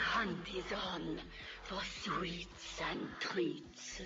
hunt is on for sweets and treats.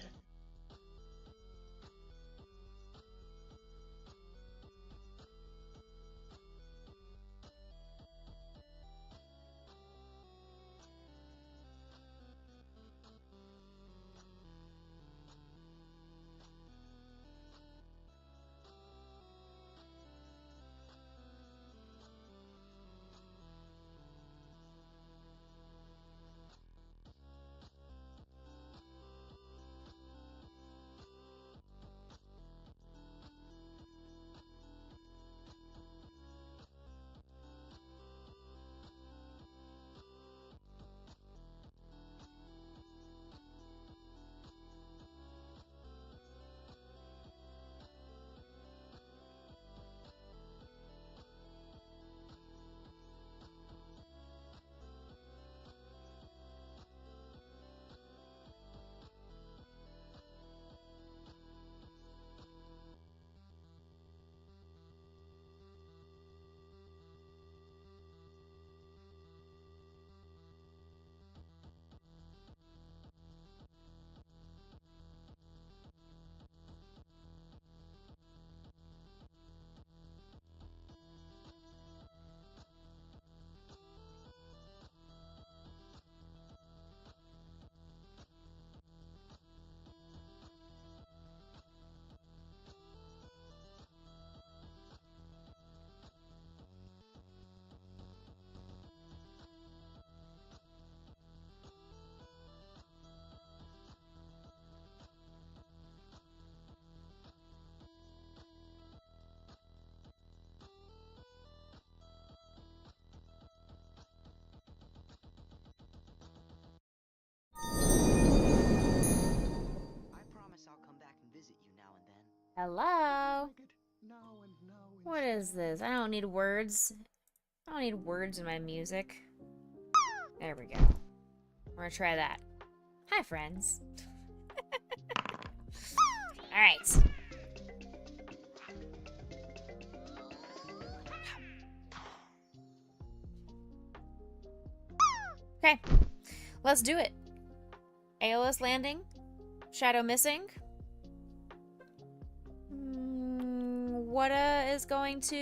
Hello? What is this? I don't need words. I don't need words in my music. There we go. We're gonna try that. Hi, friends. Alright. Okay. Let's do it. AOS landing. Shadow missing. Wada is going to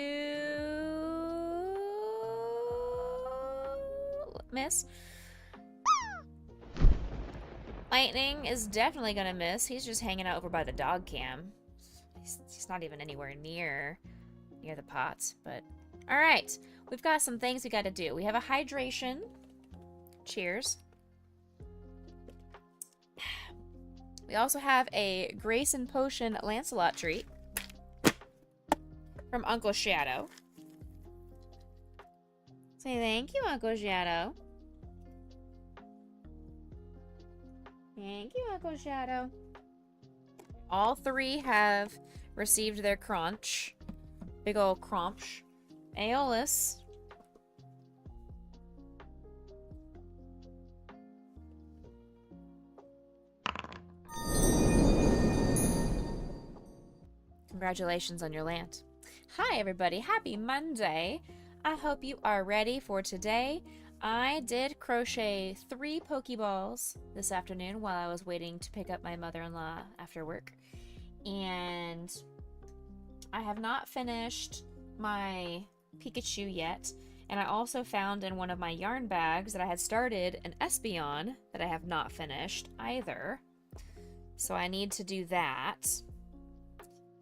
miss. Lightning is definitely gonna miss. He's just hanging out over by the dog cam. He's not even anywhere near the pots. But all right, we've got some things we got to do. We have a hydration. Cheers. We also have a Grace and Potion Lancelot treat from Uncle Shadow. Say thank you, Uncle Shadow. Thank you, Uncle Shadow. All three have received their crunch. Big ol' crunch. Aeolus. Congratulations on your land. Hi everybody, happy Monday. I hope you are ready for today. I did crochet 3 Pokeballs this afternoon while I was waiting to pick up my mother-in-law after work. And I have not finished my Pikachu yet. And I also found in one of my yarn bags that I had started an Espeon that I have not finished either. So I need to do that.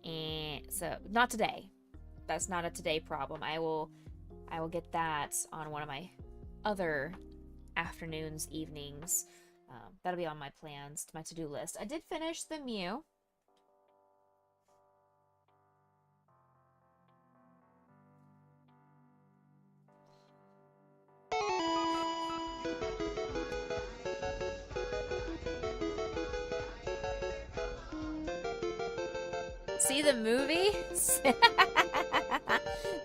And so not today. That's not a today problem. I will get that on one of my other afternoons, evenings. That'll be on my plans, my to-do list. I did finish the Mew. See the movie?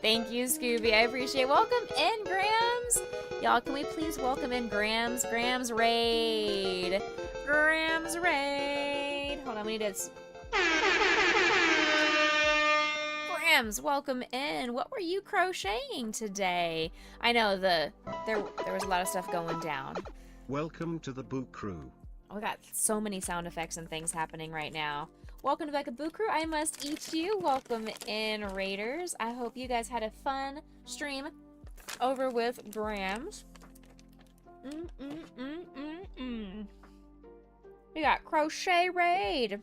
Thank you, Scooby. I appreciate it. Welcome in, Grams. Y'all, can we please welcome in Grams? Grams Raid. Grams Raid. Hold on, we need to... Grams, welcome in. What were you crocheting today? I know there was a lot of stuff going down. Welcome to the Boo Crew. We got so many sound effects and things happening right now. Welcome to Becca Boo Crew. I must eat you. Welcome in, Raiders. I hope you guys had a fun stream over with Grams. We got Crochet Raid.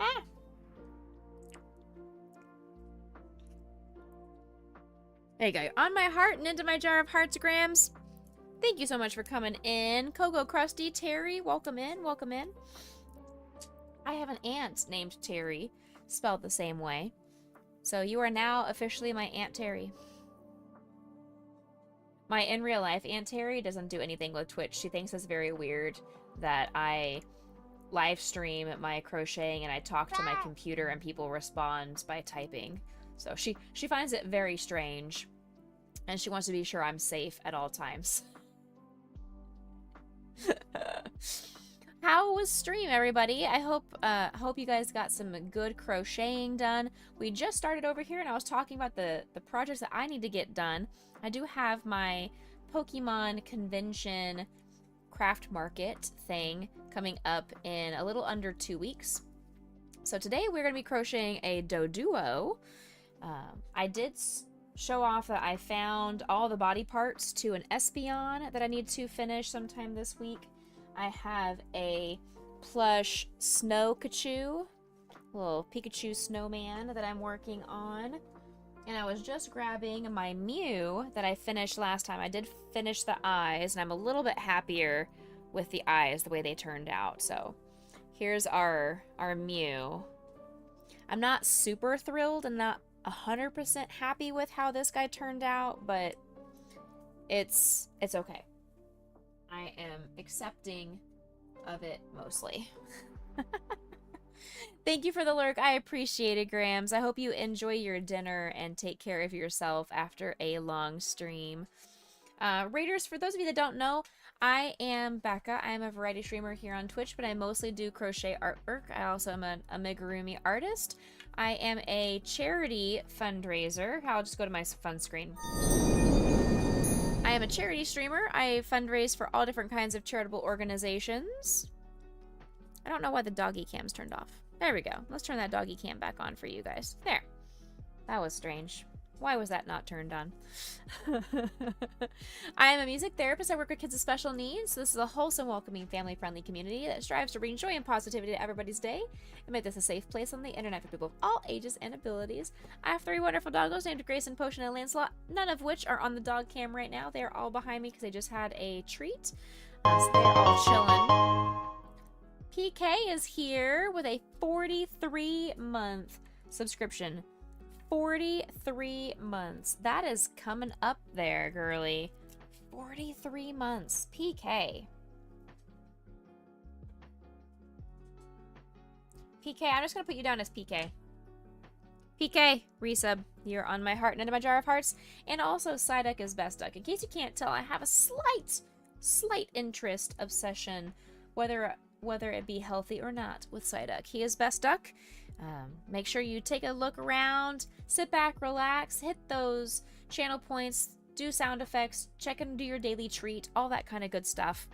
Ah. There you go. On my heart and into my jar of hearts, Grams. Thank you so much for coming in. Coco Krusty, Terry, welcome in, welcome in. I have an aunt named Terry, spelled the same way. So you are now officially my Aunt Terry. My in real life Aunt Terry doesn't do anything with Twitch. She thinks it's very weird that I live stream my crocheting and I talk to my computer and people respond by typing. So she finds it very strange, and she wants to be sure I'm safe at all times. How was stream, everybody? I hope you guys got some good crocheting done. We just started over here, and I was talking about the projects that I need to get done. I do have my Pokemon convention craft market thing coming up in a little under 2 weeks. So today we're going to be crocheting a Doduo. I did show off that I found all the body parts to an Espeon that I need to finish sometime this week. I have a plush Snow-Kachu, little Pikachu snowman that I'm working on. And I was just grabbing my Mew that I finished last time. I did finish the eyes, and I'm a little bit happier with the eyes, the way they turned out. So here's our Mew. I'm not super thrilled and not 100% happy with how this guy turned out, but it's okay. I am accepting of it mostly. Thank you for the lurk. I appreciate it, Grams. I hope you enjoy your dinner and take care of yourself after a long stream. Raiders, for those of you that don't know, I am Becca. I am a variety streamer here on Twitch, but I mostly do crochet artwork. I also am an amigurumi artist. I am a charity fundraiser. I'll just go to my fun screen. I am a charity streamer. I fundraise for all different kinds of charitable organizations. I don't know why the doggy cam's turned off. There we go. Let's turn that doggy cam back on for you guys. There. That was strange. Why was that not turned on? I am a music therapist. I work with kids with special needs. This is a wholesome, welcoming, family-friendly community that strives to bring joy and positivity to everybody's day and make this a safe place on the internet for people of all ages and abilities. I have 3 wonderful doggos named Grayson, Potion, and Lancelot, none of which are on the dog cam right now. They are all behind me because they just had a treat. So they're all chilling. PK is here with a 43-month subscription. 43 months. That is coming up there, girly. 43 months. PK. PK, I'm just going to put you down as PK. PK, resub. You're on my heart and into my jar of hearts. And also, Psyduck is best duck. In case you can't tell, I have a slight interest, obsession, whether it be healthy or not, with Psyduck. He is best duck. Make sure you take a look around, sit back, relax, hit those channel points, do sound effects, check and do your daily treat, all that kind of good stuff.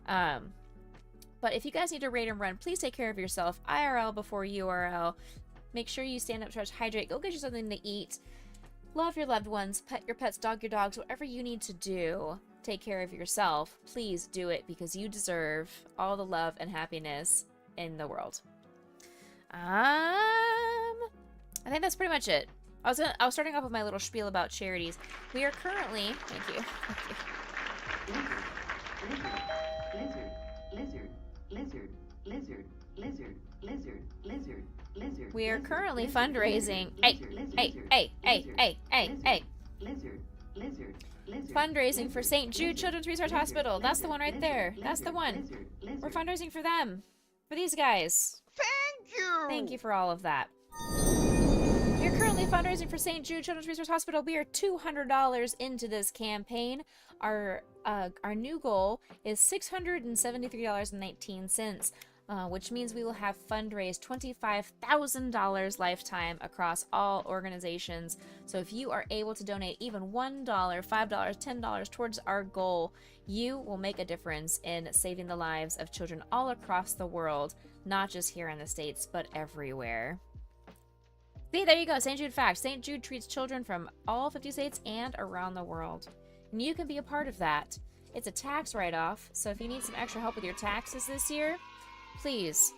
But if you guys need to raid and run, please take care of yourself. IRL before URL. Make sure you stand up, stretch, hydrate, go get you something to eat. Love your loved ones, pet your pets, dog your dogs, whatever you need to do. Take care of yourself. Please do it because you deserve all the love and happiness in the world. I think that's pretty much it. I was starting off with my little spiel about charities. We are currently, thank you. Lizard. We are currently fundraising. Hey. Fundraising for St. Jude Children's Research Hospital. That's the one right there. That's the one. We're fundraising for them. For these guys. Thank you for all of that. We are currently fundraising for St. Jude Children's Research Hospital. We are $200 into this campaign. Our new goal is $673.19. which means we will have fundraised $25,000 lifetime across all organizations. So if you are able to donate even $1, $5, $10 towards our goal, you will make a difference in saving the lives of children all across the world, not just here in the States, but everywhere. See, there you go, St. Jude fact. St. Jude treats children from all 50 states and around the world. And you can be a part of that. It's a tax write-off, so if you need some extra help with your taxes this year, please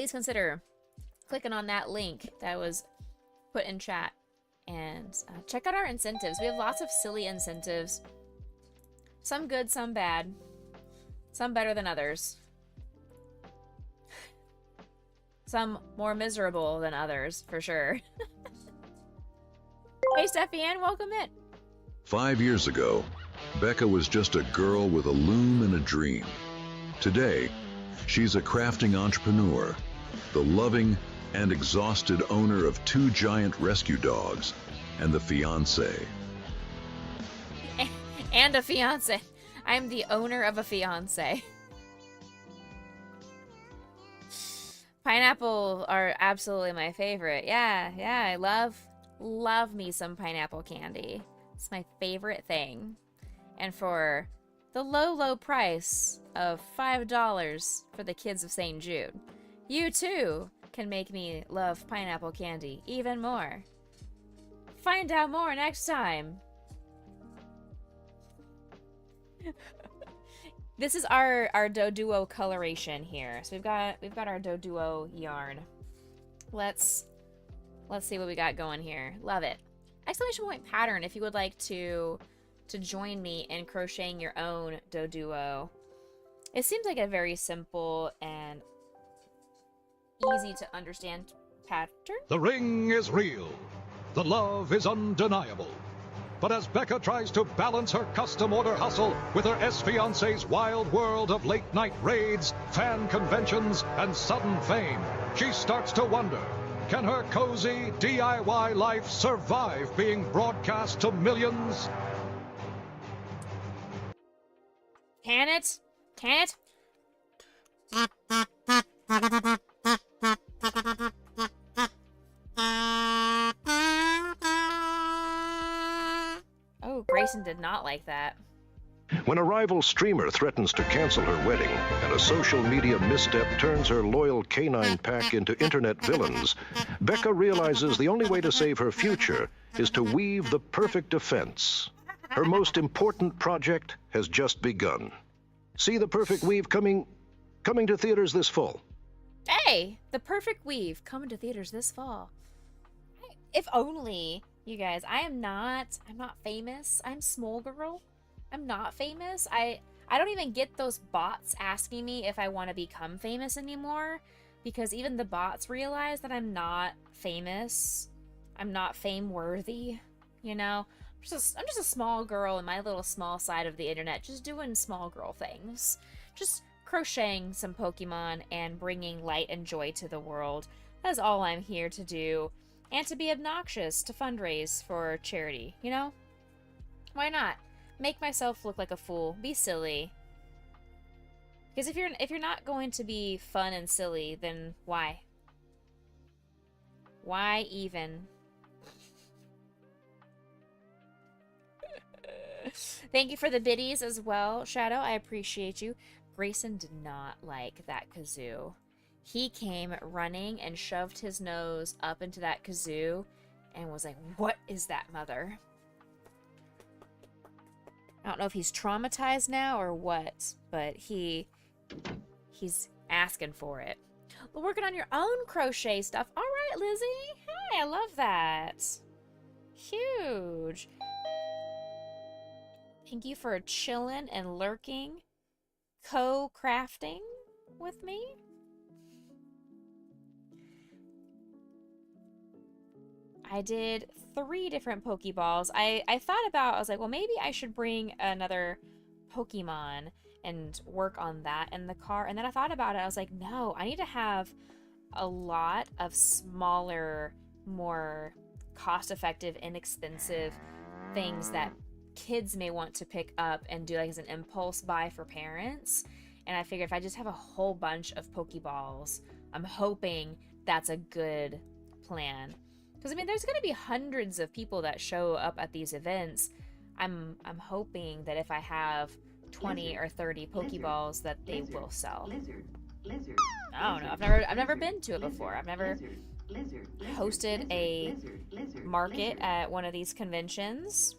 consider clicking on that link that was put in chat and check out our incentives. We have lots of silly incentives. Some good, some bad. Some better than others. Some more miserable than others, for sure. Hey, Steffi Ann, welcome in. 5 years ago, Becca was just a girl with a loom and a dream. Today, she's a crafting entrepreneur, the loving and exhausted owner of 2 giant rescue dogs, and the fiancé. And a fiancé. I'm the owner of a fiancé. Pineapple are absolutely my favorite. Yeah, I love me some pineapple candy. It's my favorite thing. And for the low price of $5 for the kids of St. Jude, you too can make me love pineapple candy even more. Find out more next time. This is our Doduo coloration here. So we've got our Doduo yarn. Let's see what we got going here. Love it. Exclamation point pattern if you would like to join me in crocheting your own Doduo. It seems like a very simple and easy to understand pattern. The ring is real. The love is undeniable. But as Becca tries to balance her custom order hustle with her ex-fiancé's wild world of late-night raids, fan conventions, and sudden fame, she starts to wonder, can her cozy DIY life survive being broadcast to millions? Can it? Can it? Oh, Grayson did not like that. When a rival streamer threatens to cancel her wedding and a social media misstep turns her loyal canine pack into internet villains, Becca realizes the only way to save her future is to weave the perfect defense. Her most important project has just begun. See the perfect weave coming to theaters this fall. Hey, the perfect weave coming to theaters this fall. If only, you guys, I'm not famous. I'm small girl. I'm not famous. I don't even get those bots asking me if I want to become famous anymore, because even the bots realize that I'm not famous. I'm not fame worthy, you know? I'm just a small girl in my little small side of the internet, just doing small girl things. Just crocheting some Pokemon and bringing light and joy to the world. That's all I'm here to do. And to be obnoxious, to fundraise for charity, you know? Why not? Make myself look like a fool. Be silly. Because if you're not going to be fun and silly, then why? Why even? Thank you for the biddies as well, Shadow. I appreciate you. Grayson did not like that kazoo. He came running and shoved his nose up into that kazoo and was like, "What is that, mother?" I don't know if he's traumatized now or what, but he's asking for it. Well, working on your own crochet stuff. All right, Lizzie. Hey, I love that. Huge. Thank you for chilling and lurking, co-crafting with me. I did 3 different Pokeballs. I thought about, I was like, well, maybe I should bring another Pokemon and work on that in the car. And then I thought about it. I was like, no, I need to have a lot of smaller, more cost-effective, inexpensive things that kids may want to pick up and do like as an impulse buy for parents. And I figured if I just have a whole bunch of Pokeballs, I'm hoping that's a good plan. Because, I mean, there's going to be hundreds of people that show up at these events. I'm hoping that if I have 20 or 30 Pokeballs that they will sell. I don't know. I've never been to it before. I've never hosted a market at one of these conventions.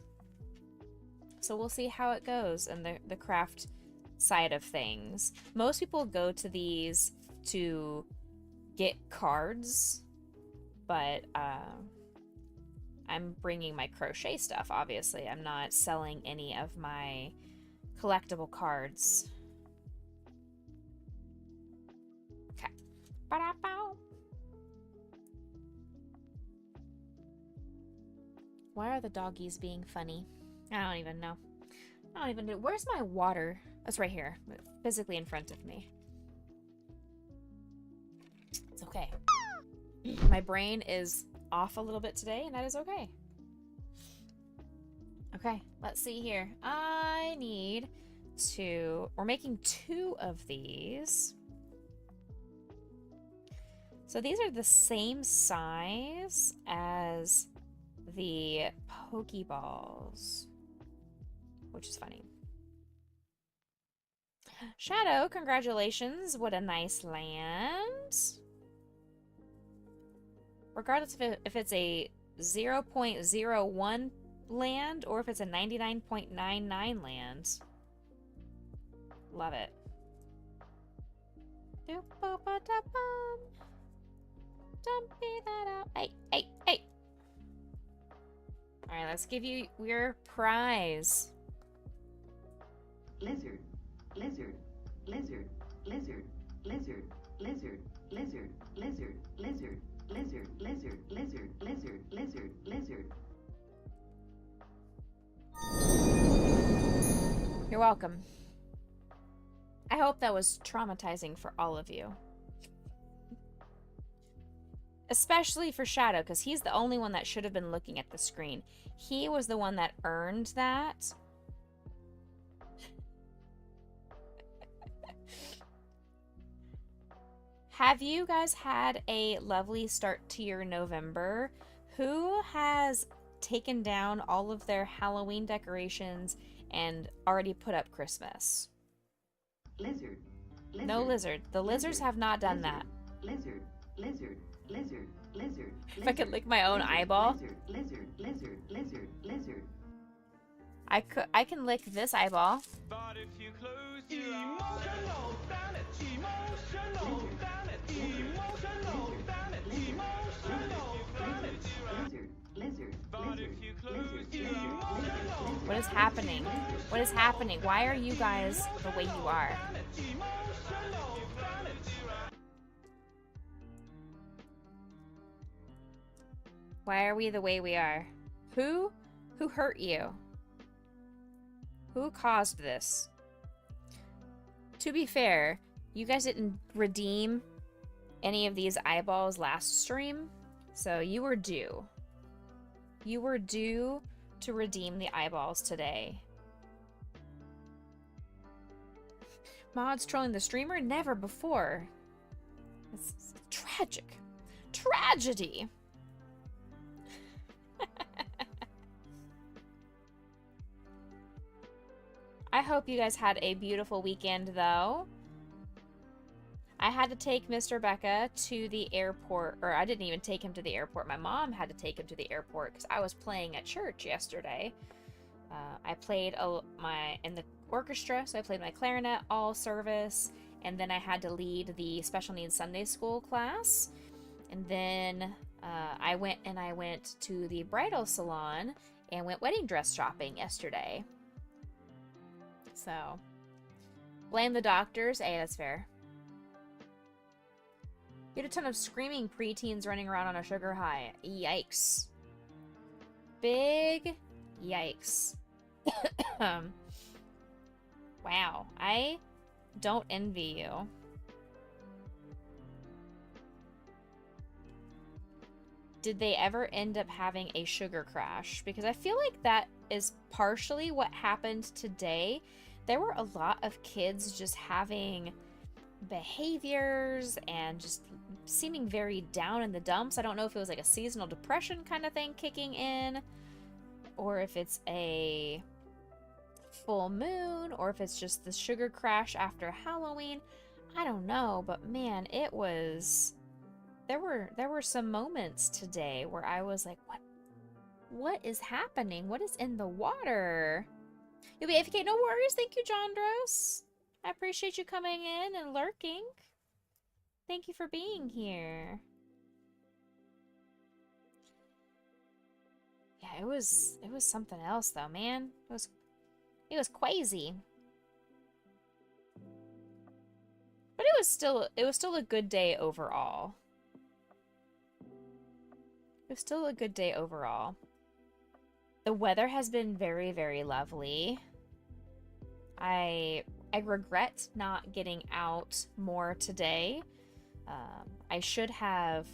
So we'll see how it goes in the craft side of things. Most people go to these to get cards, but I'm bringing my crochet stuff, obviously. I'm not selling any of my collectible cards. Okay. Ba-da-bow. Why are the doggies being funny? I don't even know. I don't even know. Where's my water? That's right here, physically in front of me. It's okay. My brain is off a little bit today, and that is okay. Okay, let's see here. I need to... We're making 2 of these. So these are the same size as the Pokeballs, which is funny. Shadow, congratulations. What a nice land. Regardless if it's a 0.01 land or if it's a 99.99 land. Love it. Don't be that out. Hey. Alright, let's give you your prize. Lizard, lizard, lizard, lizard, lizard, lizard, lizard, lizard, lizard, lizard, lizard, lizard, lizard, lizard, lizard. You're welcome. I hope that was traumatizing for all of you. Especially for Shadow, because he's the only one that should have been looking at the screen. He was the one that earned that. Have you guys had a lovely start to your November? Who has taken down all of their Halloween decorations and already put up Christmas? Lizard. No lizard. The lizards have not done that. Lizard. Lizard. Lizard. Lizard. If I could lick my own eyeball. Lizard. Lizard. Lizard. Lizard. I can lick this eyeball. But if you close your emotional, damn it, emotional, damn it, emotional, damn it, emotional, damn it, lizard. but if you close your emotional, What is happening? What is happening? Why are you guys the way you are? Why are we the way we are? Who hurt you? Who caused this? To be fair, you guys didn't redeem any of these eyeballs last stream, so you were due. You were due to redeem the eyeballs today. Mods trolling the streamer? Never before. It's tragic. Tragedy! I hope you guys had a beautiful weekend, though. I had to take Mr. Becca to the airport, or I didn't even take him to the airport. My mom had to take him to the airport because I was playing at church yesterday. I played in the orchestra, so I played my clarinet all service, and then I had to lead the special needs Sunday school class. And then I went to the bridal salon and went wedding dress shopping yesterday. So, blame the doctors. Hey, that's fair. You had a ton of screaming preteens running around on a sugar high. Yikes. Big yikes. Wow, I don't envy you. Did they ever end up having a sugar crash? Because I feel like that is partially what happened today. there were a lot of kids just having behaviors and just seeming very down in the dumps. I don't know if it was like a seasonal depression kind of thing kicking in, or if it's a full moon, or if it's just the sugar crash after Halloween. I don't know, but man, it was... There were some moments today where I was like, what is happening? What is in the water? You'll be AFK, no worries. Thank you, Jondros. I appreciate you coming in and lurking. Thank you for being here. Yeah, it was something else though, man. It was crazy. But it was still a good day overall. It was still a good day overall. The weather has been very, very lovely. I regret not getting out more today. I should have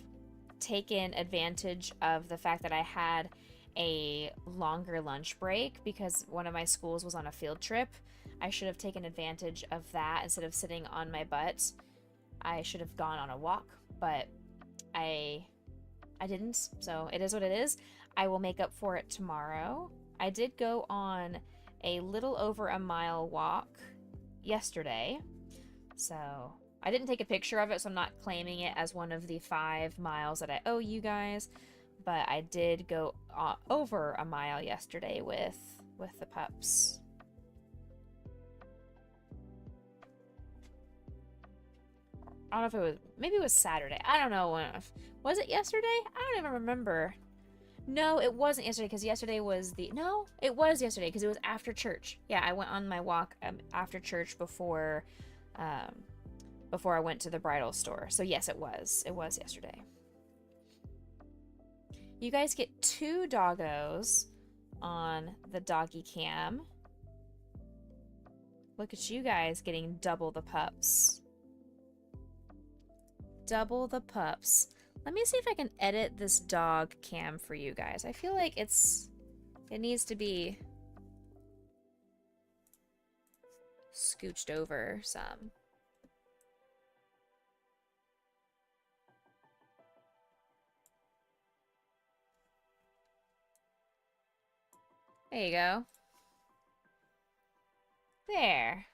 taken advantage of the fact that I had a longer lunch break because one of my schools was on a field trip. I should have taken advantage of that instead of sitting on my butt. I should have gone on a walk, but I didn't, so it is what it is. I will make up for it tomorrow. I did go on a little over a mile walk yesterday, so I didn't take a picture of it, so I'm not claiming it as one of the 5 miles that I owe you guys, but I did go over a mile yesterday with the pups. I don't know if it was, maybe it was Saturday. I don't know. Was it yesterday? I don't even remember. No, it wasn't yesterday because yesterday was the... No, it was yesterday because it was after church. Yeah, I went on my walk after church before I went to the bridal store. So yes, it was. It was yesterday. You guys get 2 doggos on the doggy cam. Look at you guys getting double the pups. Double the pups. Let me see if I can edit this dog cam for you guys. I feel like it needs to be scooched over some. There you go. There.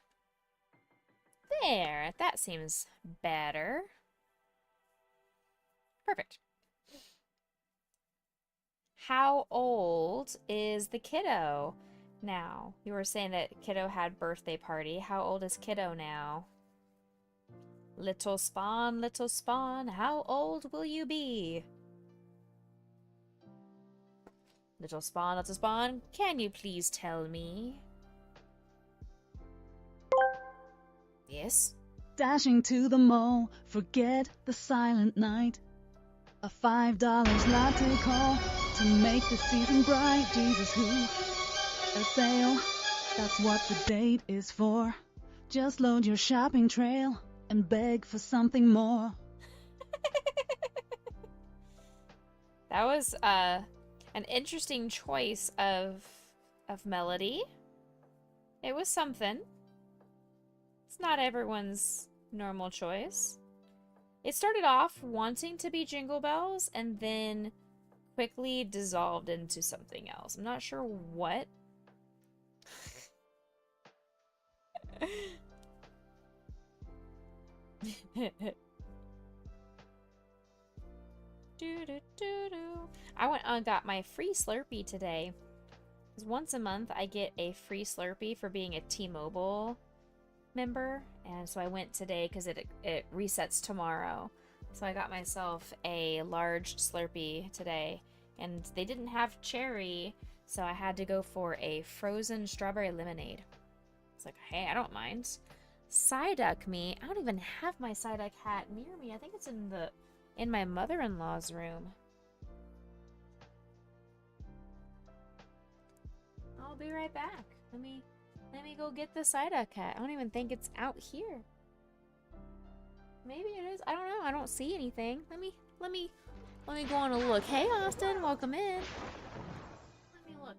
There. That seems better. Perfect. How old is the kiddo now? You were saying that kiddo had birthday party. How old is kiddo now? Little spawn, how old will you be? Little spawn, can you please tell me? Yes? Dashing to the mall, forget the silent night. A $5 latte call to make the season bright. Jesus, who? A sale, that's what the date is for. Just load your shopping trail and beg for something more. That was an interesting choice of melody. It was something. It's not everyone's normal choice. It started off wanting to be Jingle Bells and then quickly dissolved into something else. I'm not sure what. I went and got my free Slurpee today. Because once a month I get a free Slurpee for being a T-Mobile member, and so I went today because it resets tomorrow. So I got myself a large Slurpee today, and they didn't have cherry, so I had to go for a frozen strawberry lemonade. It's like, hey, I don't mind. Psyduck me. I don't even have my Psyduck hat near me. I think it's in my mother-in-law's room. I'll be right back. Let me go get the Psyduck hat. I don't even think it's out here. Maybe it is. I don't know. I don't see anything. Let me go on a look. Hey, Austin, welcome in. Let me look.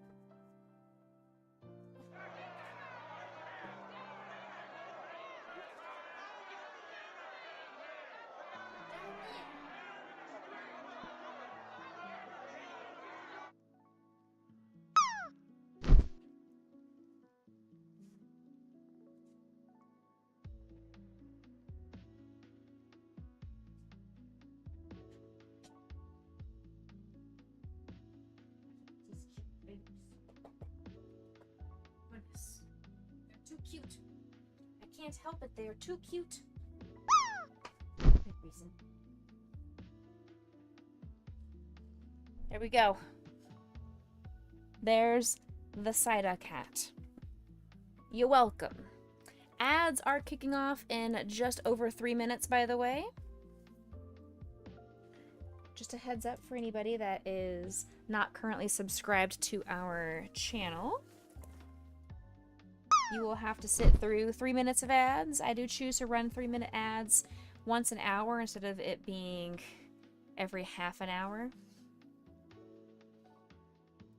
cute. I can't help it. They are too cute. Good reason. There we go. There's the Psyduck hat. You're welcome. Ads are kicking off in just over 3 minutes, by the way. Just a heads up for anybody that is not currently subscribed to our channel. You will have to sit through 3 minutes of ads. I do choose to run 3-minute ads once an hour instead of it being every half an hour.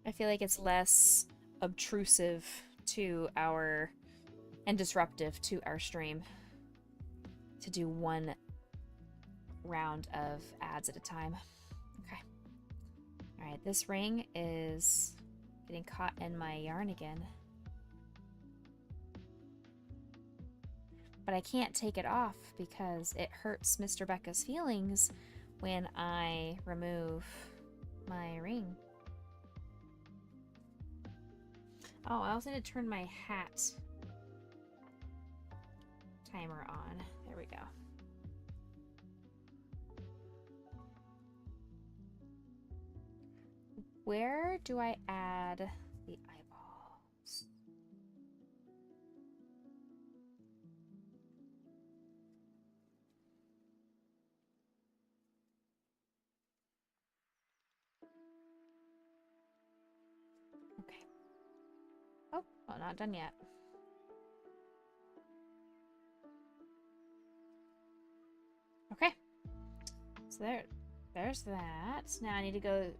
I feel like it's less obtrusive to our and disruptive to our stream to do one round of ads at a time. Okay. Alright, this ring is getting caught in my yarn again. But I can't take it off because it hurts Mr. Becca's feelings when I remove my ring. Oh, I also need to turn my hat timer on. There we go. Where do I add the eyeballs? Okay. Oh, well, not done yet. Okay. So there's that. Now I need to go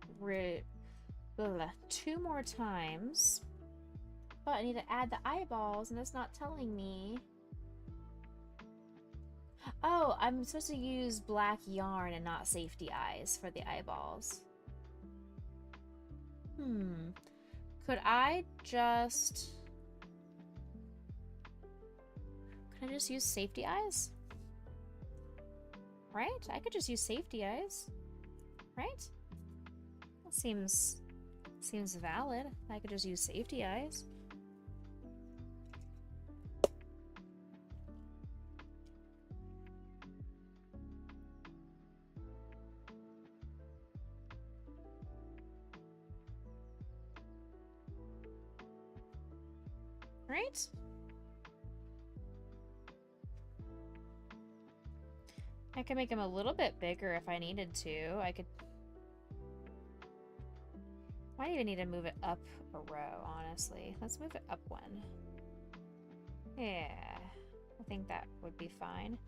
2 more times. But I need to add the eyeballs, and it's not telling me. Oh, I'm supposed to use black yarn and not safety eyes for the eyeballs. Could I just use safety eyes? Right? I could just use safety eyes. Right? That seems valid. I could just use safety eyes. Right? I could make them a little bit bigger if I needed to. I could... Might even need to move it up a row, honestly. Let's move it up one. Yeah, I think that would be fine.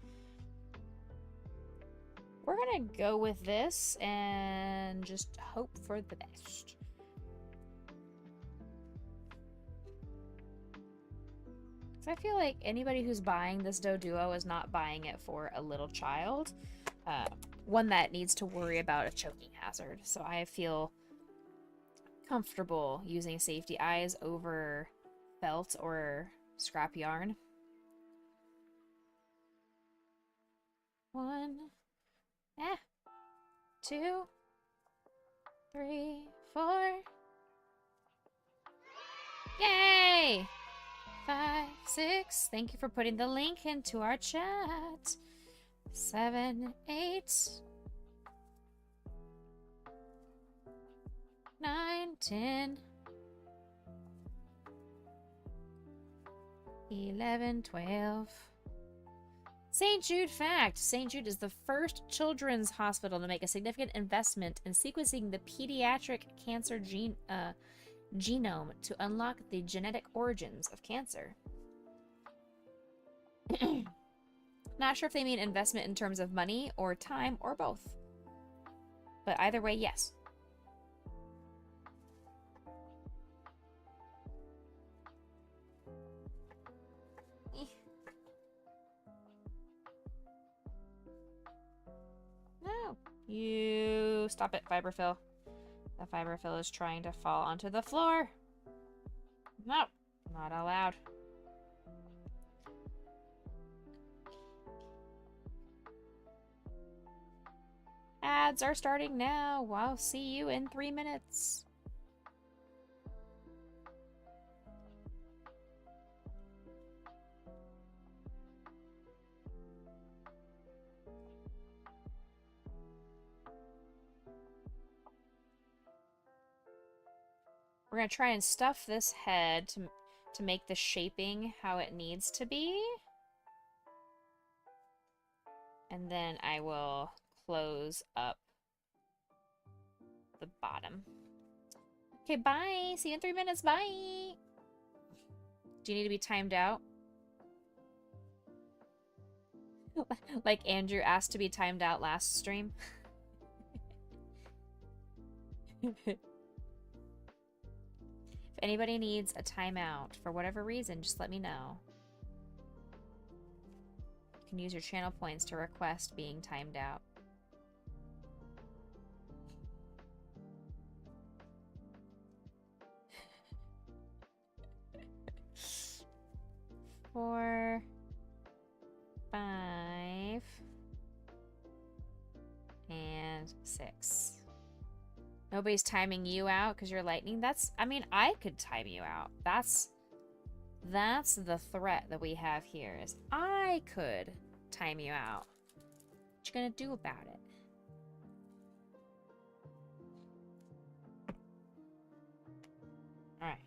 We're gonna go with this and just hope for the best. I feel like anybody who's buying this Doduo is not buying it for a little child. One that needs to worry about a choking hazard. So I feel comfortable using safety eyes over felt or scrap yarn. 1, 2, 3, 4. Yay! 5, 6. Thank you for putting the link into our chat. 7, 8, 9, 10, 11, 12. St. Jude fact. St. Jude is the first children's hospital to make a significant investment in sequencing the pediatric cancer genome to unlock the genetic origins of cancer. Not sure if they mean investment in terms of money or time or both. But either way, yes. No. You stop it, fiberfill. The fiberfill is trying to fall onto the floor. No, not allowed. Ads are starting now. I'll see you in 3 minutes. We're gonna try and stuff this head to make the shaping how it needs to be. And then I will close up the bottom. Okay, bye. See you in 3 minutes. Bye. Do you need to be timed out? Like Andrew asked to be timed out last stream. If anybody needs a timeout for whatever reason, just let me know. You can use your channel points to request being timed out. Four, 5, and 6. Nobody's timing you out because you're lightning. I mean, I could time you out. That's the threat that we have here, is I could time you out. What you gonna do about it? All right.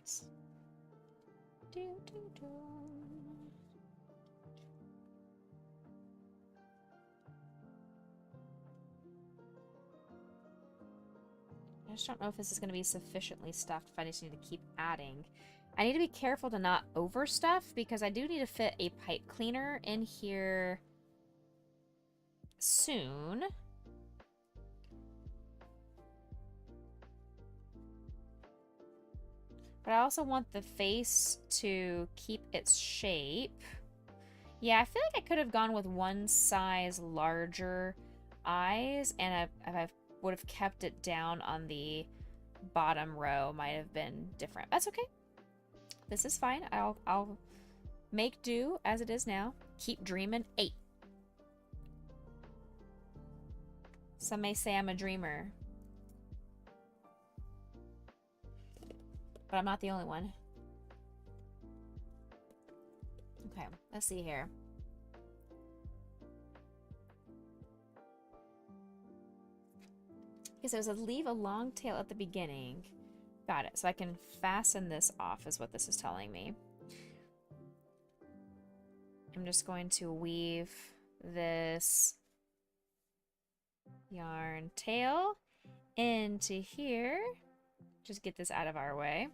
I just don't know if this is going to be sufficiently stuffed, if I just need to keep adding. I need to be careful to not overstuff, because I do need to fit a pipe cleaner in here soon. But I also want the face to keep its shape. Yeah, I feel like I could have gone with one size larger eyes, and I would have kept it down on the bottom row. Might have been different. That's okay. This is fine. I'll make do as it is now. Keep dreaming. 8. Some may say I'm a dreamer, but I'm not the only one. Okay, let's see here. Okay, so it says leave a long tail at the beginning. Got it. So I can fasten this off is what this is telling me. I'm just going to weave this yarn tail into here. Just get this out of our way.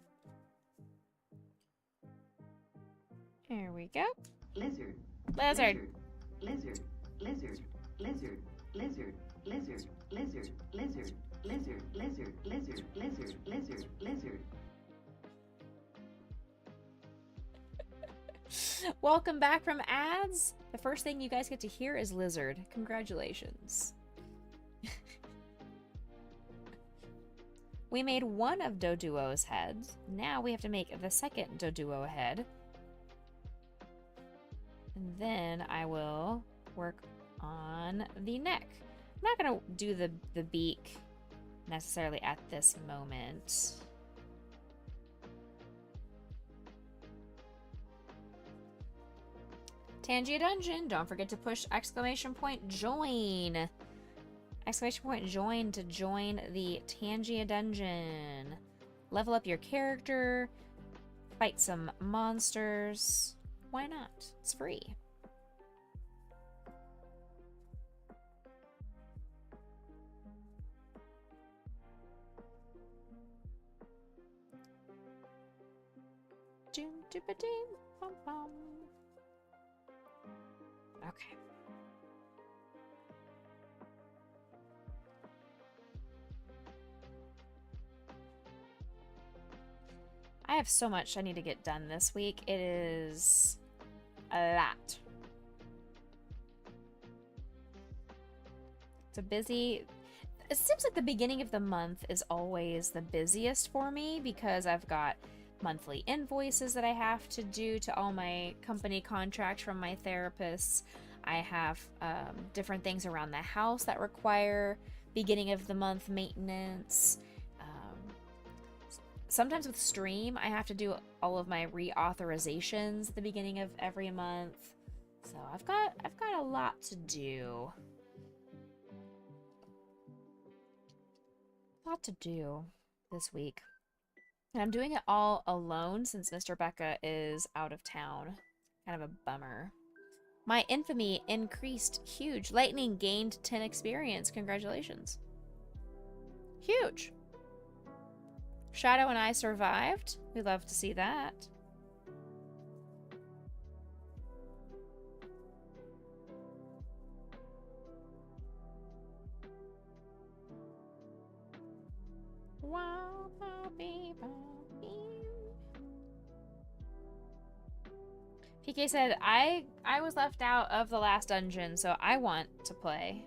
There we go. Lizard. Lizard. Lizard. Lizard. Lizard. Lizard. Lizard. Lizard. Lizard. Lizard. Lizard. Lizard. Lizard. Lizard. Lizard. Welcome back from ads. The first thing you guys get to hear is lizard. Congratulations. We made one of Doduo's heads. Now we have to make the second Doduo head. And then I will work on the neck. I'm not going to do the beak necessarily at this moment. Tangia Dungeon, don't forget to push exclamation point join. Exclamation point join to join the Tangia Dungeon. Level up your character, fight some monsters. Why not? It's free. Okay. I have so much I need to get done this week. It is a lot. It's a busy... It seems like the beginning of the month is always the busiest for me because I've got monthly invoices that I have to do to all my company contracts from my therapists. I have different things around the house that require beginning of the month maintenance. Sometimes with stream, I have to do all of my reauthorizations at the beginning of every month. So I've got a lot to do. A lot to do this week. And I'm doing it all alone since Mr. Becca is out of town. Kind of a bummer. My infamy increased huge. Lightning gained 10 experience. Congratulations. Huge. Shadow and I survived. We love to see that. PK said, I was left out of the last dungeon, so I want to play.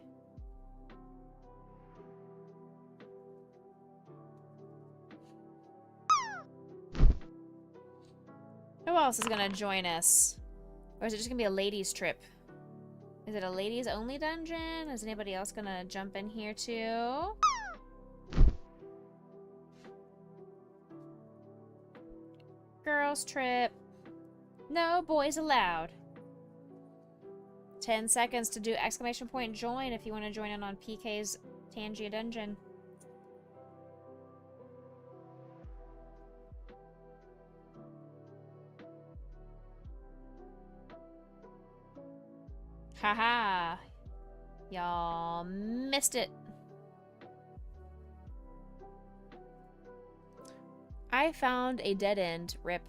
Who else is gonna join us? Or is it just gonna be a ladies' trip? Is it a ladies only dungeon? Is anybody else gonna jump in here too? Girls' trip. No boys allowed. 10 seconds to do exclamation point join if you want to join in on PK's Tangia dungeon. Haha. Y'all missed it. I found a dead end. Rip.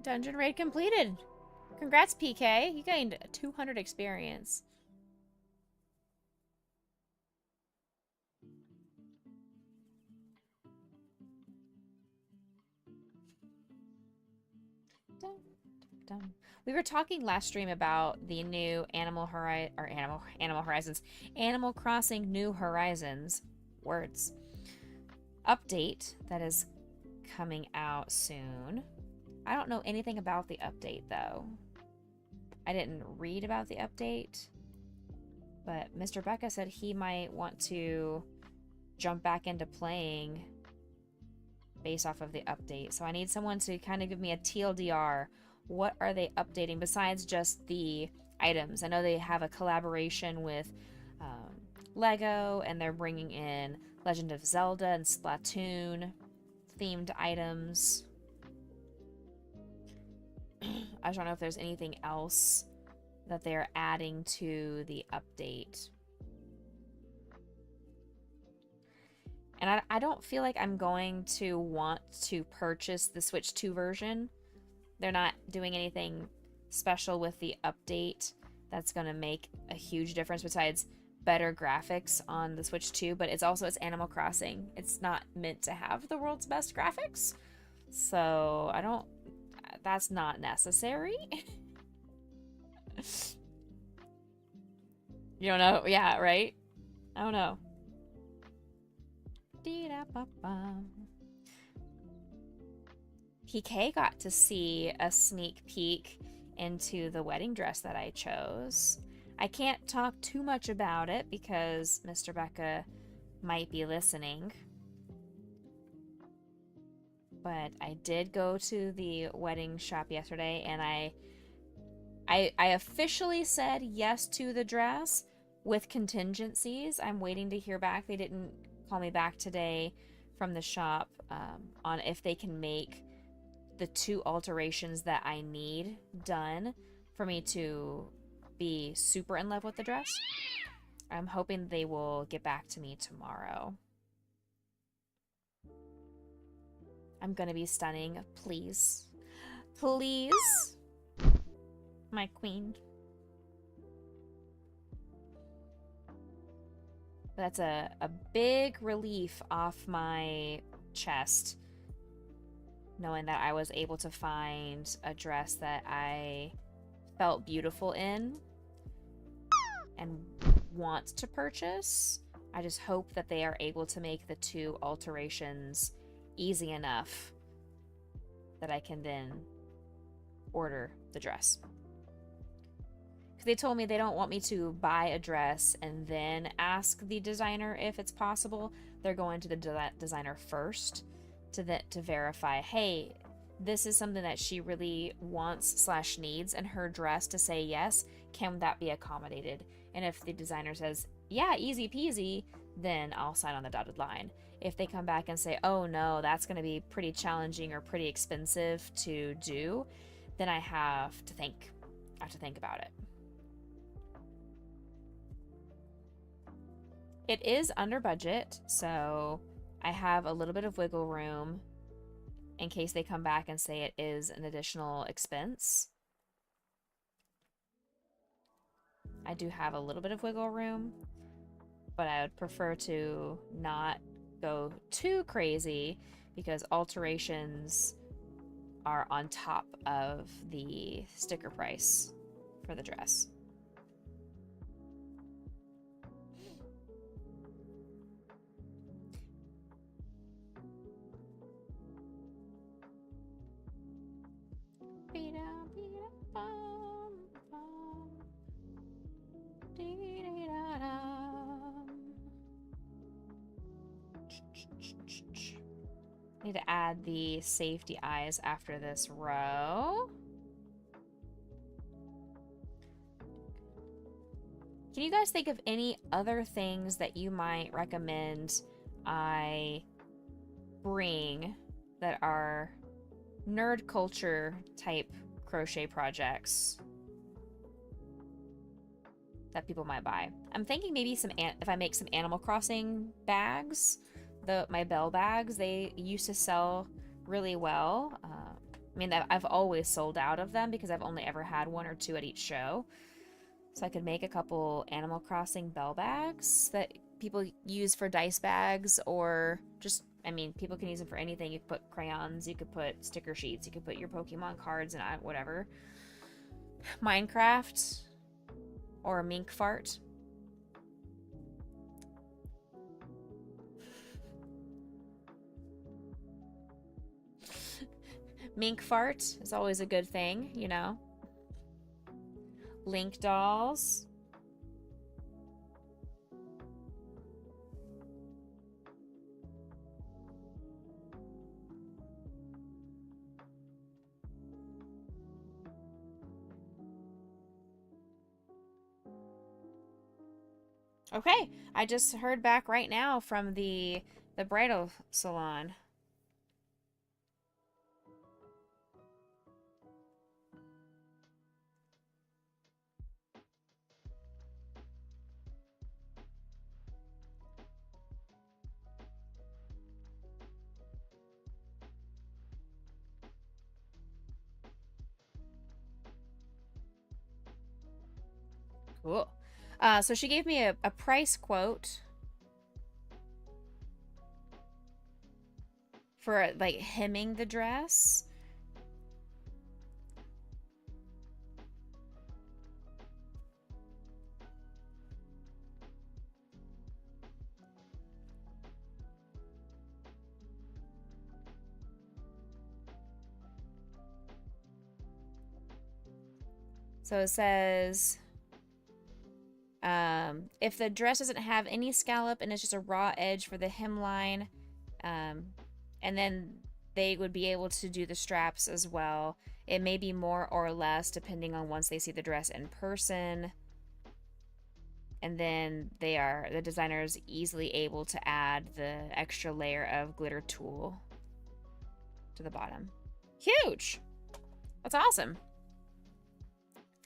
Dungeon raid completed. Congrats, PK. You gained 200 experience. Dun, dun, dun. We were talking last stream about the new Animal Crossing New Horizons words update that is coming out soon. I don't know anything about the update though. I didn't read about the update, but Mr. Becca said he might want to jump back into playing based off of the update. So I need someone to kind of give me a TLDR. What are they updating besides just the items? I know they have a collaboration with Lego, and they're bringing in Legend of Zelda and Splatoon themed items. I don't know if there's anything else that they're adding to the update. And I don't feel like I'm going to want to purchase the Switch 2 version. They're not doing anything special with the update that's going to make a huge difference besides better graphics on the Switch 2, but it's Animal Crossing. It's not meant to have the world's best graphics. So that's not necessary. You don't know? Yeah, right? I don't know. PK got to see a sneak peek into the wedding dress that I chose. I can't talk too much about it because Mr. Becca might be listening. But I did go to the wedding shop yesterday, and I officially said yes to the dress with contingencies. I'm waiting to hear back. They didn't call me back today from the shop on if they can make the 2 alterations that I need done for me to be super in love with the dress. I'm hoping they will get back to me tomorrow. I'm gonna be stunning. Please. Please. My queen. That's a big relief off my chest, knowing that I was able to find a dress that I felt beautiful in and want to purchase. I just hope that they are able to make the 2 alterations easy enough that I can then order the dress. Because they told me they don't want me to buy a dress and then ask the designer if it's possible. They're going to the designer first to verify, hey, this is something that she really wants / needs in her dress to say yes, can that be accommodated? And if the designer says, yeah, easy peasy, then I'll sign on the dotted line. If they come back and say, oh no, that's going to be pretty challenging or pretty expensive to do, then I have to think about it. It is under budget, so I have a little bit of wiggle room in case they come back and say it is an additional expense. I do have a little bit of wiggle room, but I would prefer to not go too crazy because alterations are on top of the sticker price for the dress. Need to add the safety eyes after this row. Can you guys think of any other things that you might recommend I bring that are nerd culture type crochet projects that people might buy? I'm thinking maybe if I make some Animal Crossing bags, my bell bags, they used to sell really well. I mean, I've always sold out of them because I've only ever had 1 or 2 at each show. So I could make a couple Animal Crossing bell bags that people use for dice bags, or just, I mean, people can use them for anything. You could put crayons, you could put sticker sheets, you could put your Pokemon cards and whatever. Minecraft or mink fart. Mink fart is always a good thing, you know. Link dolls. Okay, I just heard back right now from the bridal salon. Cool. So she gave me a price quote for like hemming the dress. So it says, if the dress doesn't have any scallop and it's just a raw edge for the hemline, and then they would be able to do the straps as well. It may be more or less depending on once they see the dress in person. And then the designer is easily able to add the extra layer of glitter tulle to the bottom. Huge! That's awesome.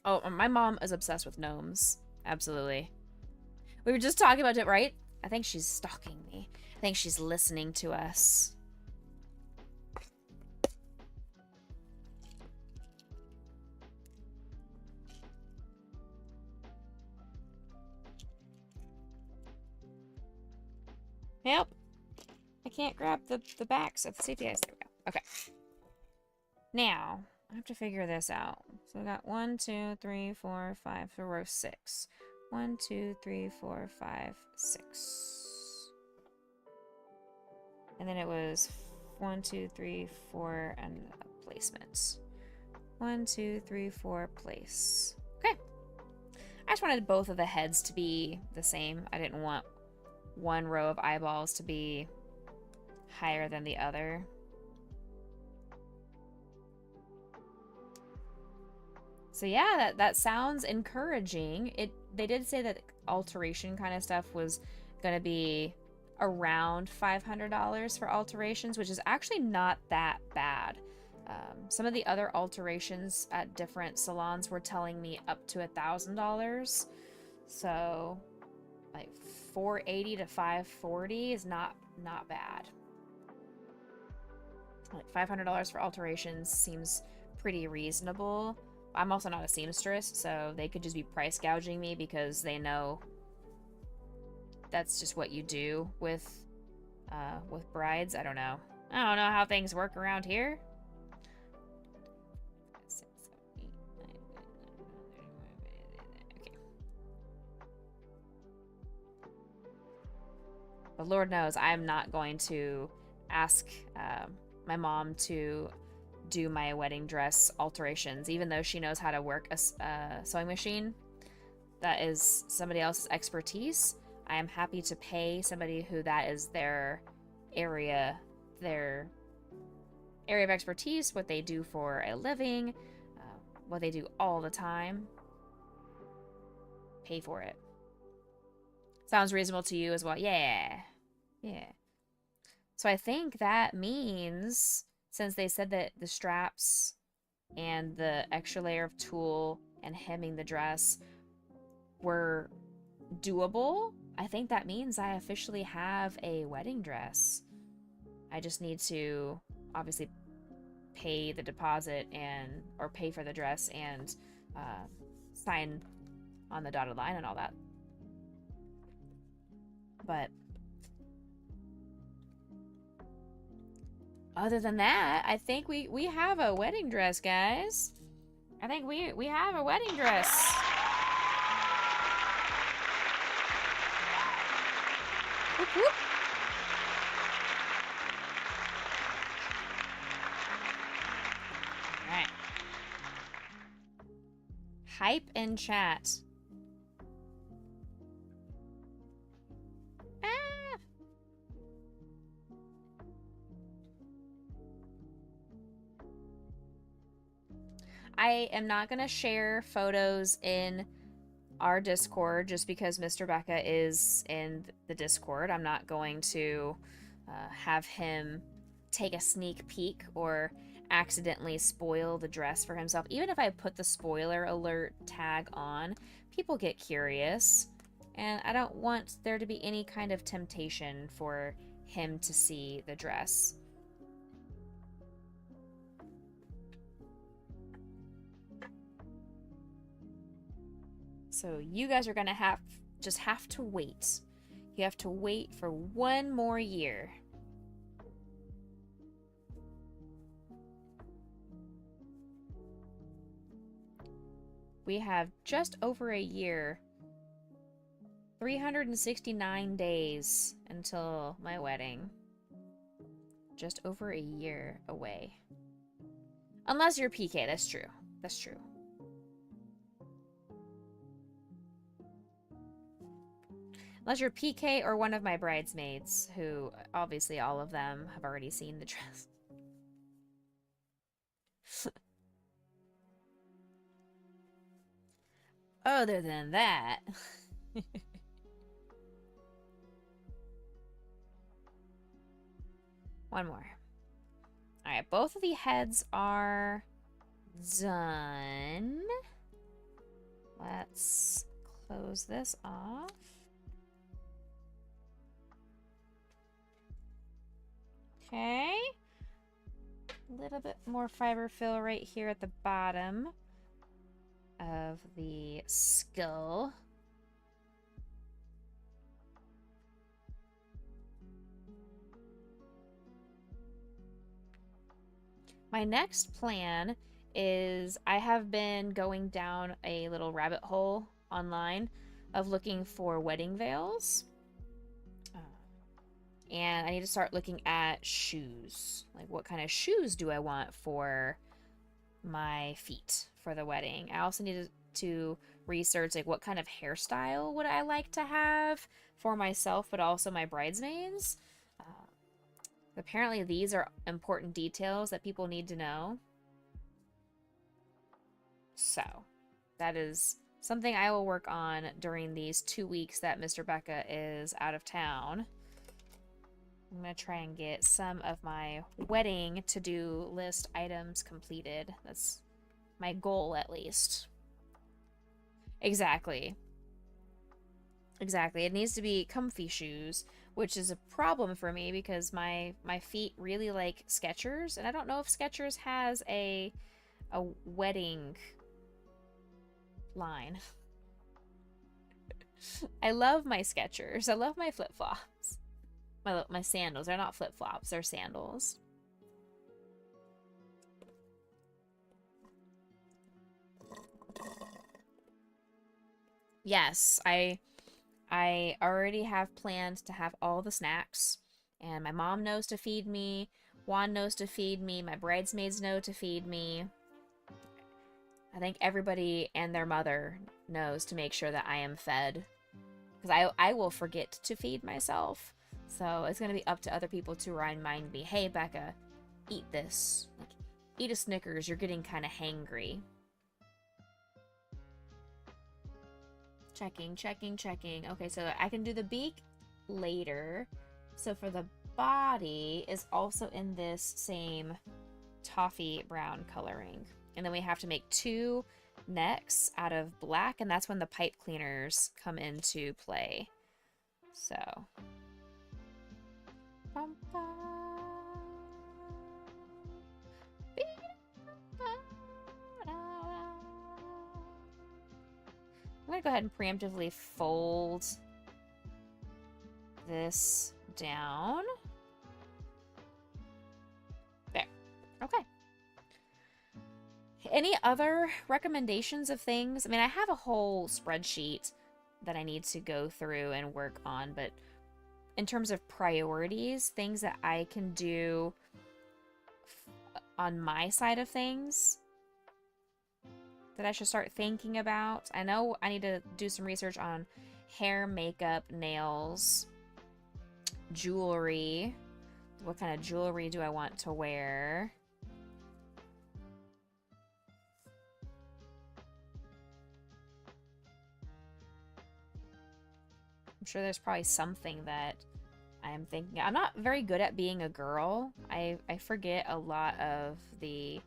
Oh, my mom is obsessed with gnomes. Absolutely. We were just talking about it, right? I think she's stalking me. I think she's listening to us. Yep. I can't grab the backs of the safety eyes. There we go. Okay. Now, I have to figure this out. So we got 1, 2, 3, 4, 5 for row 6. 1, 2, 3, 4, 5, 6. And then it was 1, 2, 3, 4, and a placement. 1, 2, 3, 4, place. Okay. I just wanted both of the heads to be the same. I didn't want one row of eyeballs to be higher than the other. So yeah, that sounds encouraging. They did say that alteration kind of stuff was going to be around $500 for alterations, which is actually not that bad. Some of the other alterations at different salons were telling me up to $1,000. So like $480 to $540 is not bad. Like $500 for alterations seems pretty reasonable. I'm also not a seamstress, so they could just be price gouging me because they know that's just what you do with brides. I don't know how things work around here. Okay. But Lord knows I'm not going to ask my mom to do my wedding dress alterations, even though she knows how to work a sewing machine. That is somebody else's expertise. I am happy to pay somebody who that is their area of expertise, what they do for a living, what they do all the time. Pay for it. Sounds reasonable to you as well? Yeah. So I think that means, since they said that the straps and the extra layer of tulle and hemming the dress were doable, I think that means I officially have a wedding dress. I just need to obviously pay the deposit or pay for the dress and sign on the dotted line and all that. But other than that, I think we have a wedding dress, guys. I think we have a wedding dress. Whoop, whoop. All right. Hype in chat. I am not going to share photos in our Discord just because Mr. Becca is in the Discord. I'm not going to have him take a sneak peek or accidentally spoil the dress for himself. Even if I put the spoiler alert tag on, people get curious, and I don't want there to be any kind of temptation for him to see the dress. So you guys are gonna have to wait. You have to wait for one more year. We have just over a year, 369 days until my wedding. Just over a year away. Unless you're PK, that's true. That's true. Unless you're PK or one of my bridesmaids, who obviously all of them have already seen the dress. Other than that... One more. Alright, both of the heads are done. Let's close this off. Okay. A little bit more fiber fill right here at the bottom of the skull. My next plan is I have been going down a little rabbit hole online of looking for wedding veils. And I need to start looking at shoes. Like, what kind of shoes do I want for my feet for the wedding? I also need to research, like, what kind of hairstyle would I like to have for myself, but also my bridesmaids. Apparently, these are important details that people need to know. So, that is something I will work on during these 2 weeks that Mr. Becca is out of town. I'm going to try and get some of my wedding to-do list items completed. That's my goal, at least. Exactly. Exactly. It needs to be comfy shoes, which is a problem for me because my feet really like Skechers, and I don't know if Skechers has a wedding line. I love my Skechers. I love my flip-flops. My sandals. They're not flip-flops. They're sandals. Yes, I already have planned to have all the snacks, and my mom knows to feed me, Juan knows to feed me, my bridesmaids know to feed me. I think everybody and their mother knows to make sure that I am fed, because I will forget to feed myself. So it's going to be up to other people to remind me, hey, Becca, eat this. Like, eat a Snickers, you're getting kind of hangry. Checking, checking, checking. Okay, so I can do the beak later. So for the body is also in this same toffee brown coloring. And then we have to make 2 necks out of black, and that's when the pipe cleaners come into play. So. Bum, bum. I'm going to go ahead and preemptively fold this down. There. Okay. Any other recommendations of things? I mean, I have a whole spreadsheet that I need to go through and work on, but in terms of priorities, things that I can do on my side of things that I should start thinking about. I know I need to do some research on hair, makeup, nails, jewelry. What kind of jewelry do I want to wear? I'm sure there's probably something that I am thinking. I'm not very good at being a girl. I forget a lot of the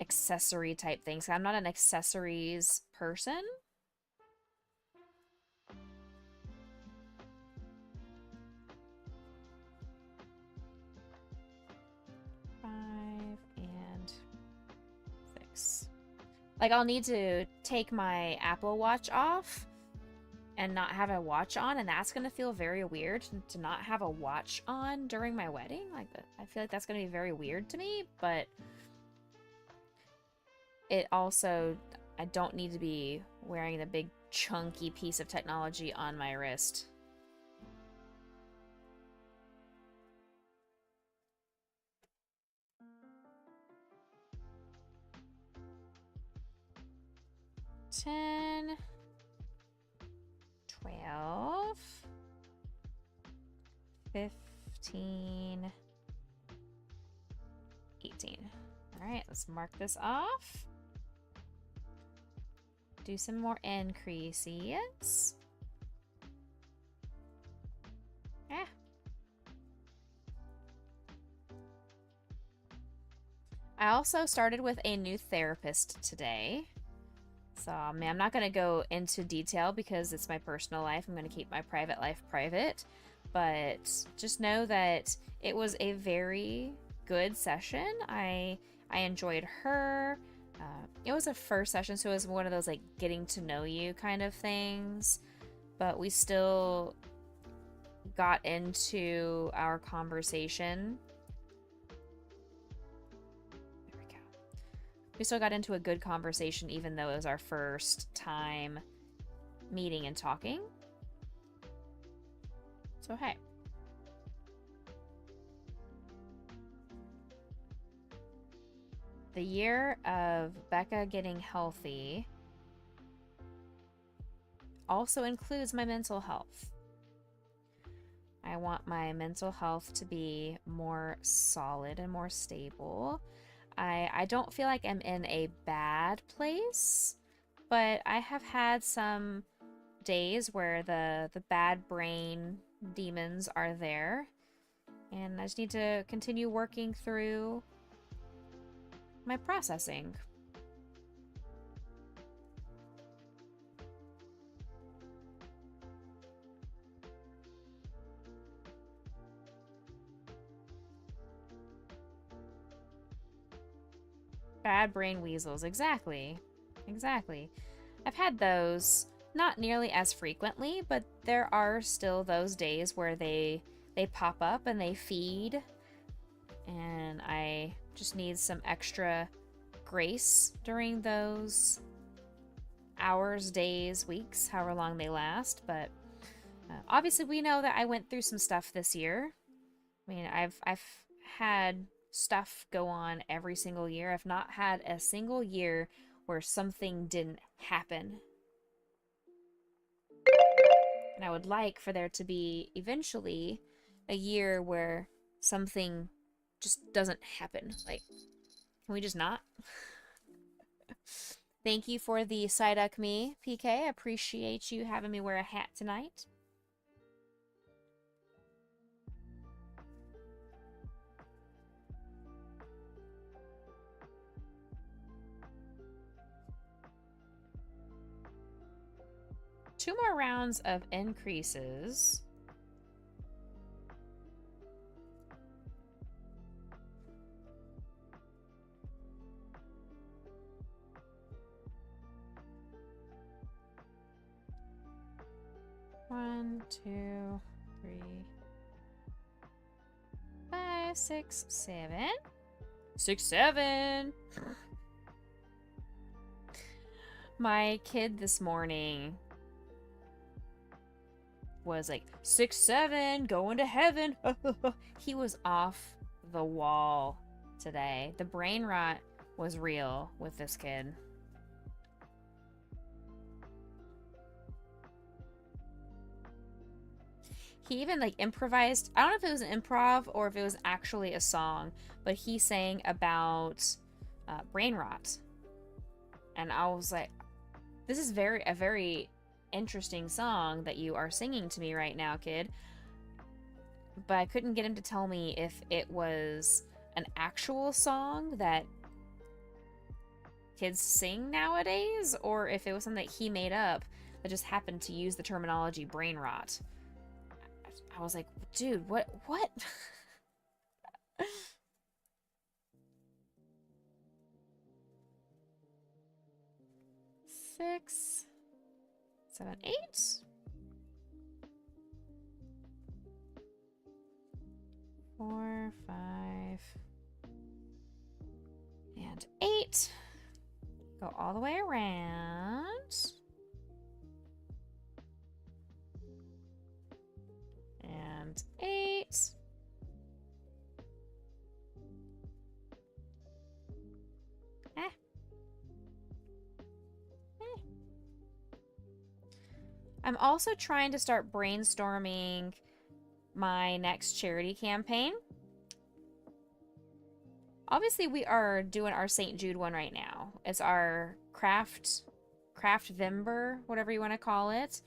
accessory type things. I'm not an accessories person. Five and 6. Like, I'll need to take my Apple Watch off and not have a watch on, and that's gonna feel very weird to not have a watch on during my wedding. Like, I feel like that's gonna be very weird to me, but it also, I don't need to be wearing the big chunky piece of technology on my wrist. $10, $12, $15, $18. All right, let's mark this off. Do some more increases. Yeah. I also started with a new therapist today. So, I mean, I'm not going to go into detail because it's my personal life. I'm going to keep my private life private. But just know that it was a very good session. I enjoyed her. It was a first session, so it was one of those like getting to know you kind of things, but we still got into our conversation. There we go. We still got into a good conversation even though it was our first time meeting and talking. So hey. The year of Becca getting healthy also includes my mental health. I want my mental health to be more solid and more stable. I don't feel like I'm in a bad place, but I have had some days where the bad brain demons are there, and I just need to continue working through my processing. Bad brain weasels, exactly. Exactly. I've had those, not nearly as frequently, but there are still those days where they pop up and they feed, and I just need some extra grace during those hours, days, weeks, however long they last. But obviously we know that I went through some stuff this year. I mean, I've had stuff go on every single year. I've not had a single year where something didn't happen. And I would like for there to be eventually a year where something just doesn't happen. Like, can we just not? Thank you for the Psyduck me, PK. I appreciate you having me wear a hat tonight. Two more rounds of increases. One, two, three, 5, 6, 7. 6, 7. My kid this morning was like, 6, 7, going to heaven. He was off the wall today. The brain rot was real with this kid. He even like improvised. I don't know if it was an improv or if it was actually a song, but he sang about brain rot. And I was like, this is a very interesting song that you are singing to me right now, kid. But I couldn't get him to tell me if it was an actual song that kids sing nowadays, or if it was something that he made up that just happened to use the terminology brain rot. I was like, dude, what? 6, 7, 8. Four, 5, and 8. Go all the way around. And 8. I'm also trying to start brainstorming my next charity campaign. Obviously, we are doing our St. Jude one right now. It's our Craft-Vember, whatever you want to call it.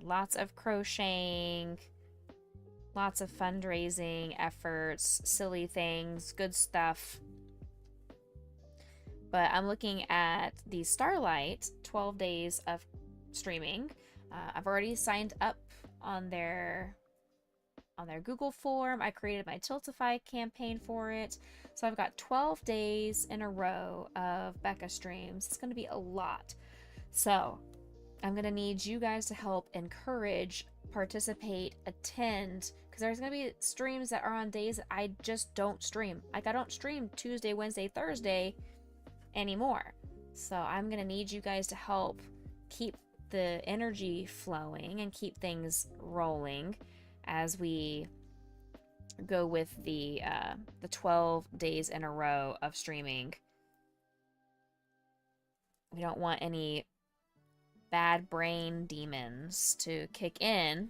Lots of crocheting, lots of fundraising efforts, silly things, good stuff. But I'm looking at the Starlight 12 days of streaming. I've already signed up on their Google form. I created my Tiltify campaign for it. So I've got 12 days in a row of Becca streams. It's going to be a lot. So I'm going to need you guys to help encourage, participate, attend, because there's going to be streams that are on days that I just don't stream. Like, I don't stream Tuesday, Wednesday, Thursday anymore. So I'm going to need you guys to help keep the energy flowing and keep things rolling as we go with the 12 days in a row of streaming. We don't want any bad brain demons to kick in.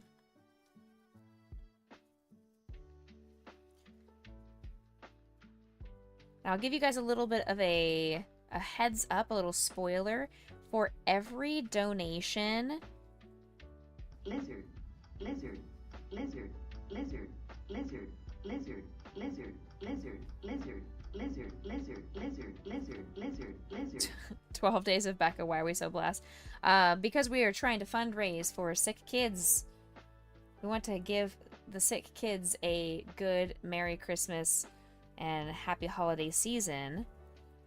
And I'll give you guys a little bit of a heads up, a little spoiler. For every donation... Lizard, lizard, lizard, lizard, lizard, lizard, lizard, lizard, lizard, lizard, lizard, lizard, lizard, lizard, lizard. 12 days of Becca, why are we so blessed? Because we are trying to fundraise for sick kids. We want to give the sick kids a good Merry Christmas and happy holiday season,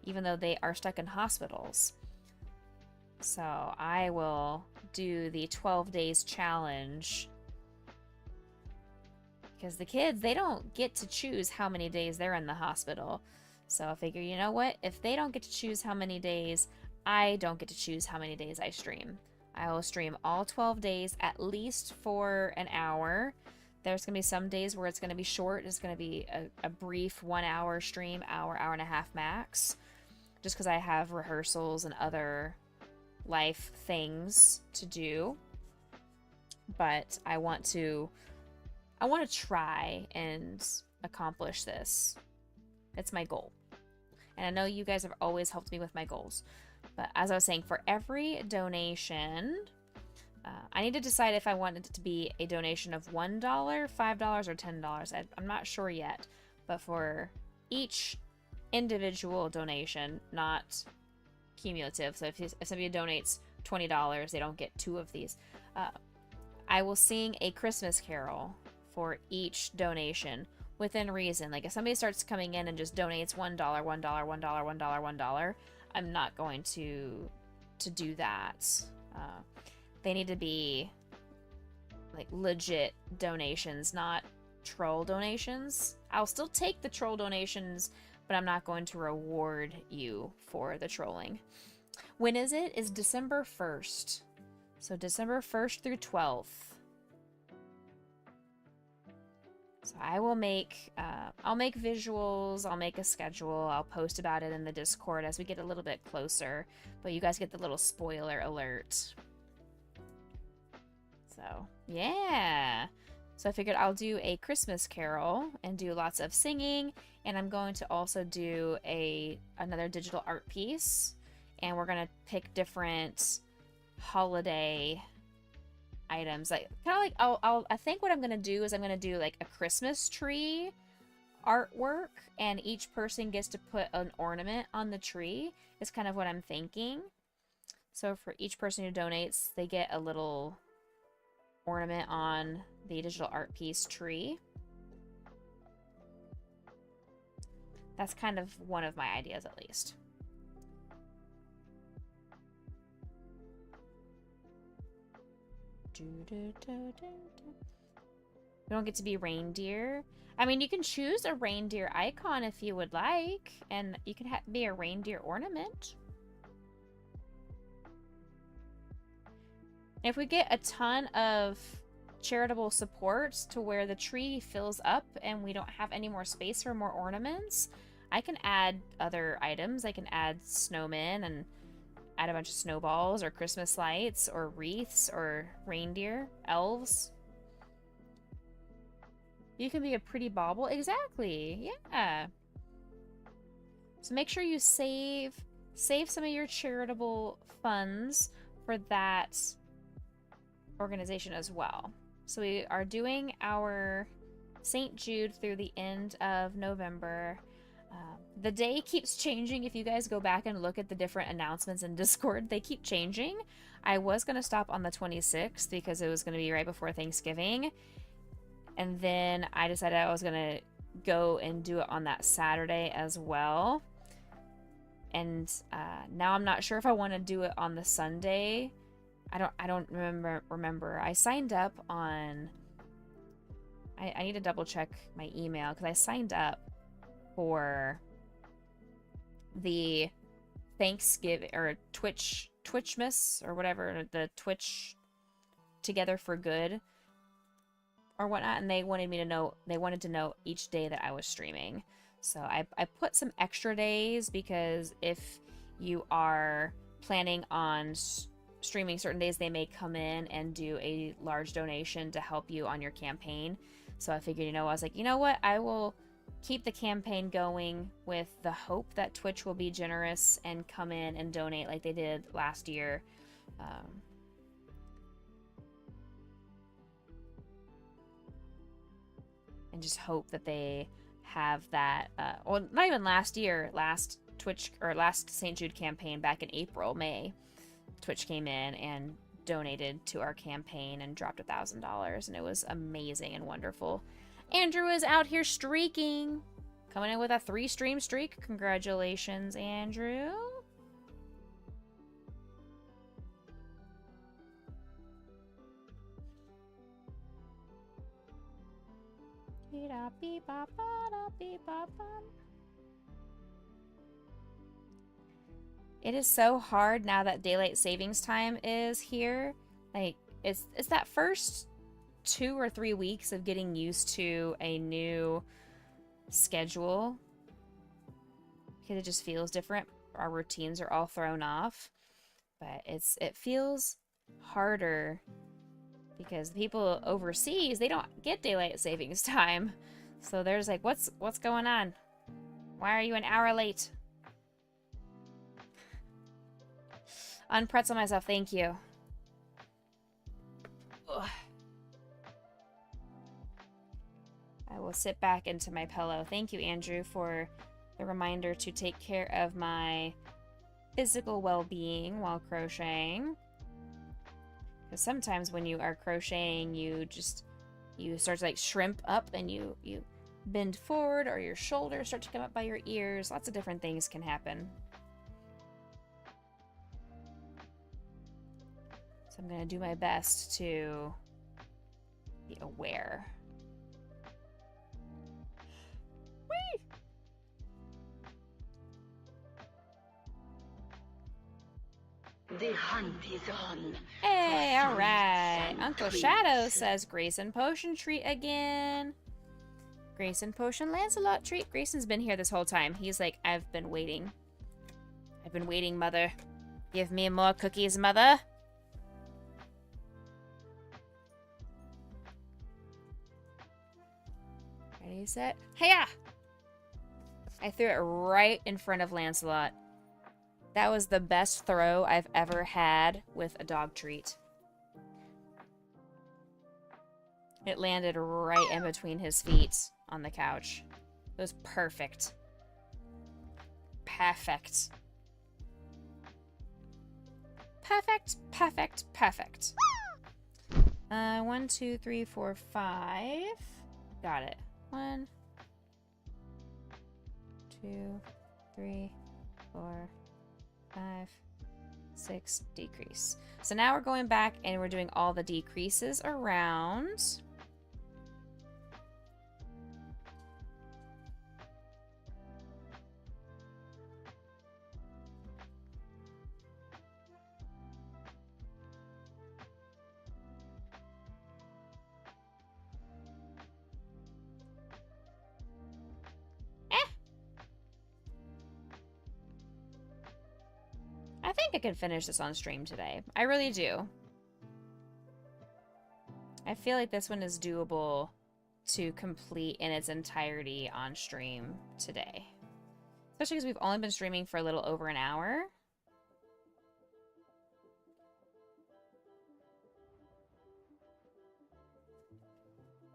even though they are stuck in hospitals. So I will do the 12 days challenge, because the kids, they don't get to choose how many days they're in the hospital. So I figure, you know what? If they don't get to choose how many days, I don't get to choose how many days I stream. I will stream all 12 days at least for an hour. There's going to be some days where it's going to be short. It's going to be a brief 1 hour stream, hour and a half max. Just because I have rehearsals and other life things to do. But I want to try and accomplish this. It's my goal. And I know you guys have always helped me with my goals. But as I was saying, for every donation, I need to decide if I want it to be a donation of $1, $5, or $10. I'm not sure yet. But for each individual donation, not cumulative. So if somebody donates $20, they don't get 2 of these. I will sing a Christmas carol for each donation within reason. Like if somebody starts coming in and just donates $1, $1, $1, $1, $1, I'm not going to do that. They need to be like legit donations, not troll donations. I'll still take the troll donations, but I'm not going to reward you for the trolling. When is it? It's December 1st. So December 1st through 12th. So I will make, I'll make visuals, I'll make a schedule, I'll post about it in the Discord as we get a little bit closer, but you guys get the little spoiler alert. So, yeah. So I figured I'll do a Christmas carol and do lots of singing, and I'm going to also do another digital art piece, and we're going to pick different holiday items, like kind of like I think what I'm gonna do is I'm gonna do like a Christmas tree artwork, and each person gets to put an ornament on the tree. Is kind of what I'm thinking. So for each person who donates, they get a little ornament on the digital art piece tree. That's kind of one of my ideas, at least. We don't get to be reindeer. I mean, you can choose a reindeer icon if you would like, and you can be a reindeer ornament. If we get a ton of charitable support to where the tree fills up and we don't have any more space for more ornaments, I can add other items. I can add snowmen and add a bunch of snowballs or Christmas lights or wreaths or reindeer, elves. You can be a pretty bauble. Exactly. Yeah. So make sure you save some of your charitable funds for that organization as well. So we are doing our St. Jude through the end of November. The day keeps changing. If you guys go back and look at the different announcements in Discord, they keep changing. I was going to stop on the 26th because it was going to be right before Thanksgiving. And then I decided I was going to go and do it on that Saturday as well. And now I'm not sure if I want to do it on the Sunday. I don't remember. I signed up on... I need to double check my email because I signed up for the Thanksgiving or Twitchmas or whatever, the Twitch Together for Good or whatnot, and they wanted to know each day that I was streaming. So I put some extra days because if you are planning on streaming certain days, they may come in and do a large donation to help you on your campaign. So I figured, I was like, you know what, I will keep the campaign going with the hope that Twitch will be generous and come in and donate like they did last year. And just hope that they have that, well, not even last year, last Twitch, or last St. Jude campaign back in April, May, Twitch came in and donated to our campaign and dropped $1,000, and it was amazing and wonderful. Andrew is out here streaking, coming in with a 3-stream streak. Congratulations, Andrew. It is so hard now that daylight savings time is here. Like, it's that first 2 or 3 weeks of getting used to a new schedule, because it just feels different. Our routines are all thrown off, but it feels harder because the people overseas, they don't get daylight savings time. So there's like, what's going on? Why are you an hour late? Unpretzel myself, thank you. Ugh. I will sit back into my pillow. Thank you, Andrew, for the reminder to take care of my physical well-being while crocheting. Because sometimes when you are crocheting, you start to like shrimp up and you bend forward, or your shoulders start to come up by your ears. Lots of different things can happen. So I'm going to do my best to be aware. Whee! The hunt is on. Hey, alright. Uncle Shadow says Grayson Potion treat again. Grayson Potion Lancelot treat. Grayson's been here this whole time. He's like, I've been waiting. I've been waiting, mother. Give me more cookies, mother. Ready, set, hiya! I threw it right in front of Lancelot. That was the best throw I've ever had with a dog treat. It landed right in between his feet on the couch. It was perfect. Perfect. Perfect, perfect, perfect. 1, 2, 3, 4, 5. Got it. 1, 2, 3, 4, 5, 6, decrease. So now we're going back and we're doing all the decreases around. I think I can finish this on stream today. I really do. I feel like this one is doable to complete in its entirety on stream today. Especially because we've only been streaming for a little over an hour.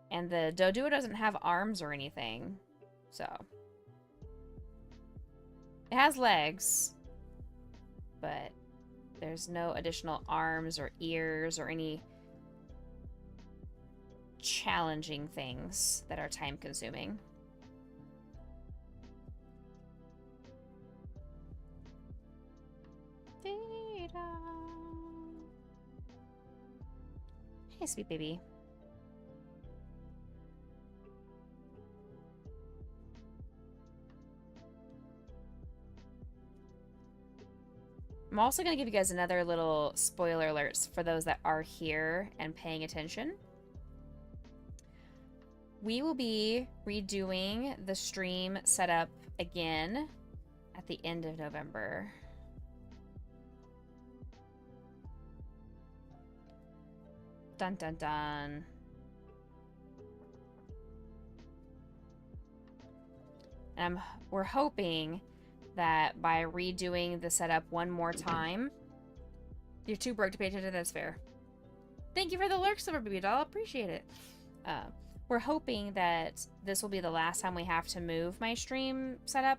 And the Doduo doesn't have arms or anything. So. It has legs. But there's no additional arms or ears or any challenging things that are time consuming. Hey, sweet baby. I'm also going to give you guys another little spoiler alerts for those that are here and paying attention. We will be redoing the stream setup again at the end of November. Dun dun dun. And we're hoping that by redoing the setup one more time, you're too broke to pay attention. That's fair. Thank you for the lurk, Silver Baby Doll. Appreciate it. We're hoping that this will be the last time we have to move my stream setup.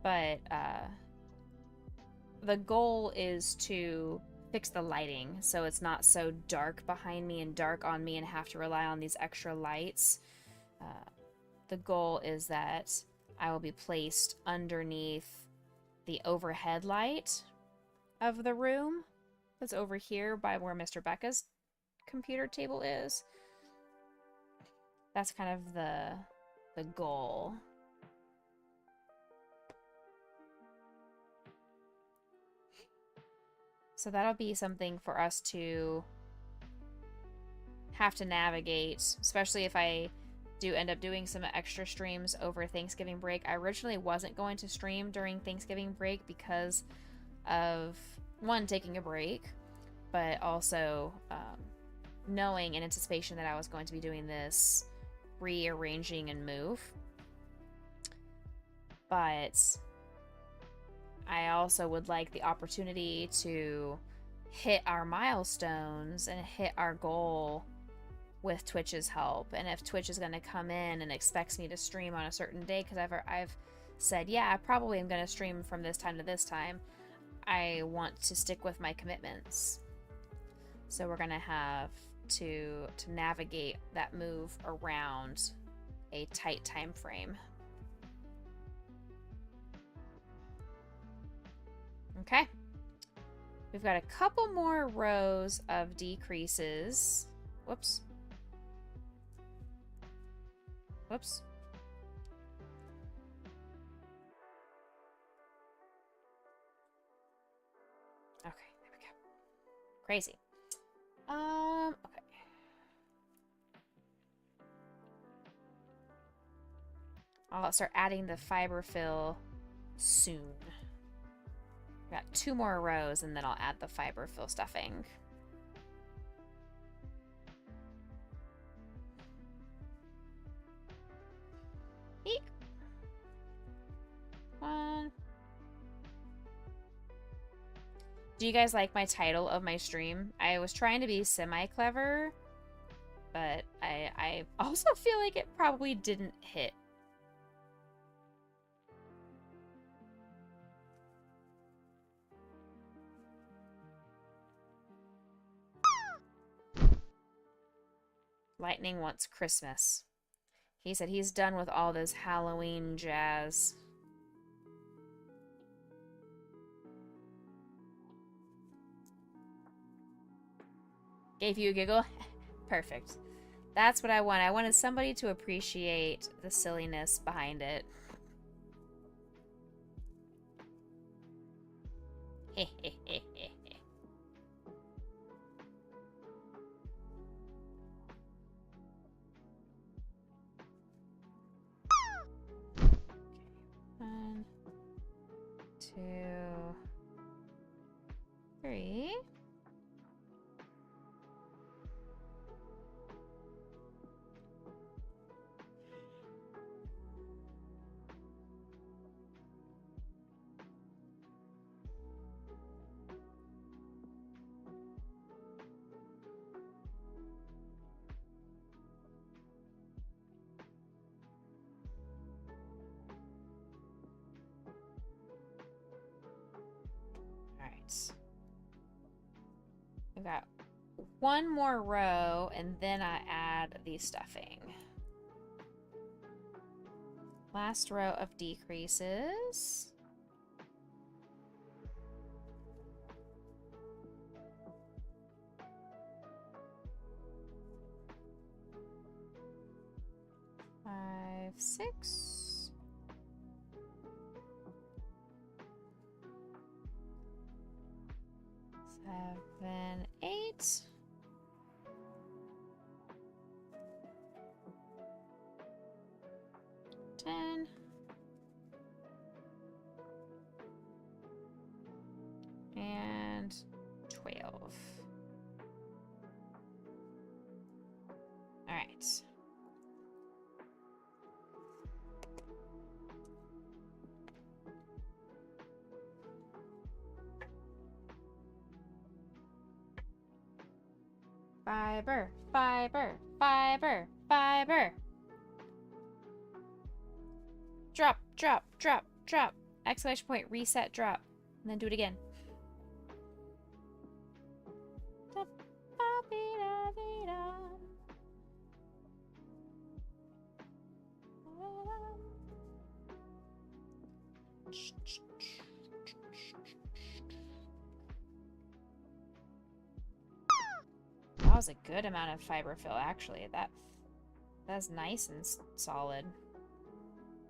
But the goal is to fix the lighting so it's not so dark behind me and dark on me and have to rely on these extra lights. The goal is that I will be placed underneath the overhead light of the room that's over here by where Mr. Becca's computer table is. That's kind of the goal. So that'll be something for us to have to navigate, especially if I do end up doing some extra streams over Thanksgiving break. I originally wasn't going to stream during Thanksgiving break because of, one, taking a break, but also knowing in anticipation that I was going to be doing this rearranging and move. But I also would like the opportunity to hit our milestones and hit our goal with Twitch's help. And if Twitch is going to come in and expects me to stream on a certain day, because I've said, yeah, I probably am going to stream from this time to this time, I want to stick with my commitments. So we're going to have to navigate that move around a tight time frame. Okay. We've got a couple more rows of decreases. Whoops. Whoops. Okay, there we go. Crazy. Okay. I'll start adding the fiber fill soon. Got 2 more rows and then I'll add the fiber fill stuffing. Eek. 1. Do you guys like my title of my stream? I was trying to be semi-clever, but I also feel like it probably didn't hit. Lightning wants Christmas. He said he's done with all this Halloween jazz. Gave you a giggle? Perfect. That's what I want. I wanted somebody to appreciate the silliness behind it. Heh heh heh heh. One, 2, 3. We've got 1 more row, and then I add the stuffing. Last row of decreases. Five, 6. 7, 8. 10. And 12. All right. Fiber, fiber, fiber, fiber. Drop, drop, drop, drop. Exclamation point, reset, drop. And then do it again. That was a good amount of fiber fill, actually. That's nice and solid.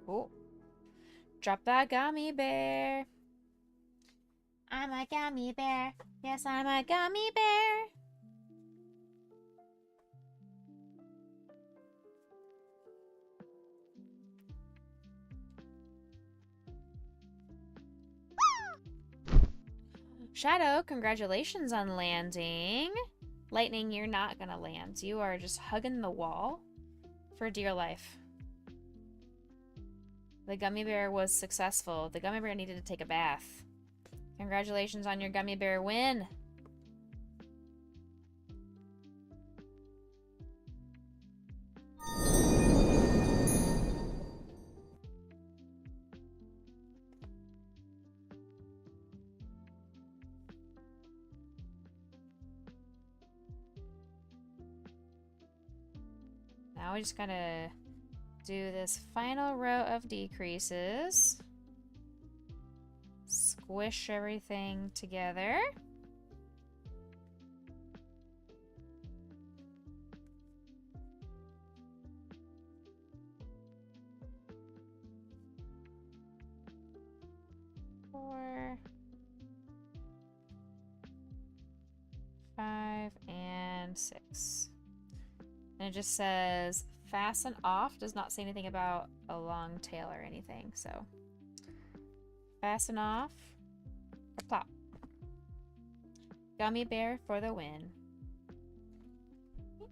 Cool. Drop that gummy bear. I'm a gummy bear. Yes, I'm a gummy bear. Shadow, congratulations on landing. Lightning, you're not gonna land. You are just hugging the wall for dear life. The gummy bear was successful. The gummy bear needed to take a bath. Congratulations on your gummy bear win. Now we just gotta do this final row of decreases. Squish everything together. Four, 5, and 6. And it just says fasten off. Does not say anything about a long tail or anything. So fasten off or plop. Gummy bear for the win.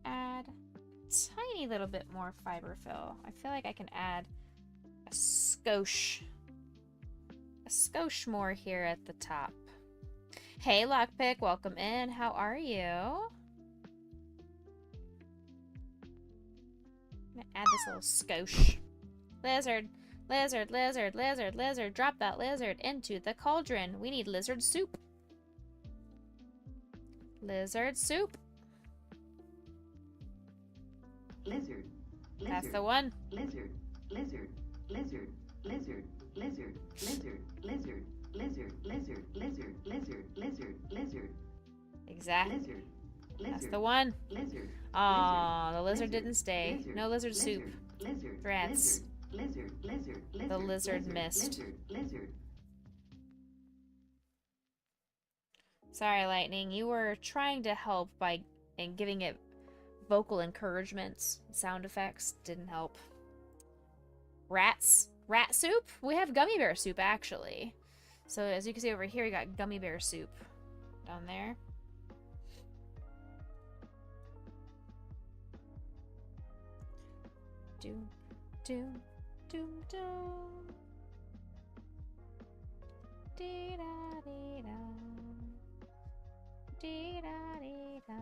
Add a tiny little bit more fiber fill. I feel like I can add a skosh more here at the top. Hey Lockpick, welcome in. How are you? I'm gonna add this little skosh. Lizard, lizard, lizard, lizard, lizard. Drop that lizard into the cauldron. We need lizard soup. Lizard soup. Lizard. That's the one. Lizard. Lizard. Lizard. Lizard. Lizard. Lizard. Lizard. Lizard. Lizard. Lizard. Lizard. Lizard. Lizard. Exactly. Lizard. That's the one. Lizard. Aw, the lizard didn't stay. No lizard soup. Lizard. Rats. Lizard. Lizard. Lizard. The lizard missed. Lizard. Sorry, Lightning. You were trying to help by giving it vocal encouragements. Sound effects didn't help. Rats. Rat soup? We have gummy bear soup, actually. So as you can see over here, you got gummy bear soup down there. Doom, doom, doom, doom. Dee da dee da. Dee da dee da.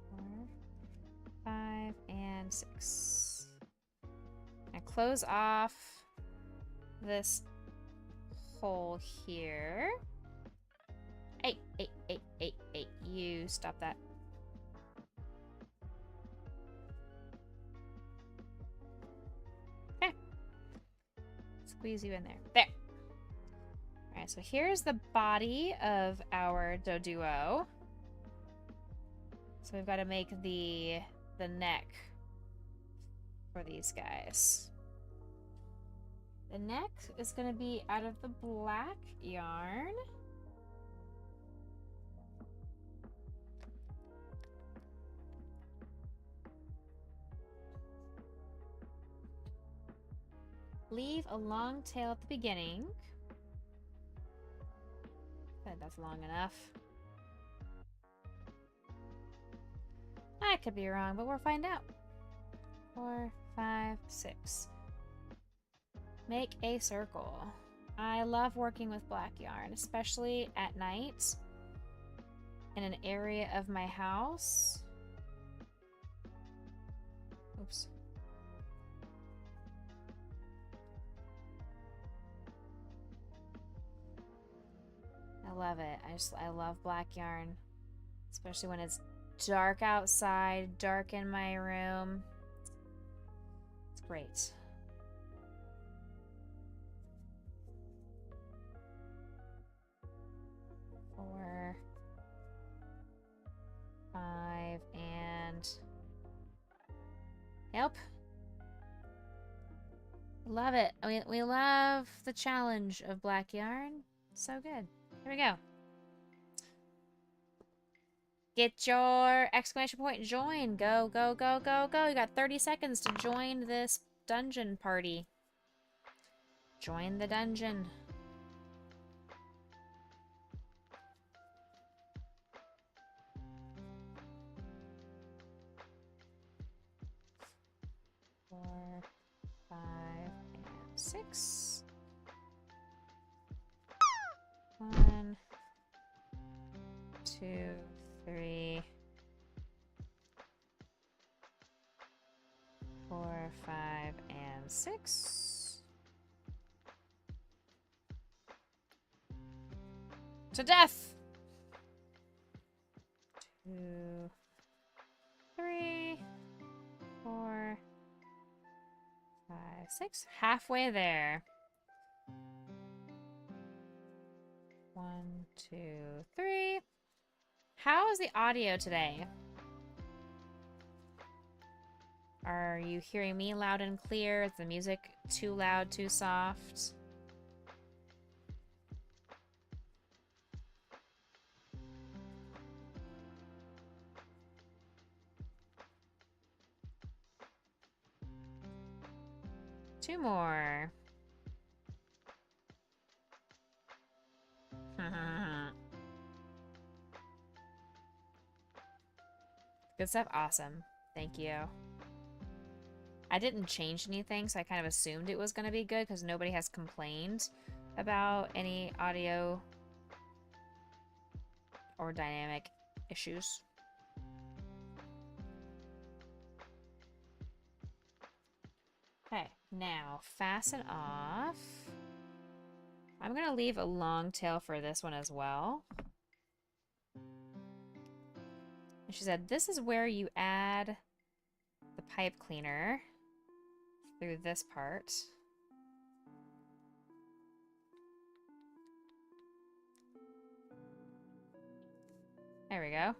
4, 5, and 6. And close off this hole here. Hey, you stop that. Okay. Squeeze you in there. There. Alright, so here's the body of our Doduo. So we've got to make the neck for these guys. The neck is going to be out of the black yarn. Leave a long tail at the beginning. I think that's long enough. I could be wrong, but we'll find out. 4, 5, 6. Make a circle. I love working with black yarn, especially at night in an area of my house. Oops. I love it. I love black yarn, especially when it's dark outside, dark in my room. It's great. Four, 5, and yep. Love it. We love the challenge of black yarn. So good. Here we go. Get your exclamation point join. Go, go, go, go, go. You got 30 seconds to join this dungeon party. Join the dungeon. Four, 5, and 6. 1, 2, 3, 4, 5, and 6. To death! 2, 3, 4, 5, 6. Halfway there. 1, 2, 3. How is the audio today? Are you hearing me loud and clear? Is the music too loud, too soft? Two more. Good stuff. Awesome. Thank you. I didn't change anything, so I kind of assumed it was going to be good because nobody has complained about any audio or dynamic issues. Okay, now fasten off. I'm going to leave a long tail for this one as well. And she said, this is where you add the pipe cleaner through this part. There we go.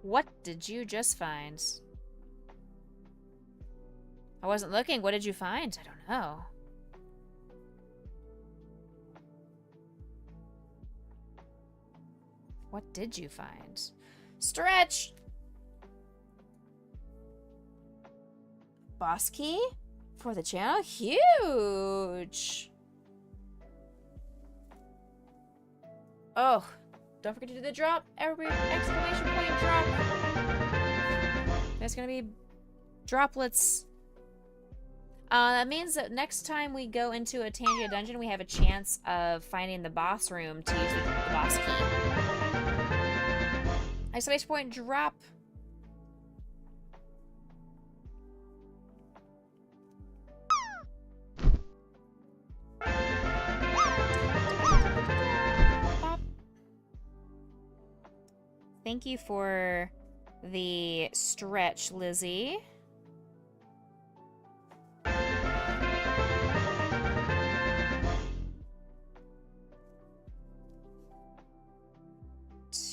What did you just find? I wasn't looking. What did you find? I don't know. What did you find? Stretch! Boss key for the channel? Huge! Oh, don't forget to do the drop. Everybody, exclamation point drop. There's gonna be droplets. That means that next time we go into a Tangia dungeon, we have a chance of finding the boss room to use the boss key. Exclamation point drop. Thank you for the stretch, Lizzie.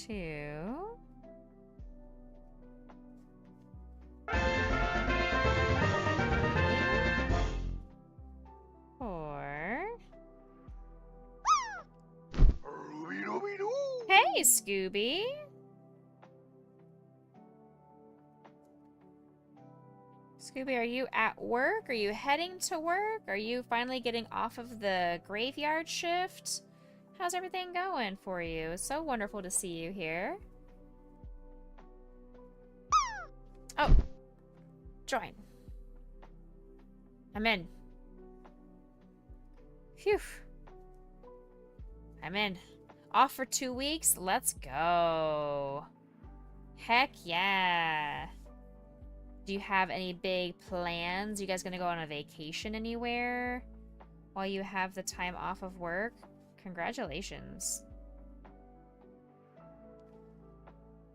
Two. Four. Hey, Scooby. Scooby, are you at work? Are you heading to work? Are you finally getting off of the graveyard shift? How's everything going for you? It's so wonderful to see you here. Oh, join. I'm in. Phew. I'm in. Off for 2 weeks? Let's go. Heck yeah. Do you have any big plans? You guys gonna go on a vacation anywhere while you have the time off of work? Congratulations.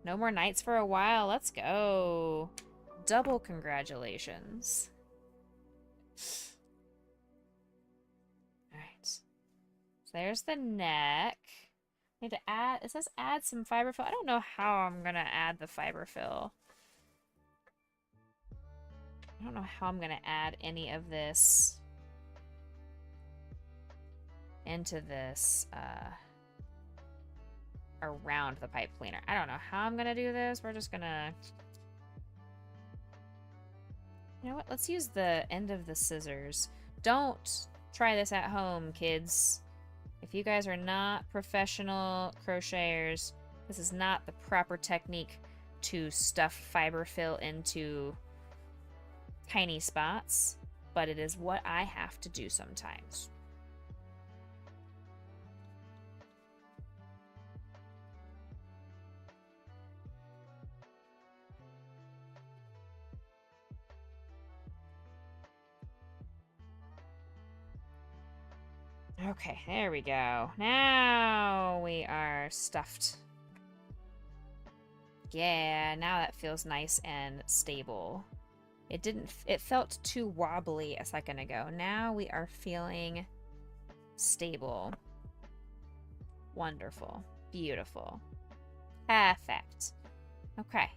No more nights for a while. Let's go. Double congratulations. Alright. So there's the neck. Need to add, it says add some fiber fill. I don't know how I'm gonna add the fiber fill. I don't know how I'm gonna add any of this into this around the pipe cleaner. I don't know how I'm gonna do this. We're just gonna, you know what, let's use the end of the scissors. Don't try this at home, kids. If you guys are not professional crocheters, this is not the proper technique to stuff fiber fill into tiny spots, but it is what I have to do sometimes. Okay, there we go. Now we are stuffed. Yeah, now that feels nice and stable. It felt too wobbly a second ago. Now we are feeling stable. Wonderful. Beautiful. Perfect. Okay.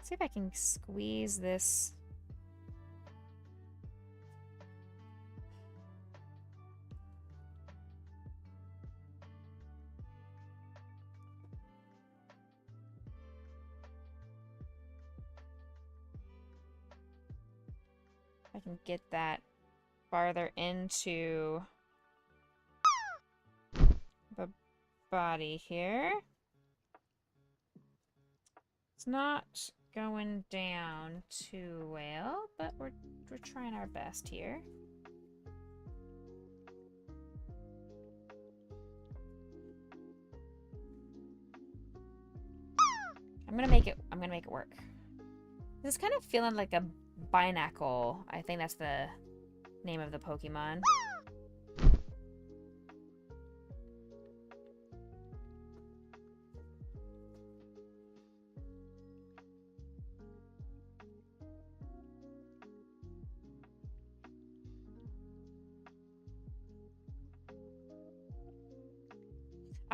See if I can squeeze this. I can get that farther into the body here. It's not going down too well, but we're trying our best here. I'm gonna make it work. This is kind of feeling like a binacle. I think that's the name of the Pokemon.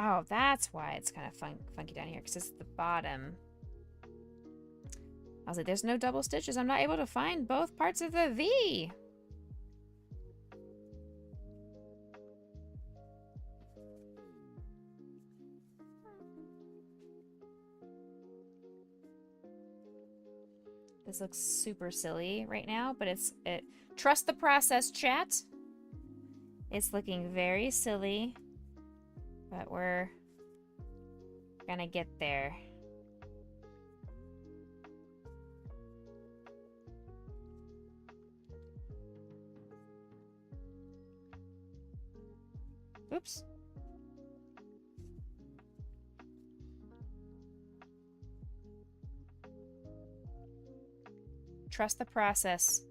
Oh, that's why it's kind of funky down here, because it's the bottom. I was like, there's no double stitches. I'm not able to find both parts of the V. This looks super silly right now, but trust the process, chat. It's looking very silly. But we're gonna get there. Oops. Trust the process.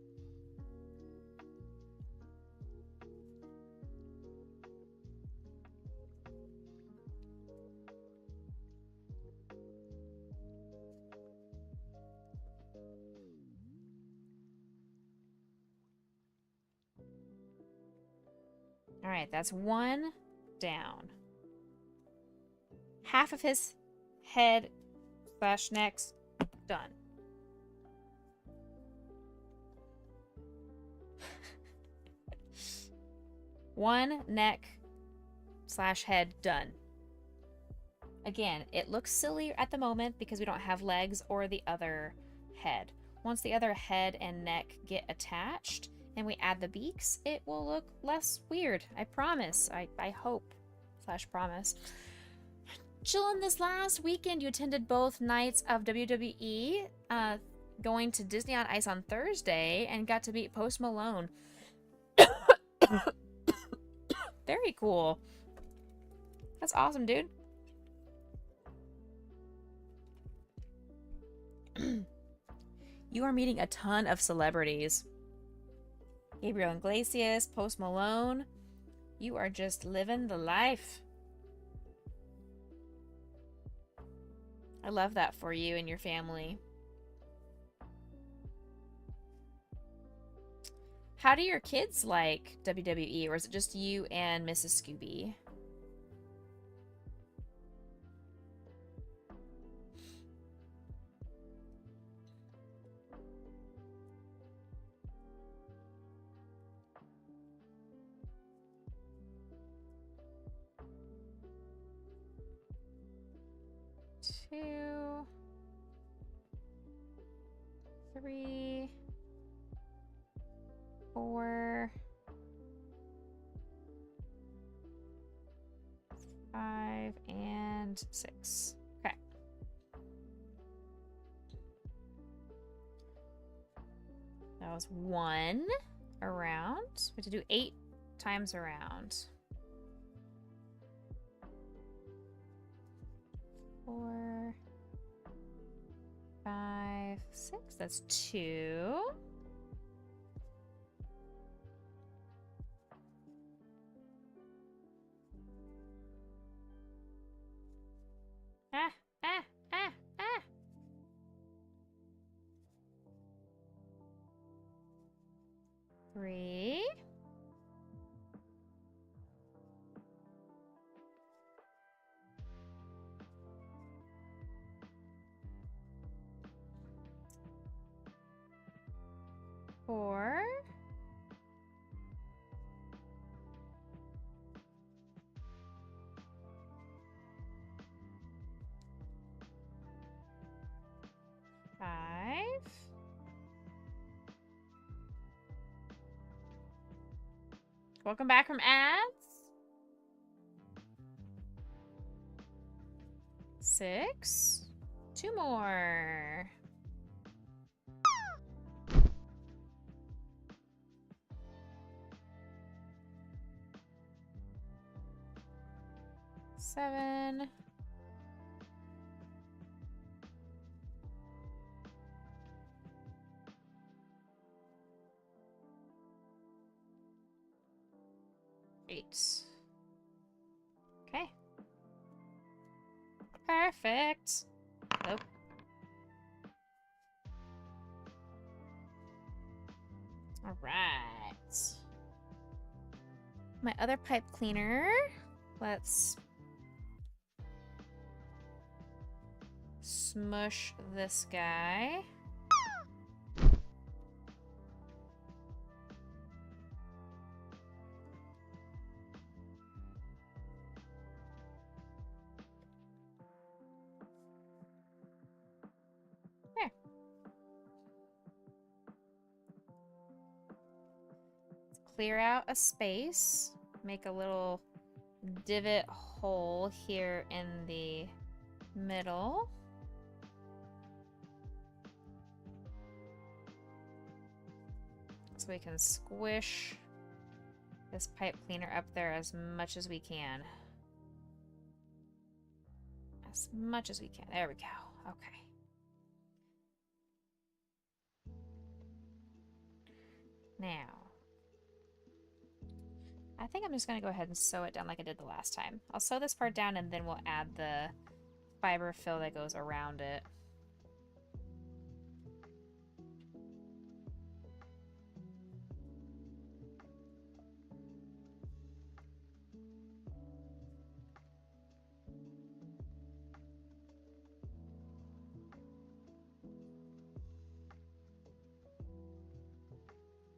All right, that's one down. Half of his head / neck's done. One neck / head done. Again, it looks silly at the moment because we don't have legs or the other head. Once the other head and neck get attached and we add the beaks, it will look less weird. I promise. I hope / promise. Chillin' this last weekend, you attended both nights of WWE, going to Disney on Ice on Thursday, and got to meet Post Malone. Very cool. That's awesome, dude. You are meeting a ton of celebrities. Gabriel Iglesias, Post Malone. You are just living the life. I love that for you and your family. How do your kids like WWE, or is it just you and Mrs. Scooby? Two, 3, 4, 5, and 6. Okay. That was 1 around. We have to do 8 times around. 4, 5, 6. That's 2. Ah, ah, ah, ah. 3. 4. 5. 'Welcome back from ads. 6. 2 more. 7. 8. Okay. Perfect. Nope. All right. My other pipe cleaner. Let's smush this guy. There. Let's clear out a space. Make a little divot hole here in the middle. So we can squish this pipe cleaner up there as much as we can. As much as we can. There we go. Okay. Now, I think I'm just going to go ahead and sew it down like I did the last time. I'll sew this part down and then we'll add the fiber fill that goes around it.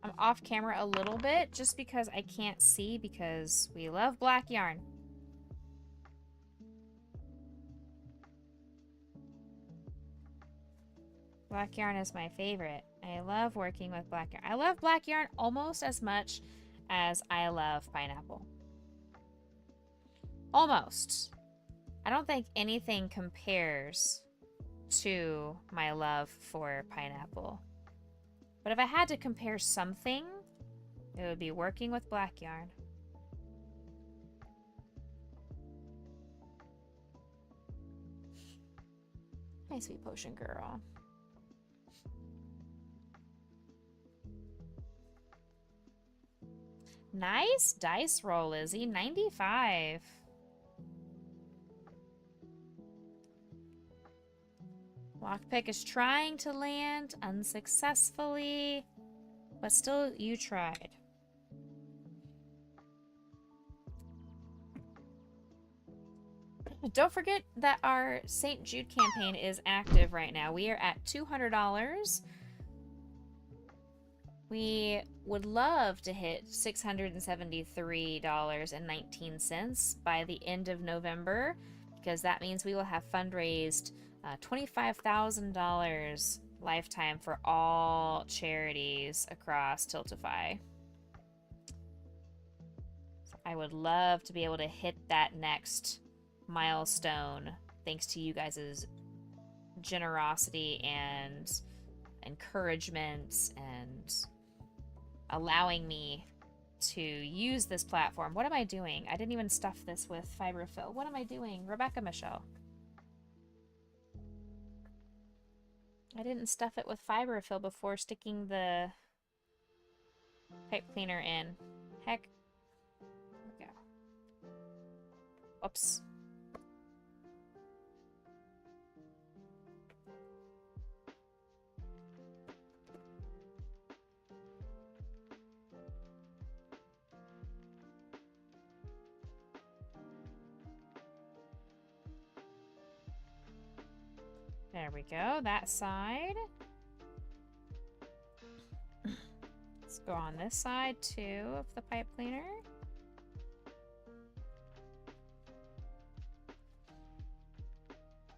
I'm off camera a little bit just because I can't see because we love black yarn. Black yarn is my favorite. I love working with black yarn. I love black yarn almost as much as I love pineapple. Almost. I don't think anything compares to my love for pineapple. But if I had to compare something, it would be working with black yarn. Hey, sweet potion girl. Nice dice roll, Lizzie. 95. Lockpick is trying to land unsuccessfully, but still, you tried. Don't forget that our St. Jude campaign is active right now. We are at $200. We would love to hit $673.19 by the end of November, because that means we will have fundraised $25,000 lifetime for all charities across Tiltify. So I would love to be able to hit that next milestone thanks to you guys' generosity and encouragement and allowing me to use this platform. What am I doing? I didn't even stuff this with fiberfill. What am I doing? Rebecca Michelle. I didn't stuff it with fiberfill before sticking the pipe cleaner in. Heck. There we go. Oops. There we go, that side. Let's go on this side too of the pipe cleaner.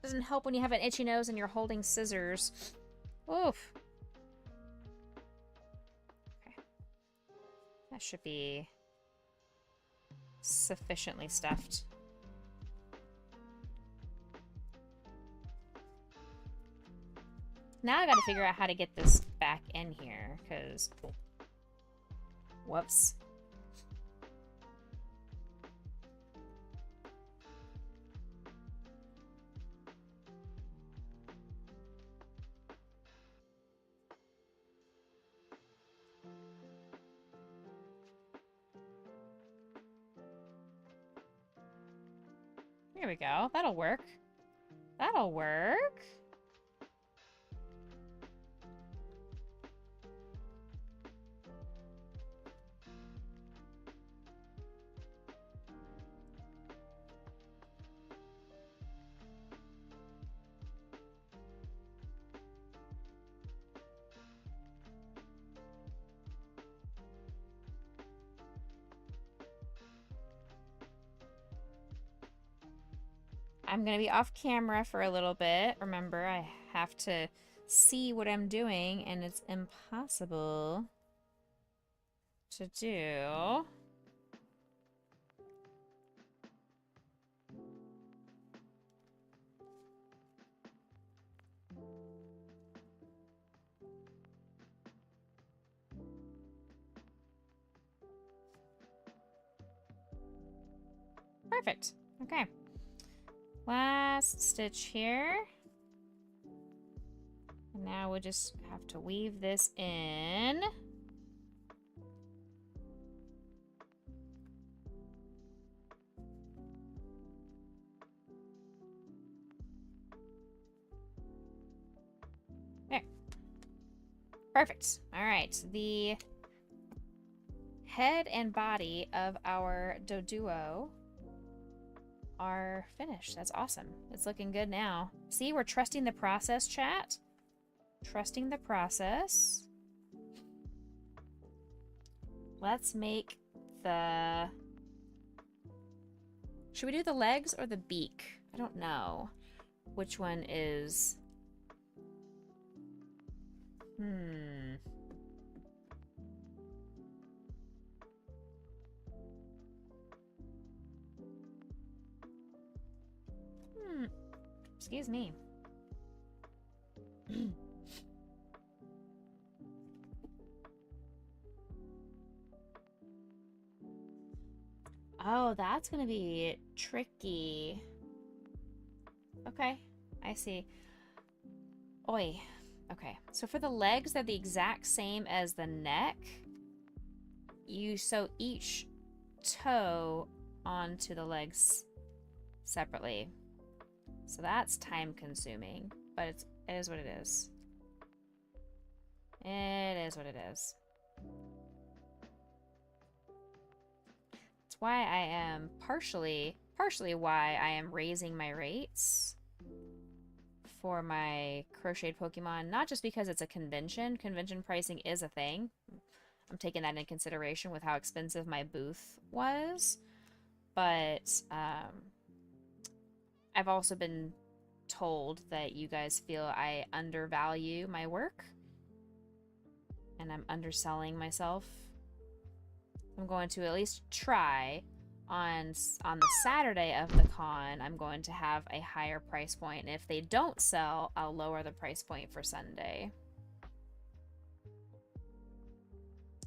Doesn't help when you have an itchy nose and you're holding scissors. Oof. Okay. That should be sufficiently stuffed. Now I gotta figure out how to get this back in here, because... Whoops. Here we go. That'll work. That'll work. I'm gonna be off camera for a little bit. Remember, I have to see what I'm doing, and it's impossible to do. Perfect. Okay. Last stitch here. And now we'll just have to weave this in. There. Perfect. All right. The head and body of our Doduo are finished. That's awesome. It's looking good now. See, we're trusting the process, chat. Trusting the process. Let's make the... Should we do the legs or the beak? I don't know which one is Hmm. Excuse me. Oh, that's gonna be tricky. Okay, I see. Oi. Okay, so for the legs, they're the exact same as the neck. You sew each toe onto the legs separately. So that's time consuming, but it is what it is. It is what it is. That's why I am partially why I am raising my rates for my crocheted Pokemon. Not just because it's a convention. Convention pricing is a thing. I'm taking that into consideration with how expensive my booth was. But I've also been told that you guys feel I undervalue my work. And I'm underselling myself. I'm going to at least try on the Saturday of the con. I'm going to have a higher price point, and if they don't sell, I'll lower the price point for Sunday.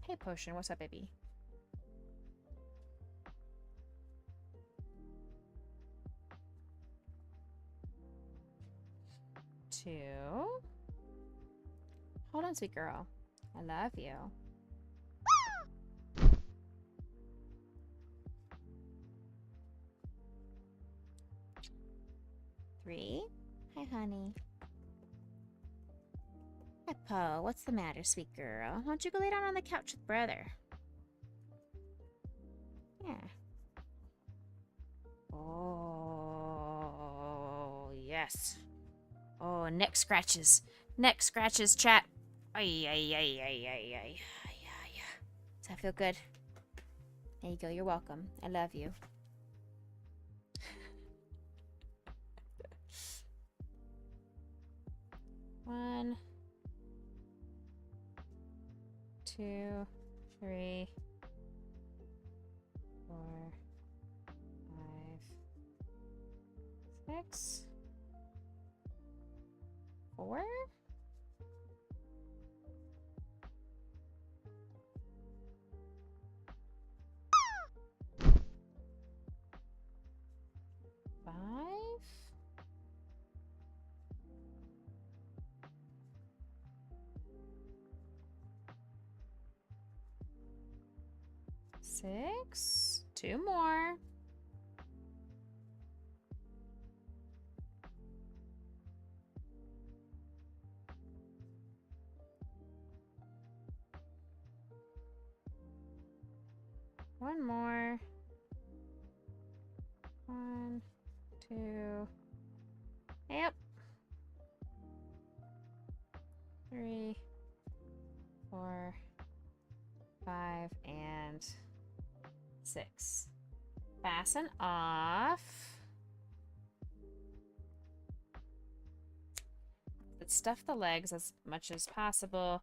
Hey Potion, what's up, baby? Two. Hold on, sweet girl. I love you. Three. Hi, honey. Hi, Po. What's the matter, sweet girl? Why don't you go lay down on the couch with brother? Yeah. Oh, yes. Oh, neck scratches. Neck scratches, chat. Ay, ay, ay, ay, ay, ay, ay, ay. Does that feel good? There you go. You're welcome. I love you. One, two, three, 4, 5, 6, 4. Six. 2 more. One more. 1, 2. Yep. 3, 4, 5, and 6. Fasten off. Let's stuff the legs as much as possible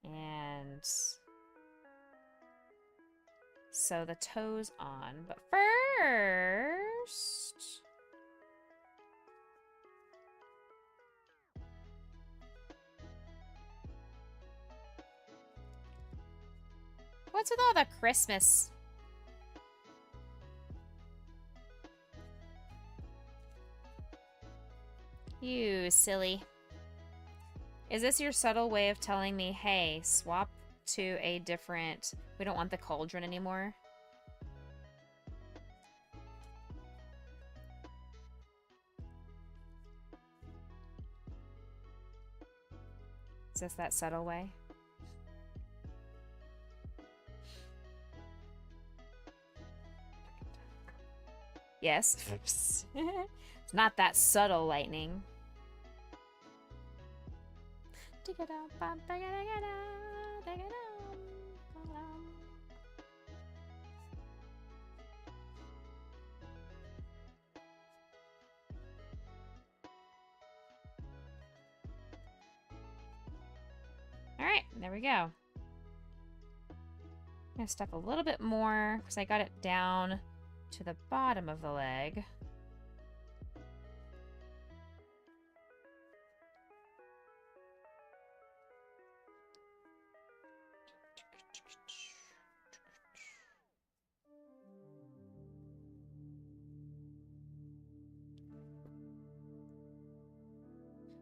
and sew the toes on. But first, what's with all the Christmas? You silly. Is this your subtle way of telling me, hey, swap to a different... We don't want the cauldron anymore? Is this that subtle way? Yes. It's not that subtle, lightning. There we go. I'm gonna stuff a little bit more because I got it down to the bottom of the leg.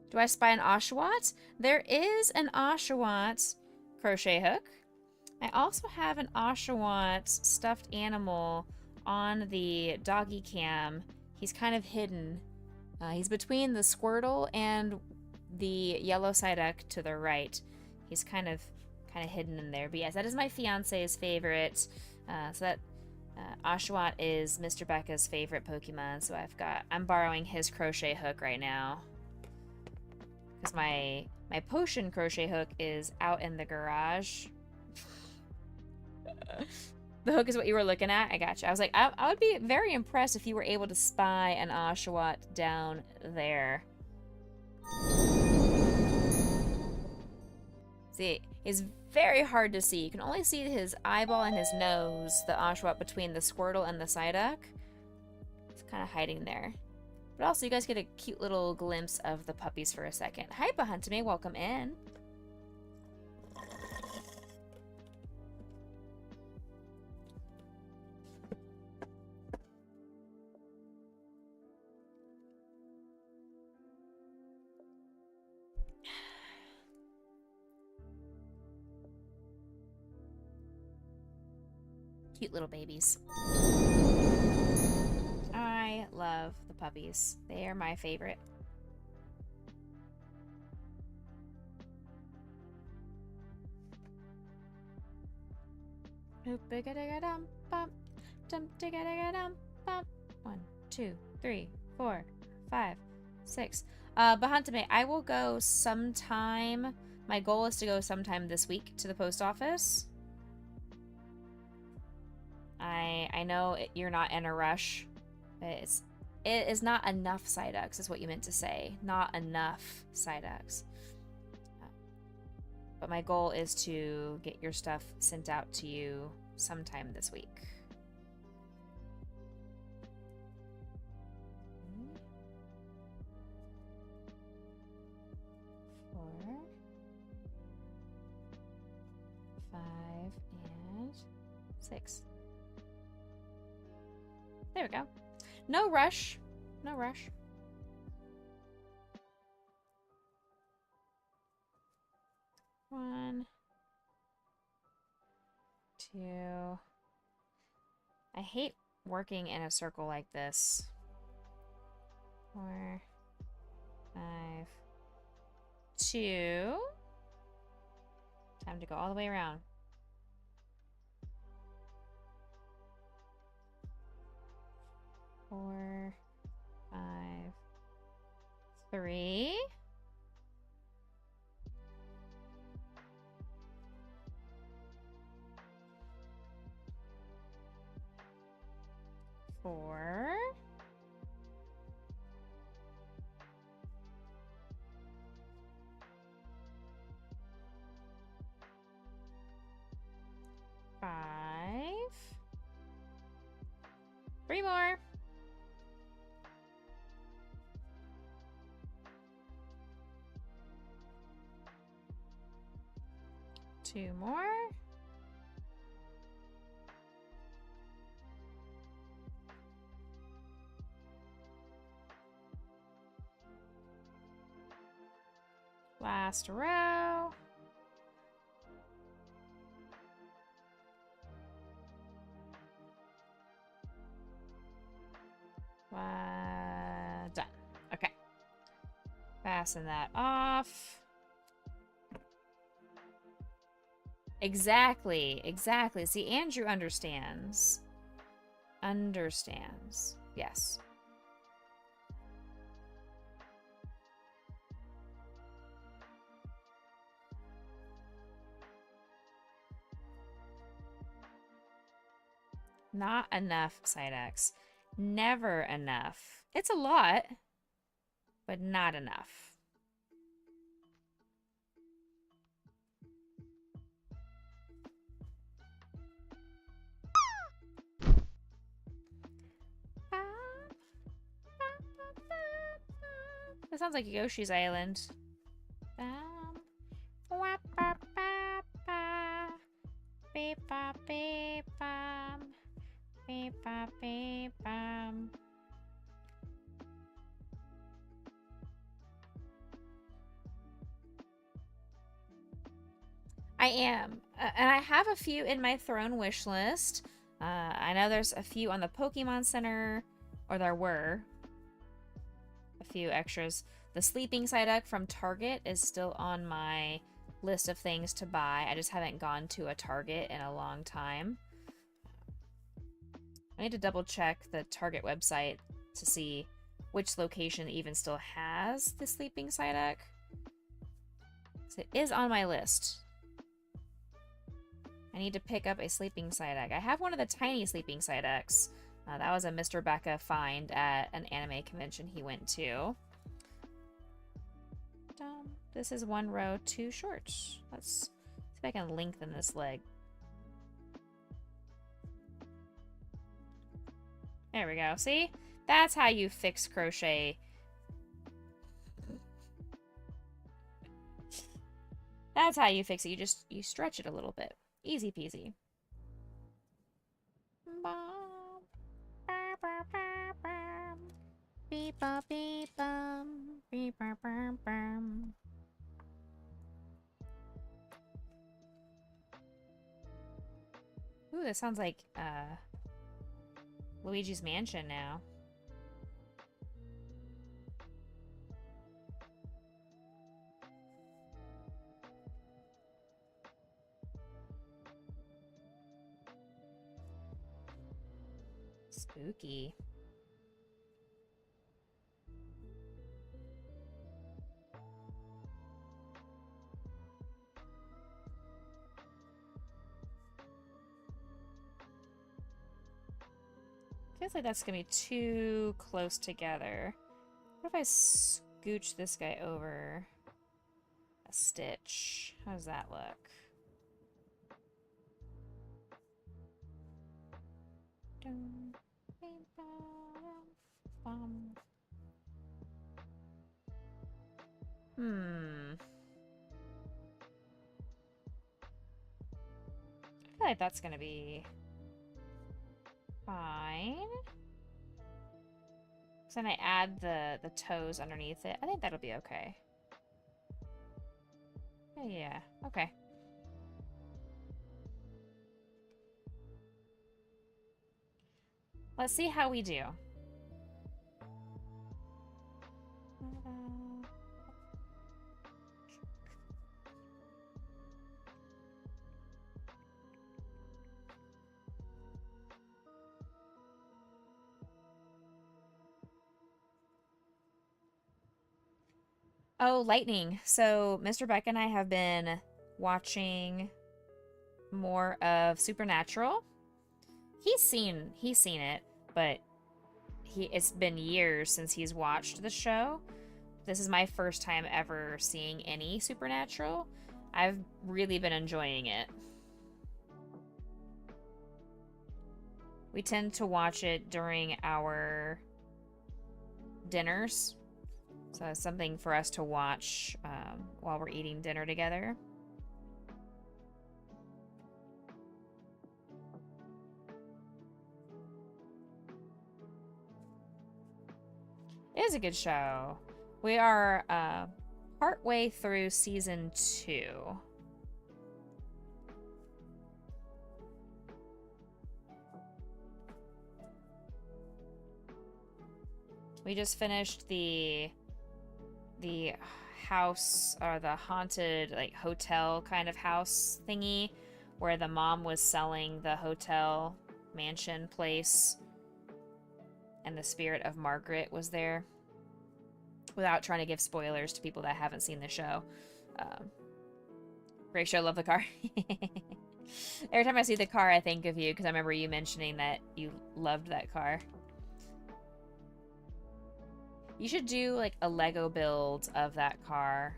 Do I spy an Oshawott? There is an Oshawott crochet hook. I also have an Oshawott stuffed animal on the doggy cam. He's kind of hidden. He's between the Squirtle and the yellow Psyduck to the right. He's kind of hidden in there. But yes, that is my fiance's favorite. So that Oshawott is Mr. Becca's favorite Pokemon. So I'm borrowing his crochet hook right now. Because my potion crochet hook is out in the garage. The hook is what you were looking at? I gotcha. I was like, I would be very impressed if you were able to spy an Oshawott down there. See, it's very hard to see. You can only see his eyeball and his nose, the Oshawott between the Squirtle and the Psyduck. It's kind of hiding there. But also, you guys get a cute little glimpse of the puppies for a second. Hi, Bahuntame. Welcome in. Cute little babies. I love the puppies. They are my favorite. One, two, three, 4, 5, 6. Bahuntame, I will go sometime. My goal is to go sometime this week to the post office. I know you're not in a rush. It is not enough Psyducks, is what you meant to say. Not enough Psyducks. But my goal is to get your stuff sent out to you sometime this week. Four, 5, and 6. There we go. No rush. No rush. One, 2. I hate working in a circle like this. 4, 5, 2. Time to go all the way around. 4, 5, 3. 4. 5. 3 more. 2 more. Last row. Done. Okay. Fasten that off. Exactly. Exactly. See, Andrew understands. Understands. Yes. Not enough Psyducks. Never enough. It's a lot, but not enough. That sounds like Yoshi's Island. Wah, ba, ba, ba. Beep, ba, beep, bum. Beep, ba, beep, bum. I am. And I have a few in my throne wish list. I know there's a few on the Pokemon Center, or there were a few extras. The Sleeping Psyduck from Target is still on my list of things to buy. I just haven't gone to a Target in a long time. I need to double check the Target website to see which location even still has the Sleeping Psyduck. So it is on my list. I need to pick up a Sleeping Psyduck. I have one of the tiny Sleeping Psyducks. That was a Mr. Becca find at an anime convention he went to. This is 1 row too short. Let's see if I can lengthen this leg. There we go. See? That's how you fix crochet. That's how you fix it. You stretch it a little bit. Easy peasy. Beep bop beep bum. Beep bum bum bum. Ooh, that sounds like Luigi's Mansion now. Spooky. Feels like that's gonna be too close together. What if I scooch this guy over a stitch? How does that look? I feel like that's gonna be fine. So then I add the toes underneath it. I think that'll be okay. Yeah, okay. Let's see how we do. Oh, lightning. So Mr. Beck and I have been watching more of Supernatural. He's seen it, but it's been years since he's watched the show. This is my first time ever seeing any Supernatural. I've really been enjoying it. We tend to watch it during our dinners. So it's something for us to watch while we're eating dinner together. It is a good show. We are partway through season 2. We just finished the house, or the haunted like hotel kind of house thingy, where the mom was selling the hotel mansion place and the spirit of Margaret was there, without trying to give spoilers to people that haven't seen the show. Great show, love the car. Every time I see the car I think of you, because I remember you mentioning that you loved that car. You should do like a Lego build of that car.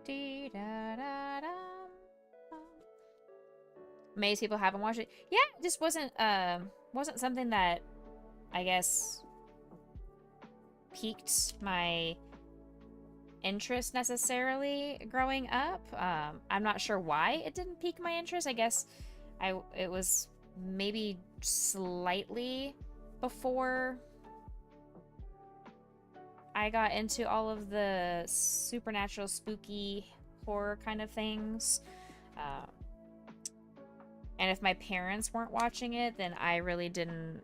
Dee da da da. Amazed people haven't watched it. Yeah, it just wasn't something that I guess piqued my interest necessarily growing up. I'm not sure why it didn't pique my interest. I guess it was maybe slightly before I got into all of the supernatural, spooky horror kind of things. And if my parents weren't watching it, then I really didn't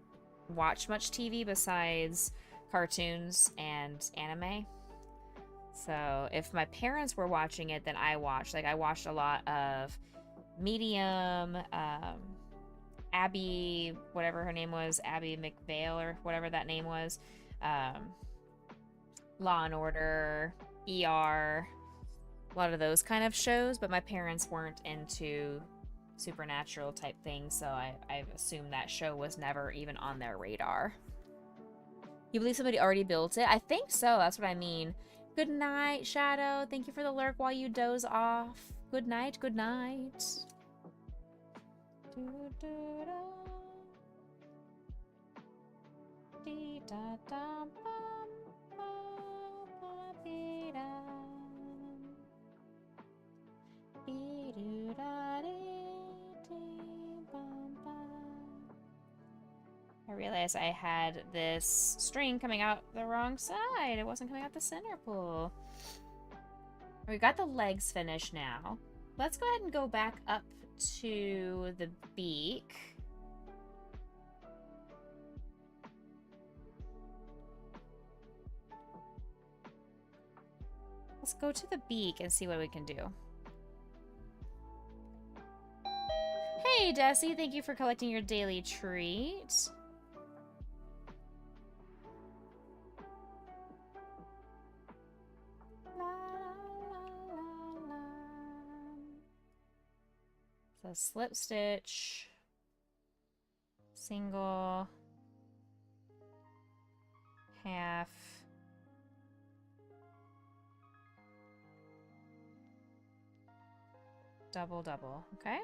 watch much TV besides cartoons and anime. So if my parents were watching it, then I watched. Like, I watched a lot of Medium, Abby, whatever her name was, Abby McVale or whatever that name was, Law and Order, ER, a lot of those kind of shows, but my parents weren't into supernatural type things, so I assumed that show was never even on their radar. You believe somebody already built it? I think so, that's what I mean. Good night, Shadow. Thank you for the lurk while you doze off. Good night, good night. I realized I had this string coming out the wrong side. It wasn't coming out the center pull. We got the legs finished now. Let's go ahead and go back up to the beak. Let's go to the beak and see what we can do. Hey, Desi, thank you for collecting your daily treat. So slip stitch, single, half, double, double, okay?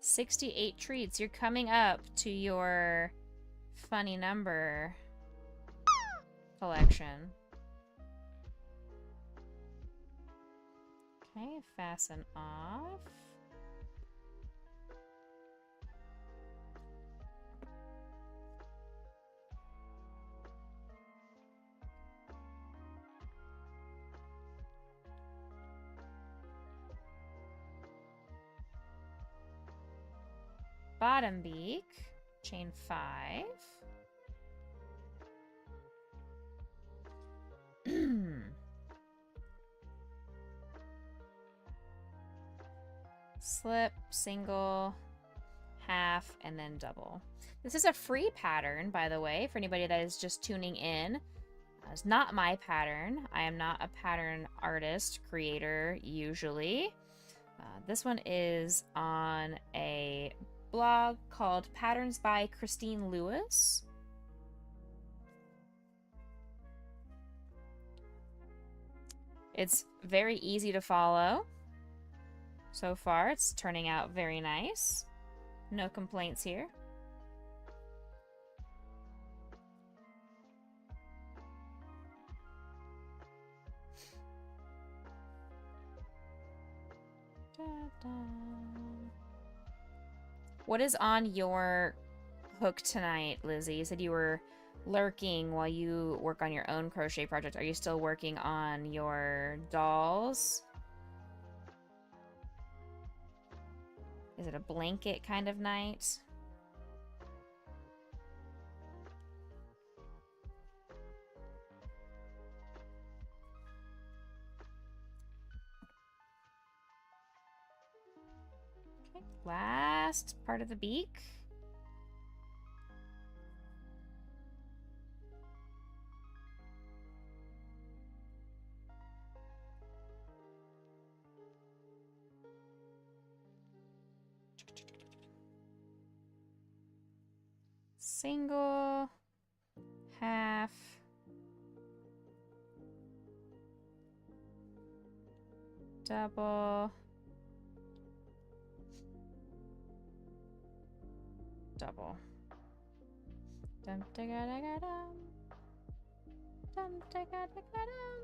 68 treats. You're coming up to your funny number collection. Okay, fasten off. Bottom beak, chain 5. Slip, single, half, and then double. This is a free pattern, by the way, for anybody that is just tuning in. It's not my pattern. I am not a pattern artist, creator, usually. This one is on a blog called Patterns by Christine Lewis. It's very easy to follow. So far, it's turning out very nice. No complaints here. What is on your hook tonight, Lizzie? You said you were lurking while you work on your own crochet project. Are you still working on your dolls? Is it a blanket kind of night? Okay, last part of the beak. Single, half, Double. Double. Dum digga digga dum. Dum digga digga dum.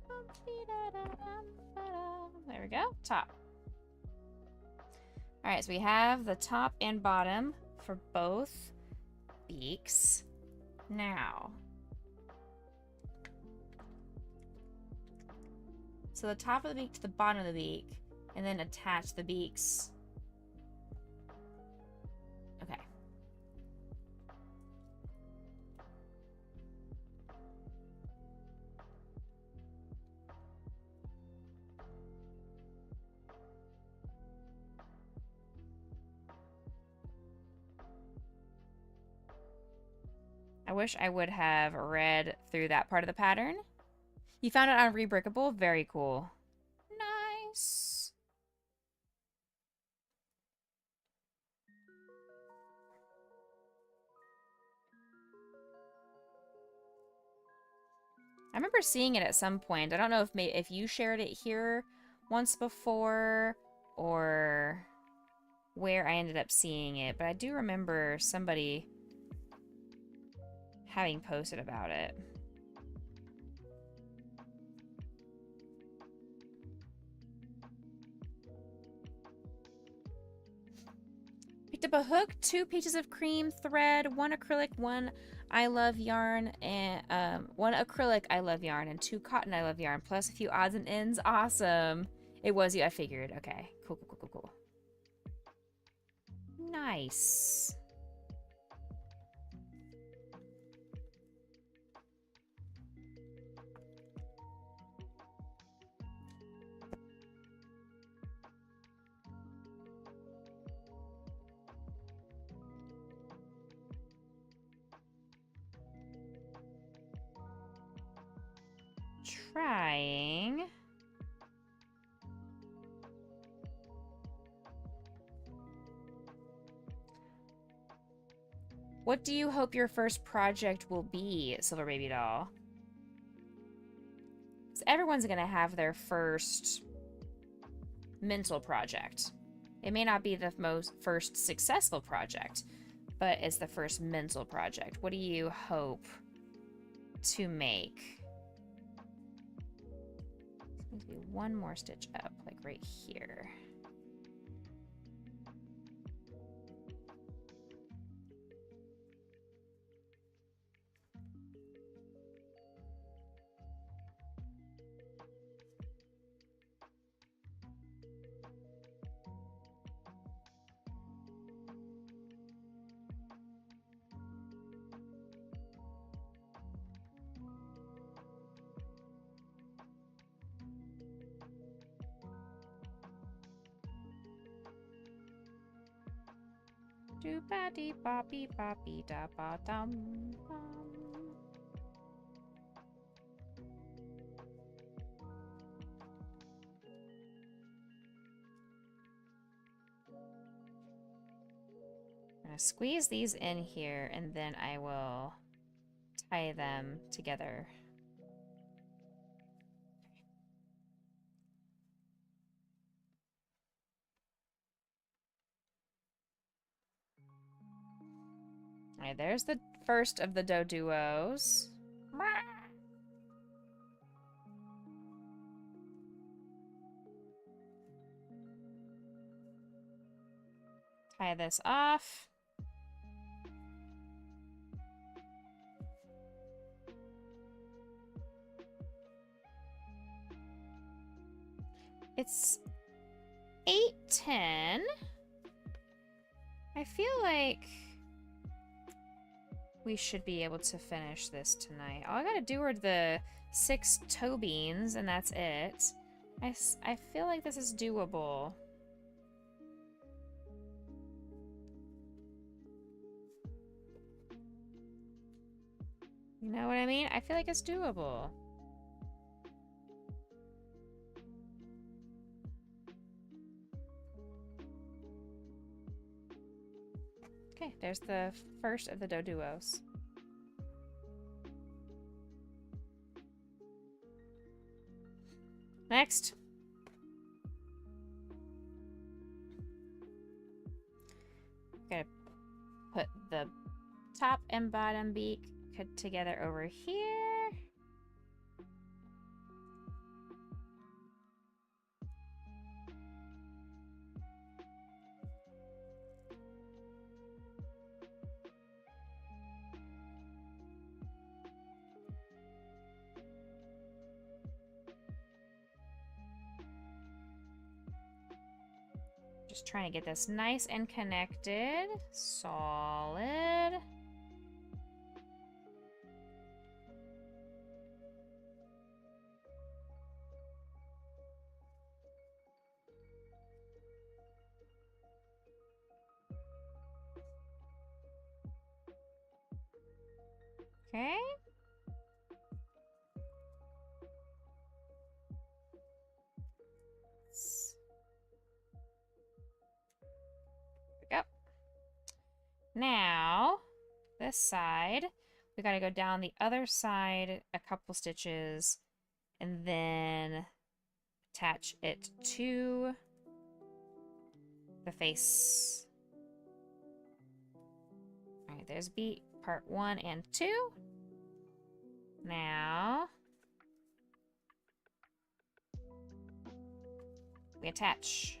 Dum dee da da dum ba dum. There we go. Top. Alright, so we have the top and bottom for both beaks. Now, so the top of the beak to the bottom of the beak, and then attach the beaks. Okay. I wish I would have read through that part of the pattern. You found it on Rebrickable? Very cool. Nice. I remember seeing it at some point. I don't know if you shared it here once before or where I ended up seeing it, but I do remember somebody having posted about it. Picked up a hook, 2 pieces of cream thread, 1 acrylic, 1 I love yarn, and 1 acrylic I love yarn, and 2 cotton I love yarn, plus a few odds and ends. Awesome. It was you, I figured. Okay. Cool, cool, cool, cool, cool. Nice. Trying. What do you hope your first project will be, Silver Baby Doll? So everyone's gonna have their first mental project. It may not be the first successful project, but it's the first mental project. What do you hope to make? Maybe 1 more stitch up, like right here. Do ba dee ba bee ba bee da ba dum bum. I'm gonna squeeze these in here and then I will tie them together. Alright, there's the first of the Doduos. Tie this off. It's 8:10. I feel like we should be able to finish this tonight. All I gotta do are the 6 toe beans, and that's it. I feel like this is doable. You know what I mean? I feel like it's doable. Okay, there's the first of the Doduos. Next. Gotta put the top and bottom beak together over here. Just trying to get this nice and connected. Solid. Okay. There we go. Now, this side, we gotta go down the other side a couple stitches and then attach it to the face. All right, there's beat part 1 and 2. Now, we attach.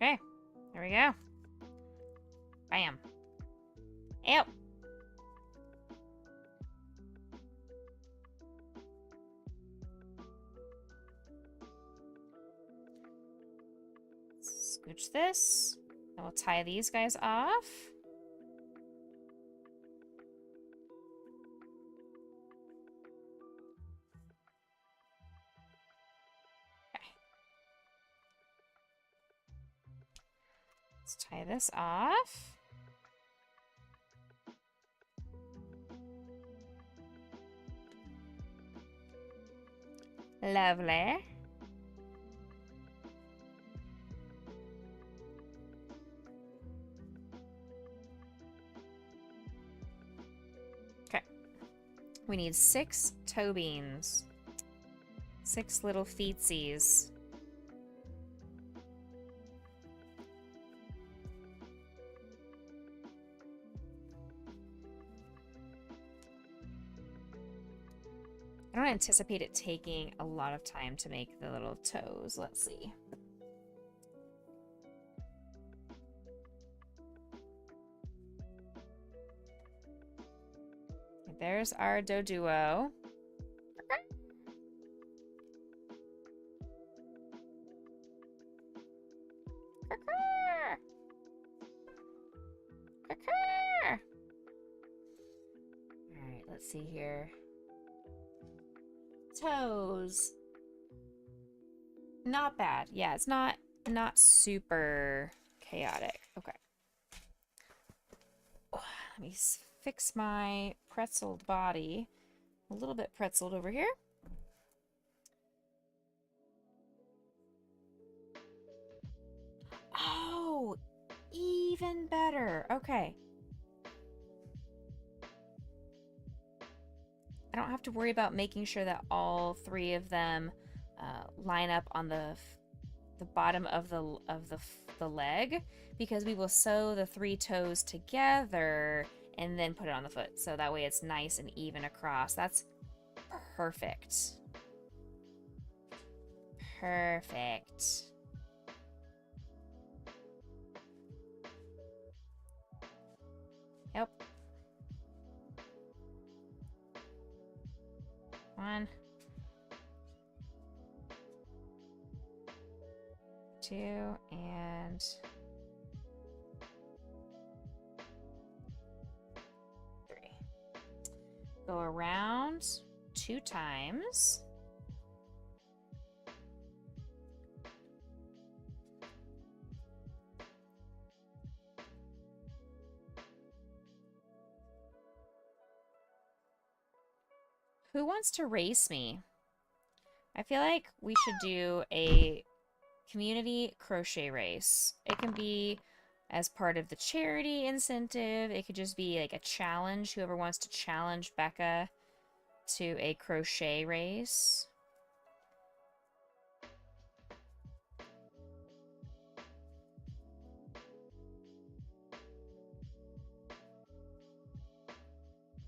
Okay, there we go. Bam. Ew. Scooch this. And we'll tie these guys off. Let's tie this off. Lovely. Okay. We need 6 toe beans. 6 little feetsies. I don't anticipate it taking a lot of time to make the little toes. Let's see. There's our Doduo. Alright, let's see here. Toes. Not bad. Yeah, it's not super chaotic. Okay. Let me fix my pretzeled body. A little bit pretzeled over here. Oh, even better. Okay. I don't have to worry about making sure that all 3 of them line up on the bottom of the leg, because we will sew the 3 toes together and then put it on the foot, so that way it's nice and even across. That's perfect. Perfect. Yep. 1, 2, and 3. Go around 2 times. Who wants to race me? I feel like we should do a community crochet race. It can be as part of the charity incentive. It could just be like a challenge. Whoever wants to challenge Becca to a crochet race.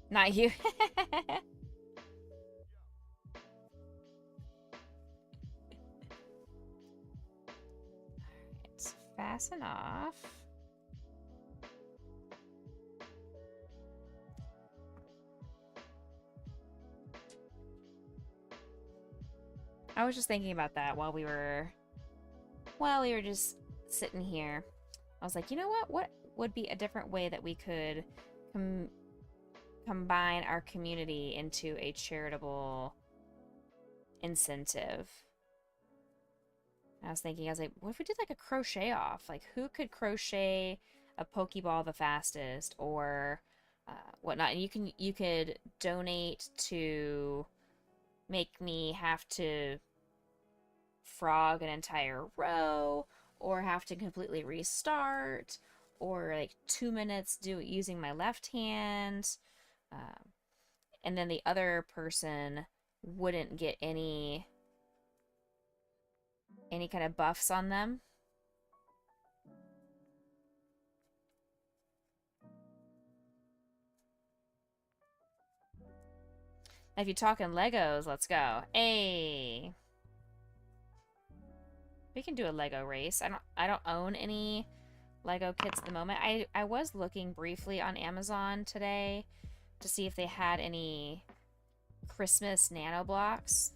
Not you. Alright, fasten off. I was just thinking about that while we were just sitting here. I was like, you know what? What would be a different way that we could combine our community into a charitable incentive? I was like, what if we did like a crochet off? Like, who could crochet a Pokeball the fastest, or whatnot? And you could donate to make me have to frog an entire row, or have to completely restart, or like 2 minutes using my left hand, and then the other person wouldn't get any kind of buffs on them. If you're talking Legos, let's go. Hey, we can do a Lego race. I don't own any Lego kits at the moment. I was looking briefly on Amazon today to see if they had any Christmas nano blocks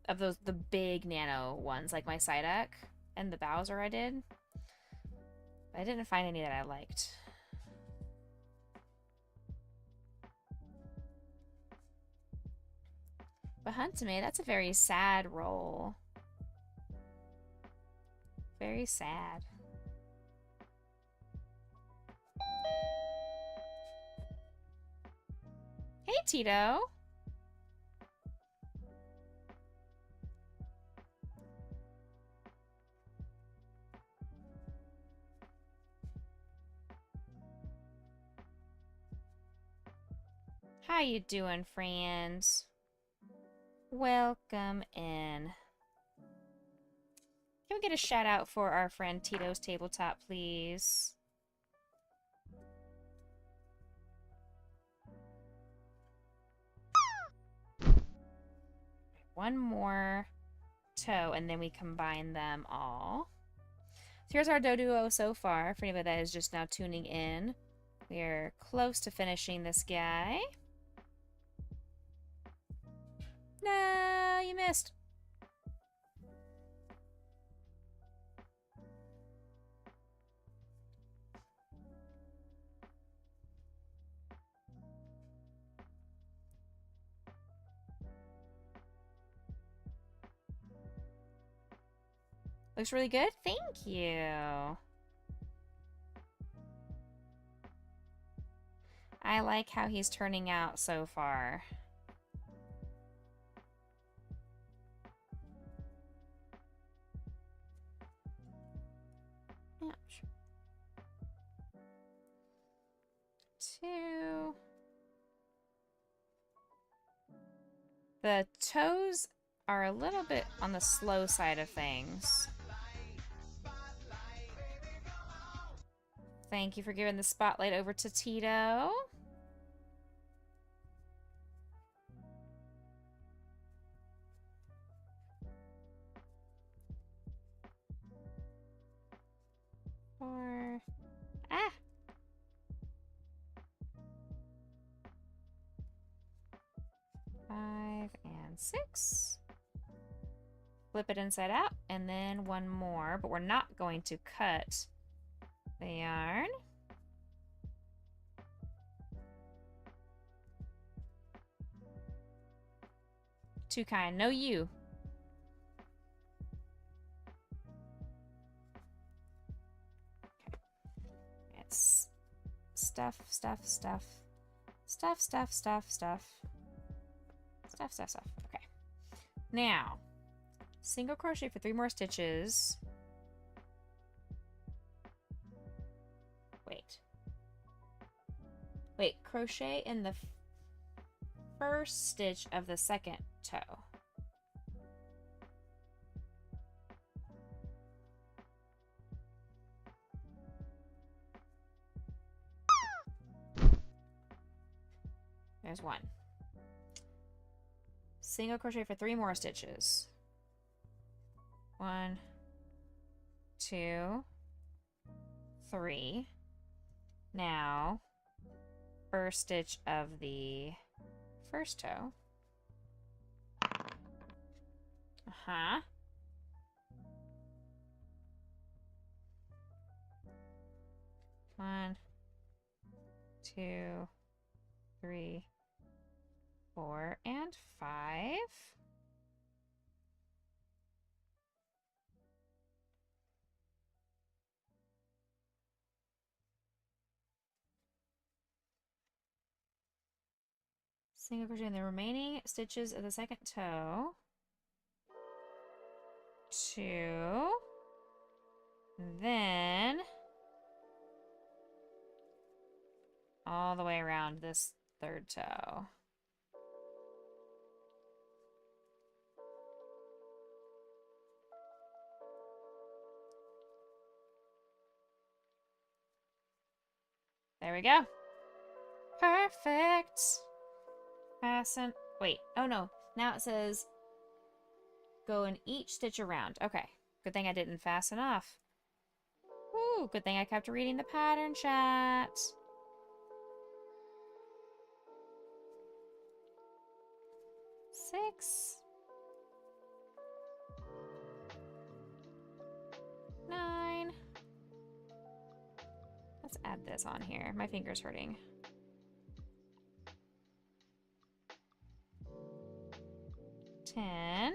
of the big nano ones, like my Psyduck and the Bowser I did. But I didn't find any that I liked. But Huntame, that's a very sad role. Very sad. Hey, Tito. How you doing, friends? Welcome in. Can we get a shout out for our friend Tito's Tabletop, please? One more toe, and then we combine them all. So here's our Doduo so far, for anybody that is just now tuning in. We are close to finishing this guy. No, you missed. Looks really good. Thank you. I like how he's turning out so far. Ouch. 2. The toes are a little bit on the slow side of things. Thank you for giving the spotlight over to Tito. Four. Ah! 5 and 6. Flip it inside out, and then one more, but we're not going to cut the yarn. Too kind. No, you. Okay. It's stuff. Stuff, stuff, stuff. Okay. Now, single crochet for 3 more stitches. Wait, crochet in the first stitch of the second toe. There's 1. Single crochet for 3 more stitches. 1, 2, 3. Now, first stitch of the first toe. Uh-huh. One, 2, 3, 4, and 5. Single crochet in the remaining stitches of the second toe. 2. Then all the way around this third toe. There we go. Perfect. Fasten. Wait. Oh no. Now it says go in each stitch around. Okay. Good thing I didn't fasten off. Woo. Good thing I kept reading the pattern chat. Six. 9. Let's add this on here. My finger's hurting. 10.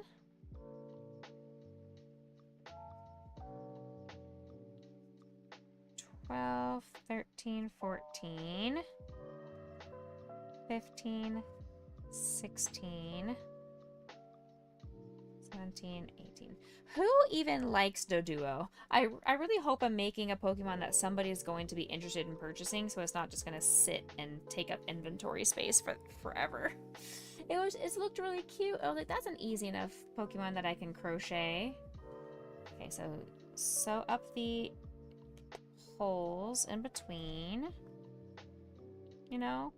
12, 13, 14, 15, 16, 17, 18. Who even likes Doduo? I really hope I'm making a Pokemon that somebody is going to be interested in purchasing, so it's not just going to sit and take up inventory space for forever. It looked really cute. I was like, that's an easy enough Pokemon that I can crochet. Okay, so sew up the holes in between. You know?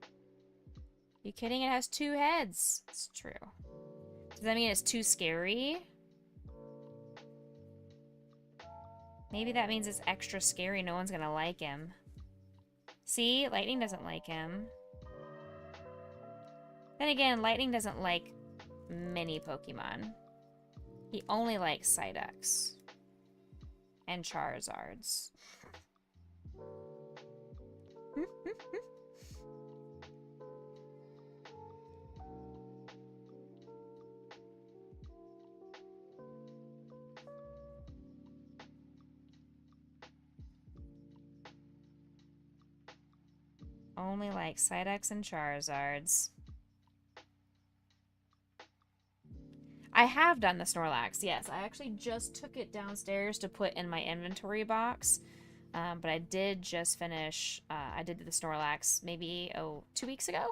You kidding? It has 2 heads. It's true. Does that mean it's too scary? Maybe that means it's extra scary. No one's gonna like him. See? Lightning doesn't like him. Then again, Lightning doesn't like many Pokemon. He only likes Psyducks. And Charizards. Only like Psyducks and Charizards. I have done the Snorlax, yes. I actually just took it downstairs to put in my inventory box. But I did just finish, I did the Snorlax maybe, 2 weeks ago?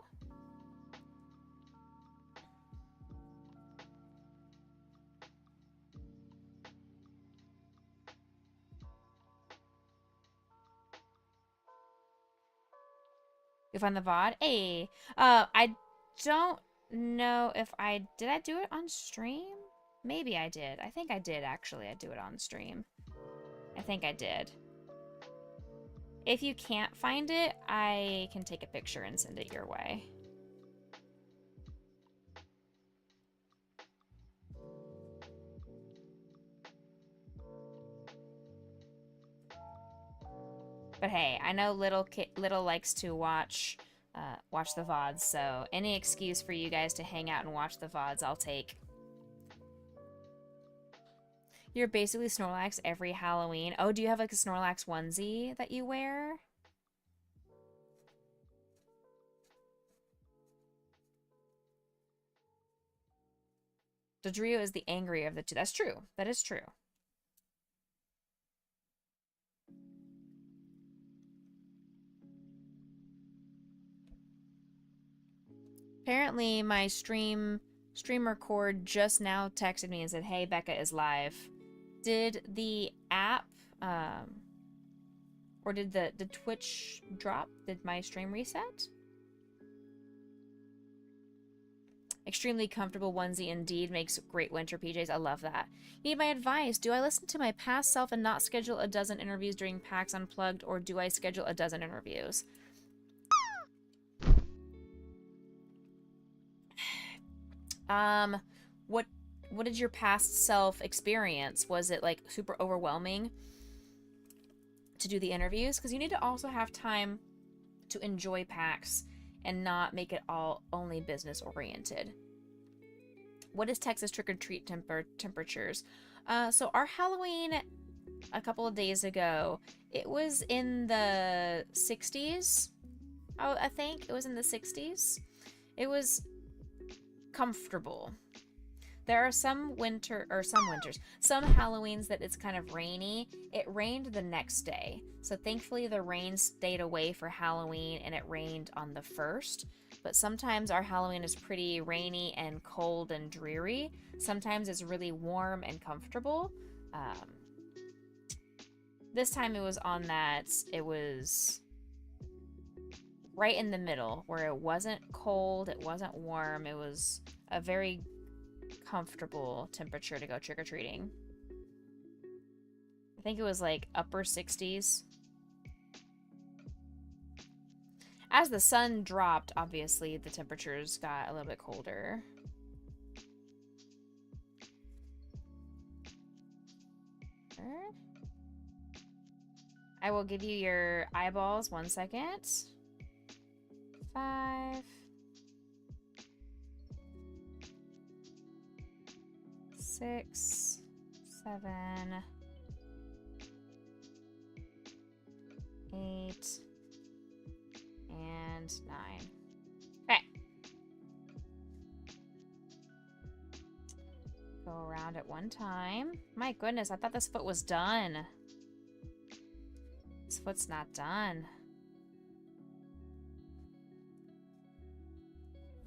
You find the VOD? Hey, I don't know if did I do it on stream? Maybe I did. I think I did, actually. I do it on stream. I think I did. If you can't find it, I can take a picture and send it your way. But hey, I know Little likes to watch the VODs, so any excuse for you guys to hang out and watch the VODs, I'll take. You're basically Snorlax every Halloween. Oh, do you have like a Snorlax onesie that you wear? Dodrio is the angrier of the two. That's true. That is true. Apparently, my streamer cord just now texted me and said, "Hey, Becca is live." Did the app, or did the Twitch drop? Did my stream reset? Extremely comfortable onesie indeed. Makes great winter PJs. I love that. Need my advice. Do I listen to my past self and not schedule a dozen interviews during PAX Unplugged, or do I schedule a dozen interviews? What did your past self experience? Was it like super overwhelming to do the interviews? Because you need to also have time to enjoy PAX and not make it all only business oriented. What is Texas trick-or-treat temperatures? So our Halloween a couple of days ago, it was in the 60s. I think it was in the 60s. It was comfortable. There are some Halloweens that it's kind of rainy. It rained the next day. So thankfully the rain stayed away for Halloween and it rained on the 1st. But sometimes our Halloween is pretty rainy and cold and dreary. Sometimes it's really warm and comfortable. This time it was right in the middle where it wasn't cold, it wasn't warm. It was a very comfortable temperature to go trick-or-treating. I think it was like upper 60s. As the sun dropped, obviously the temperatures got a little bit colder. I will give you your eyeballs. 1 second. 5, 6, 7, 8, and 9. Okay. Go around at one time. My goodness, I thought this foot was done. This foot's not done.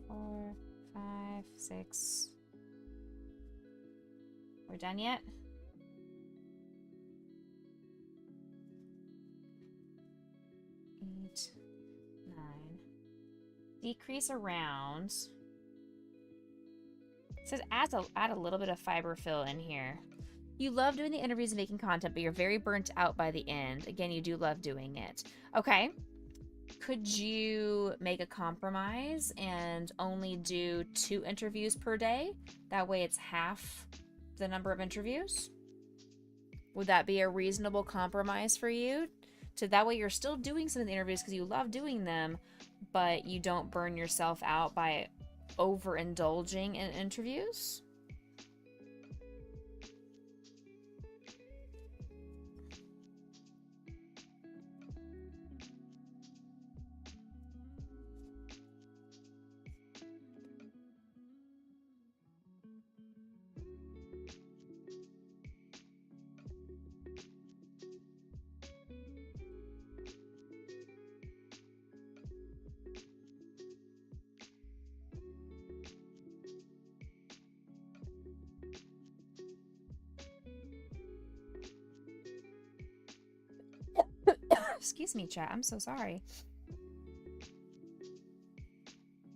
4, 5, 6. We're done yet? 8, 9. Decrease around. It says add a little bit of fiber fill in here. You love doing the interviews and making content, but you're very burnt out by the end. Again, you do love doing it. Okay. Could you make a compromise and only do 2 interviews per day? That way it's half the number of interviews. Would that be a reasonable compromise for you? That way you're still doing some of the interviews because you love doing them, but you don't burn yourself out by overindulging in interviews? Excuse me, chat. I'm so sorry.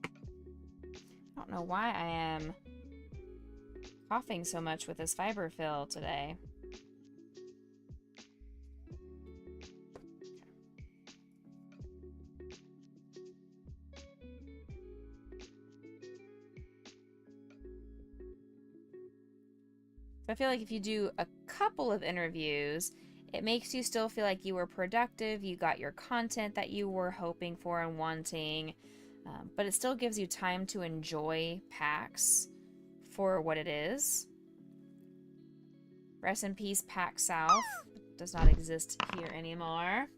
I don't know why I am coughing so much with this fiber fill today. I feel like if you do a couple of interviews, it makes you still feel like you were productive, you got your content that you were hoping for and wanting, but it still gives you time to enjoy PAX for what it is. Rest in peace, PAX South. It does not exist here anymore.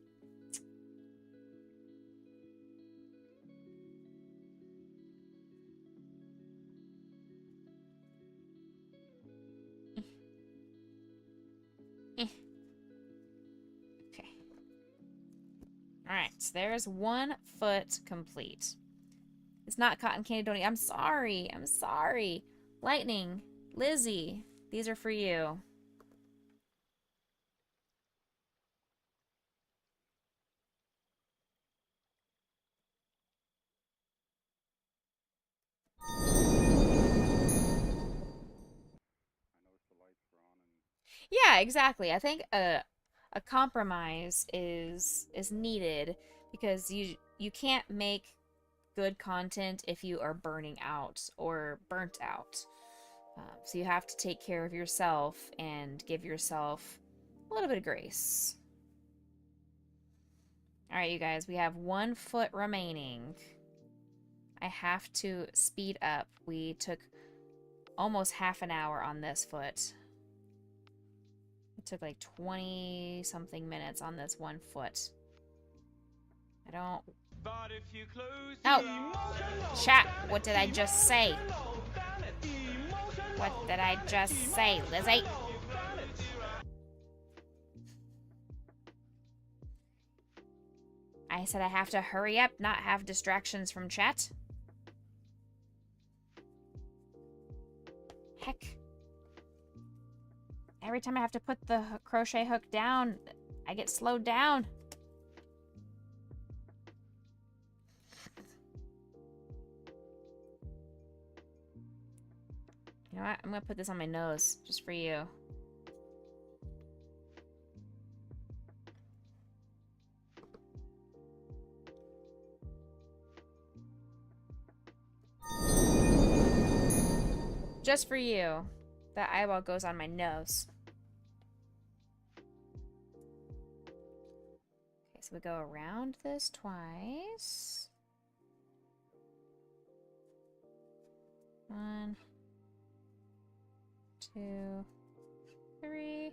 Alright, so there's 1 foot complete. It's not cotton candy donut. I'm sorry. I'm sorry. Lightning, Lizzie, these are for you. Yeah, exactly. I think a compromise is needed because you can't make good content if you are burning out or burnt out. So you have to take care of yourself and give yourself a little bit of grace. All right, you guys, we have 1 foot remaining. I have to speed up. We took almost half an hour on this foot. It took like 20 something minutes on this 1 foot. I don't... But if you close Oh! Chat, what did I just say? What did I just say, Lizzie? I said I have to hurry up, not have distractions from chat. Heck. Every time I have to put the crochet hook down, I get slowed down. You know what? I'm gonna put this on my nose, just for you. Just for you. That eyeball goes on my nose. Okay, so we go around this twice. 1, 2, 3,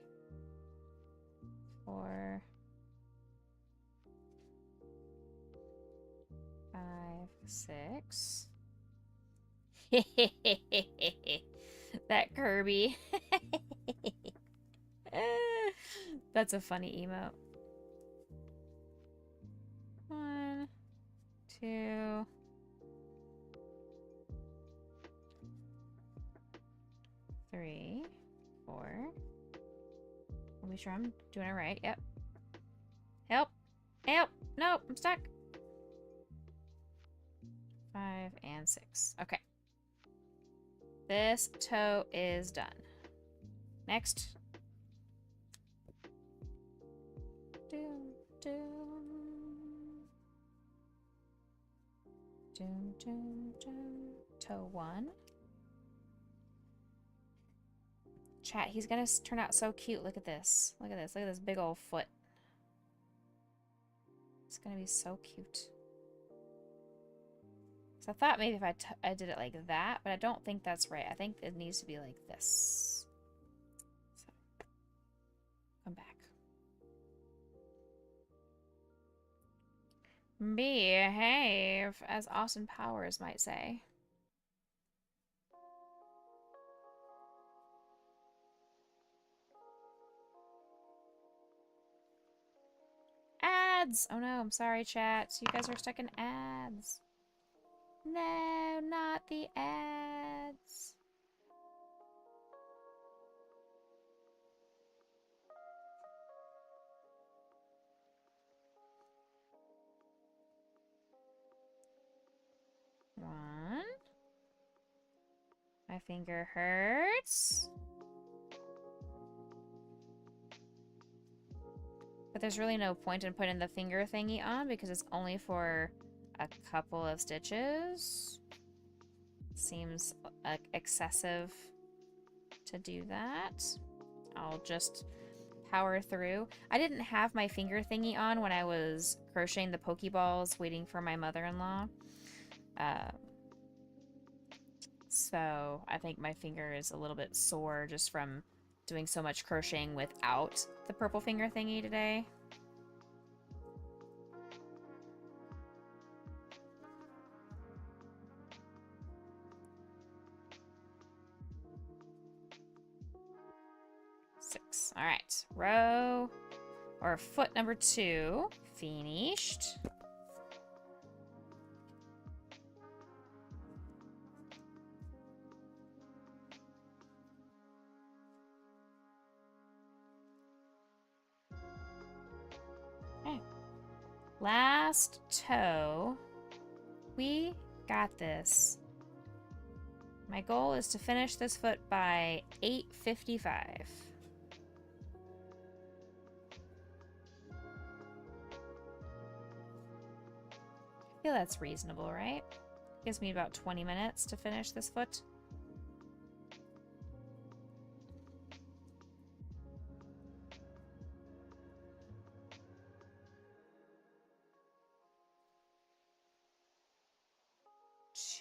4, 5, 6. That Kirby. That's a funny emote. 1, 2, 3, 4. I'll be sure I'm doing it right. Yep. Help! Help! Nope, I'm stuck. 5 and 6. Okay. This toe is done. Next. Doom, doom. Doom, doom, doom. Toe 1. Chat, he's gonna turn out so cute. Look at this. Look at this. Look at this big old foot. It's gonna be so cute. So I thought maybe if I did it like that, but I don't think that's right. I think it needs to be like this. So, come back. Behave, as Austin Powers might say. Ads! Oh no, I'm sorry, chat. You guys are stuck in ads. No, not the ads. One. My finger hurts. But there's really no point in putting the finger thingy on because it's only for a couple of stitches. Seems excessive to do that. I'll just power through. I didn't have my finger thingy on when I was crocheting the Pokeballs waiting for my mother-in-law. So I think my finger is a little bit sore just from doing so much crocheting without the purple finger thingy today. All right, row or foot number 2 Finished. Okay. Last toe. We got this. My goal is to finish this foot by 8:55. I feel that's reasonable, right? Gives me about 20 minutes to finish this foot.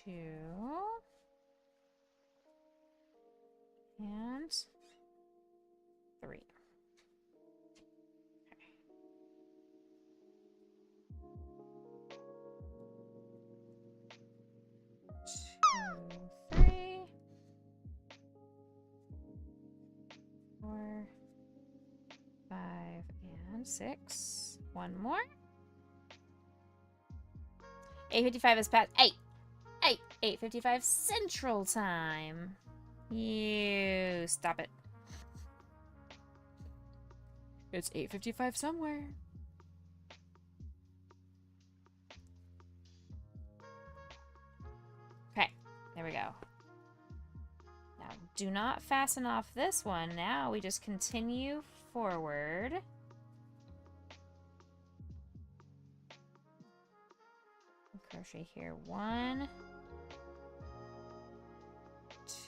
Two. And 3. Okay. 2, 3, 4, 5, and 6. One more. 8:55 is past. 8:55 Central Time. You stop it. It's 8:55 somewhere. Okay, there we go. Now, do not fasten off this one. Now we just continue forward. Crochet here. 1,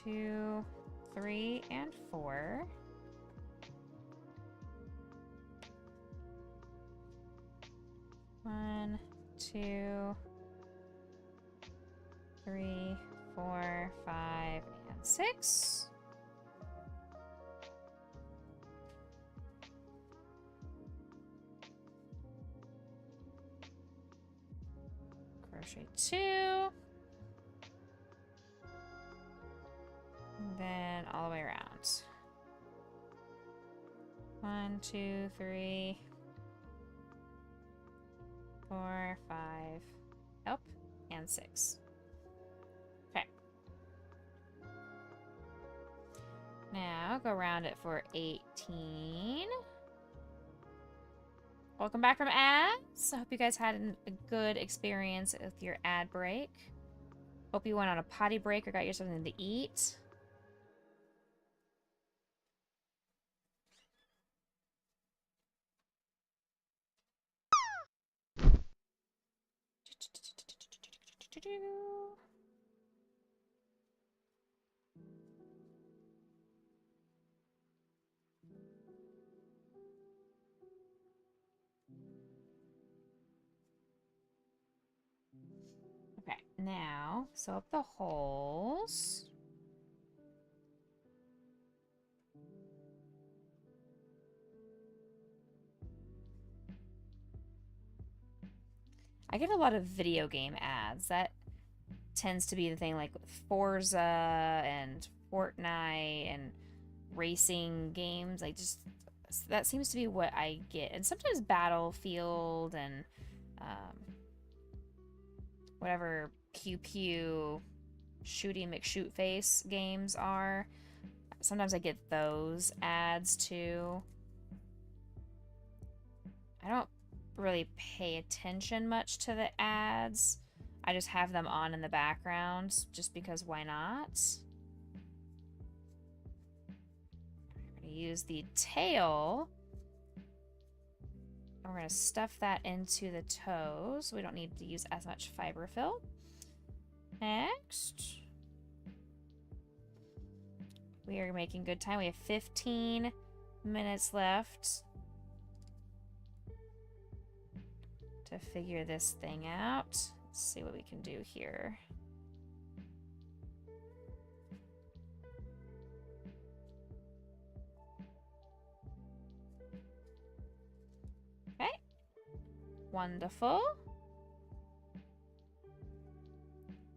2, 3, and 4. One, 2, 3, 4, 5, and 6. Crochet 2. And then all the way around. 1, 2, 3, 4, 5, up, and 6. Okay. Now go around it for 18. Welcome back from ads. I hope you guys had a good experience with your ad break. Hope you went on a potty break or got you something to eat. Okay, now sew up the holes. I get a lot of video game ads. That tends to be the thing, like with Forza and Fortnite and racing games. That seems to be what I get. And sometimes Battlefield and whatever Pew Pew Shooty McShootface games are. Sometimes I get those ads too. I don't really pay attention much to the ads. I just have them on in the background just because why not? We're going to use the tail. And we're going to stuff that into the toes. We don't need to use as much fiber fill. Next. We are making good time. We have 15 minutes left to figure this thing out. Let's see what we can do here. Okay. Wonderful.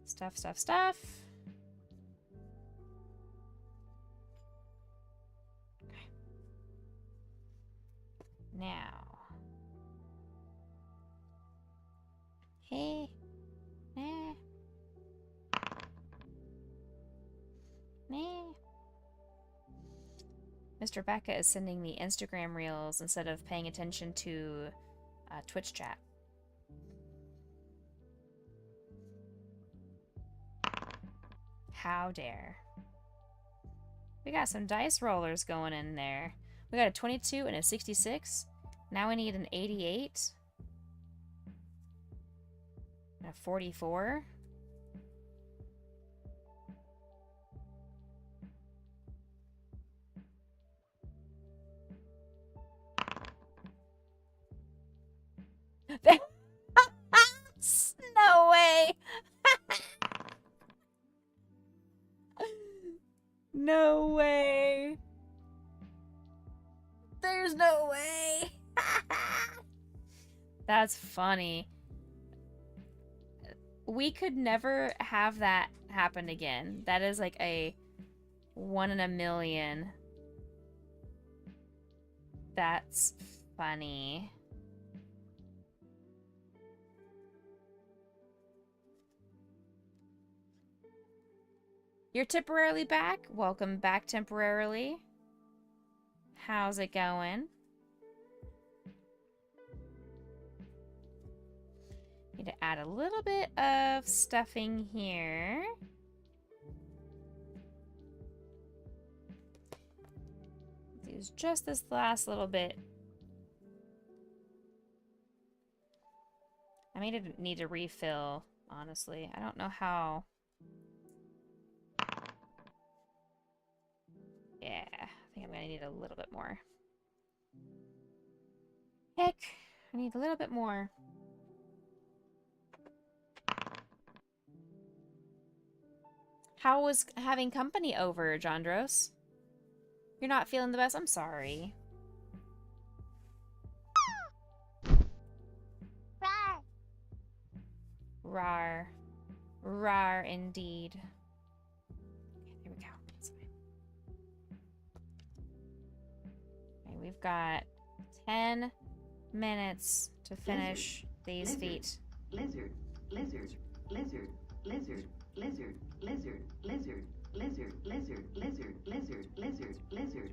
Stuff, stuff, stuff. Okay. Now, Nah. Mr. Becca is sending me Instagram reels instead of paying attention to Twitch chat. How dare. We got some dice rollers going in there. We got a 22 and a 66. Now we need an 88. And a 44. No way! No way! There's no way! That's funny. We could never have that happen again. That is like a 1 in a million. That's funny. You're temporarily back? Welcome back temporarily. How's it going? Need to add a little bit of stuffing here. Use just this last little bit. I may need to refill, honestly. I don't know how. Yeah, I think I'm gonna need a little bit more. Heck, I need a little bit more. How was having company over, Jandros? You're not feeling the best? I'm sorry. Rar. Rar indeed. Okay, there we go. That's fine. Okay, we've got 10 minutes to finish these feet. Lizard, lizard, lizard, lizard, lizard, lizard, lizard, lizard, lizard, lizard, lizard, lizard, lizard.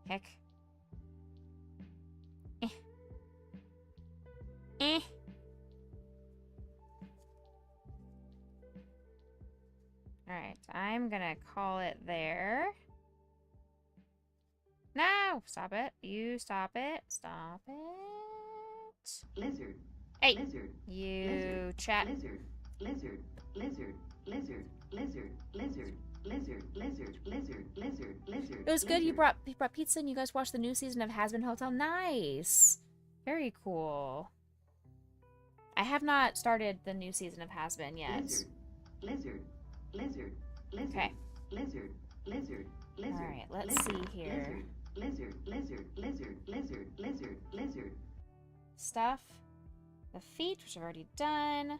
Heck. Eh. Alright, I'm gonna call it there. No! Stop it. You stop it. Stop it. Lizard. Hey! Lizard. You Lizard. chat. Lizard. Lizard. Lizard. Lizard. Lizard. Lizard. Lizard. Lizard. Lizard. Lizard. Lizard. It was good. You brought pizza and you guys watched the new season of Has Been Hotel. Nice. Very cool. I have not started the new season of Has Been yet. Lizard. Lizard. Lizard. Lizard. Okay. Lizard. Lizard. Lizard. All right, let's lizard, see here. Lizard. Lizard. Lizard. Lizard. Lizard. Lizard. Stuff the feet, which I've already done.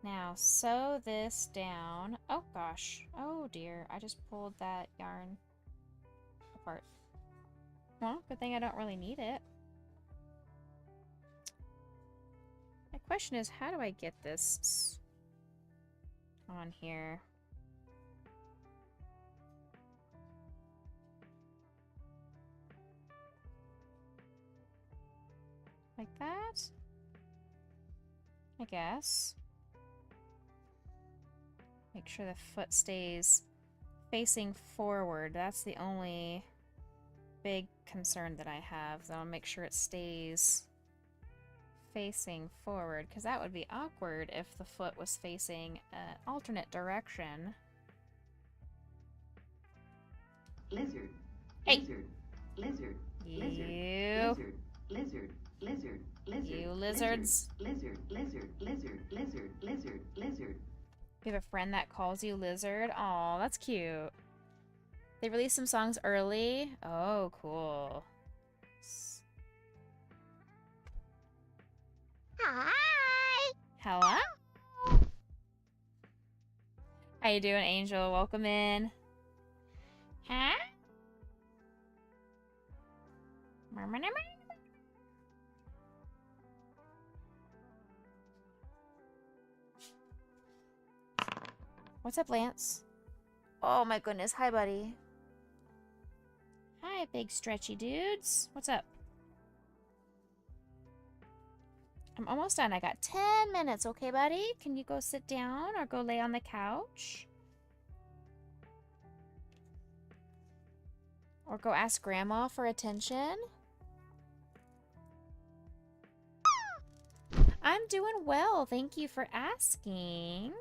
Now sew this down. Oh gosh. Oh dear. I just pulled that yarn apart. Well, good thing I don't really need it. My question is, how do I get this on here? Like that? I guess. Make sure the foot stays facing forward. That's the only big concern that I have. So I'll make sure it stays facing forward, because that would be awkward if the foot was facing an alternate direction. Lizard. Hey. Lizard. Lizard. You. Lizard. Lizard. Lizard. Lizard. You lizards. Lizard. Lizard. Lizard. Lizard. Lizard. Lizard. You have a friend that calls you lizard? Aw, that's cute. They released some songs early. Oh, cool. Hi. Hello? How you doing, Angel? Welcome in. Huh? What's up, Lance? Oh my goodness. Hi, buddy. Hi, big stretchy dudes. What's up? I'm almost done. I got 10 minutes, okay, buddy? Can you go sit down or go lay on the couch? Or go ask Grandma for attention? I'm doing well. Thank you for asking.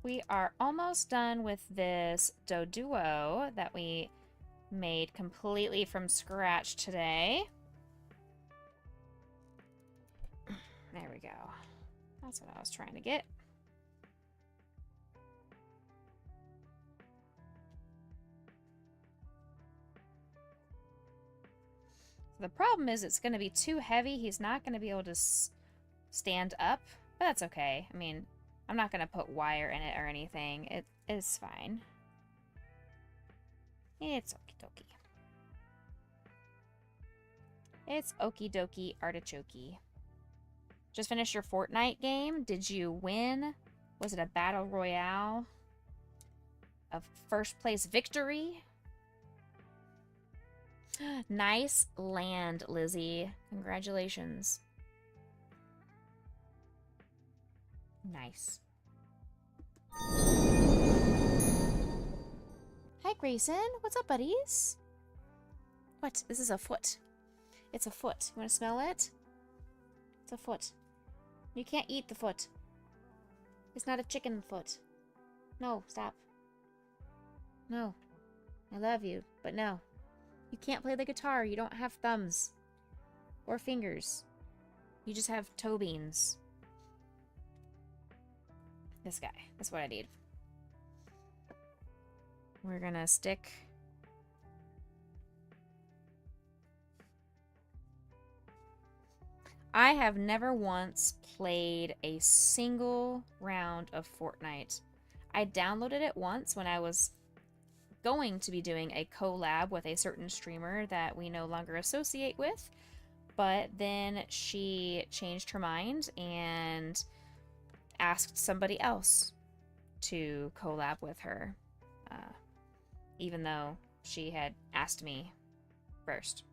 We are almost done with this Doduo that we made completely from scratch today. There we go. That's what I was trying to get. The problem is it's going to be too heavy. He's not going to be able to stand up, but that's okay. I mean, I'm not going to put wire in it or anything. It is fine. It's okie dokie. It's okie dokie artichoke. Just finished your Fortnite game. Did you win? Was it a battle royale? A first place victory? Nice land, Lizzie. Congratulations. Nice. Hi, Grayson. What's up, buddies? What? This is a foot. It's a foot. You want to smell it? It's a foot. You can't eat the foot. It's not a chicken foot. No, stop. No. I love you, but no. You can't play the guitar. You don't have thumbs. Or fingers. You just have toe beans. This guy. That's what I need. We're gonna stick... I have never once played a single round of Fortnite. I downloaded it once when I was going to be doing a collab with a certain streamer that we no longer associate with, but then she changed her mind and asked somebody else to collab with her, even though she had asked me first.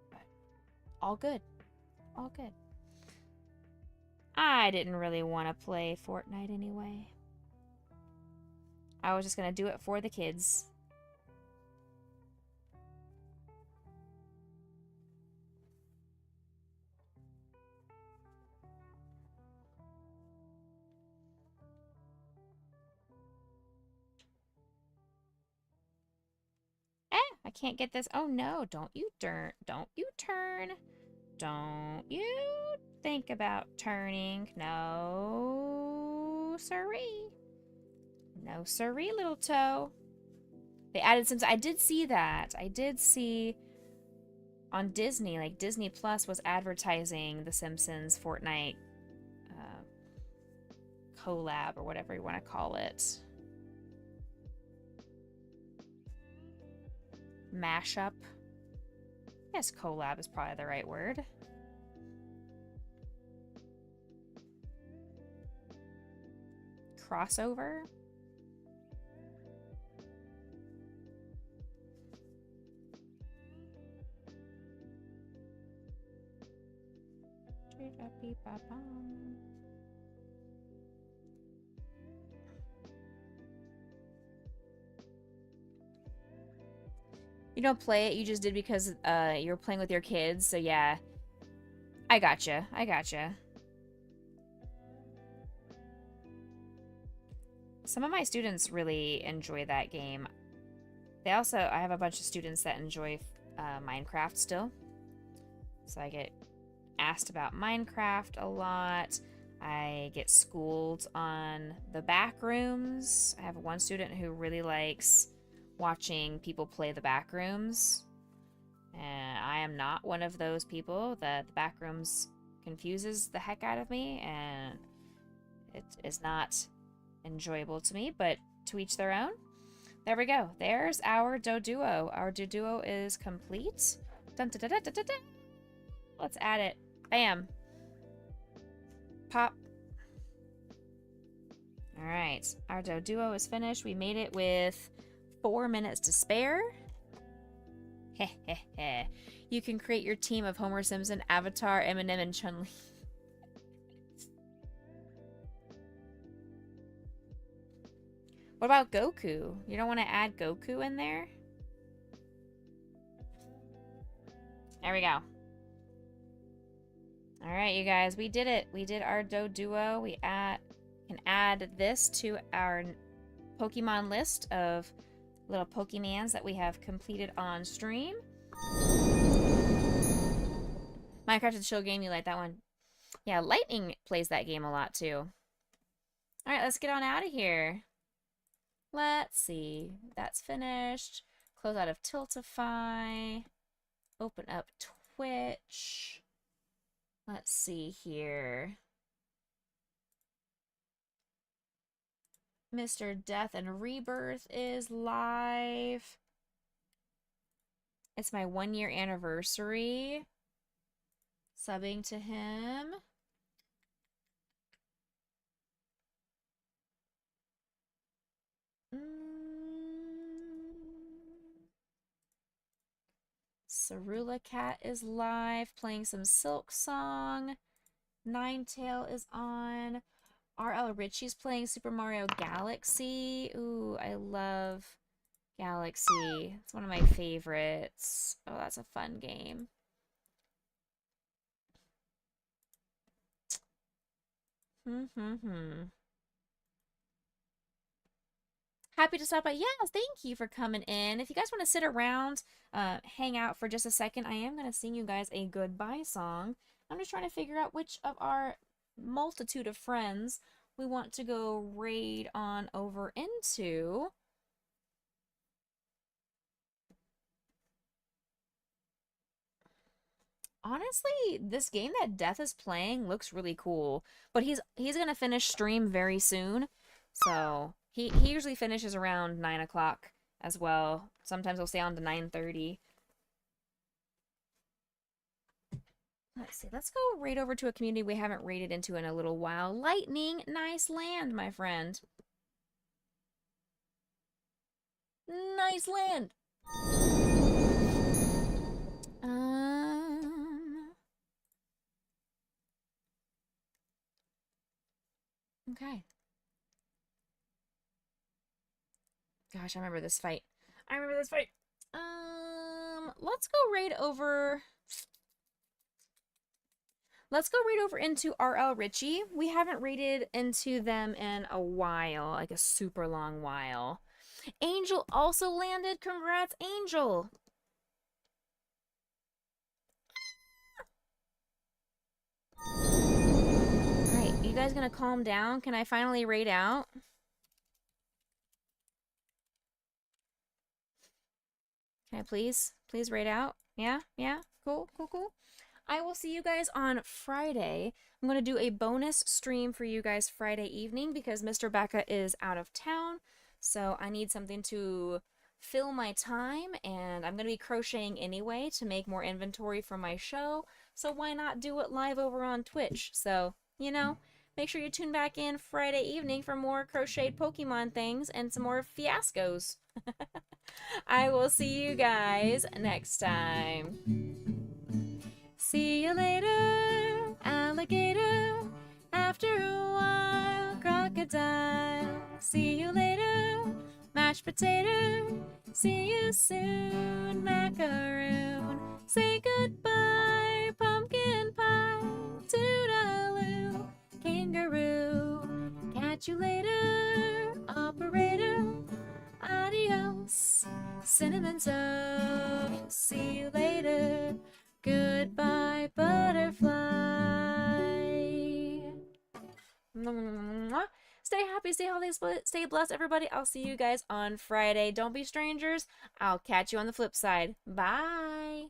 But all good. All good. I didn't really want to play Fortnite anyway. I was just gonna do it for the kids. I can't get this. Oh no, don't you turn. Don't you turn. Don't you think about turning. No, siree. No, siree, little toe. They added some... I did see that. I did see on Disney, like Disney Plus was advertising the Simpsons Fortnite collab or whatever you want to call it. Mashup. Yes, collab is probably the right word. Crossover. You don't play it, you just did because you were playing with your kids, so yeah. I gotcha. I gotcha. Some of my students really enjoy that game. They also, I have a bunch of students that enjoy Minecraft still. So I get asked about Minecraft a lot. I get schooled on the back rooms. I have one student who really likes watching people play the back rooms. And I am not one of those people. The back rooms confuses the heck out of me, and it is not enjoyable to me, but to each their own. There we go. There's our Doduo. Our Doduo is complete. Dun, dun, dun, dun, dun, dun, dun. Let's add it. Bam. Pop. All right, our Doduo is finished. We made it with 4 minutes to spare. Heh heh heh. You can create your team of Homer Simpson, Avatar, Eminem, and Chun-Li. What about Goku? You don't want to add Goku in there? There we go. All right, you guys, we did it. We did our Doduo. We can add this to our Pokemon list of little Pokemans that we have completed on stream. Minecraft is a chill game. You like that one? Yeah, Lightning plays that game a lot too. All right, let's get on out of here. Let's see. That's finished. Close out of Tiltify. Open up Twitch. Let's see here. Mr. Death and Rebirth is live. It's my 1-year anniversary. Subbing to him. Cerula Cat is live playing some Silk Song. Ninetail is on. RL Richie's playing Super Mario Galaxy. Ooh, I love Galaxy. It's one of my favorites. Oh, that's a fun game. Happy to stop by. Yes, thank you for coming in. If you guys want to sit around, hang out for just a second, I am going to sing you guys a goodbye song. I'm just trying to figure out which of our multitude of friends we want to go raid on over into. Honestly, this game that Death is playing looks really cool, but he's gonna finish stream very soon, so he usually finishes around 9 o'clock as well. Sometimes he'll stay on to 9:30. Let's see. Let's go raid over to a community we haven't raided into in a little while. Lightning, nice land, my friend. Nice land. Okay. Gosh, I remember this fight. Let's go raid over. Let's go raid over into RL Richie. We haven't raided into them in a while, like a super long while. Angel also landed. Congrats, Angel. Alright, you guys gonna calm down? Can I finally raid out? Can I please raid out? Yeah? Cool. I will see you guys on Friday. I'm going to do a bonus stream for you guys Friday evening because Mr. Becca is out of town. So I need something to fill my time, and I'm going to be crocheting anyway to make more inventory for my show. So why not do it live over on Twitch? So, you know, make sure you tune back in Friday evening for more crocheted Pokemon things and some more fiascos. I will see you guys next time. See you later, alligator. After a while, crocodile. See you later, mashed potato. See you soon, macaroon. Say goodbye, pumpkin pie. Toodaloo, kangaroo. Catch you later, operator. Adios, cinnamon toast. See you later. Goodbye, butterfly. Stay happy, stay healthy, stay blessed, everybody. I'll see you guys on Friday. Don't be strangers. I'll catch you on the flip side. Bye.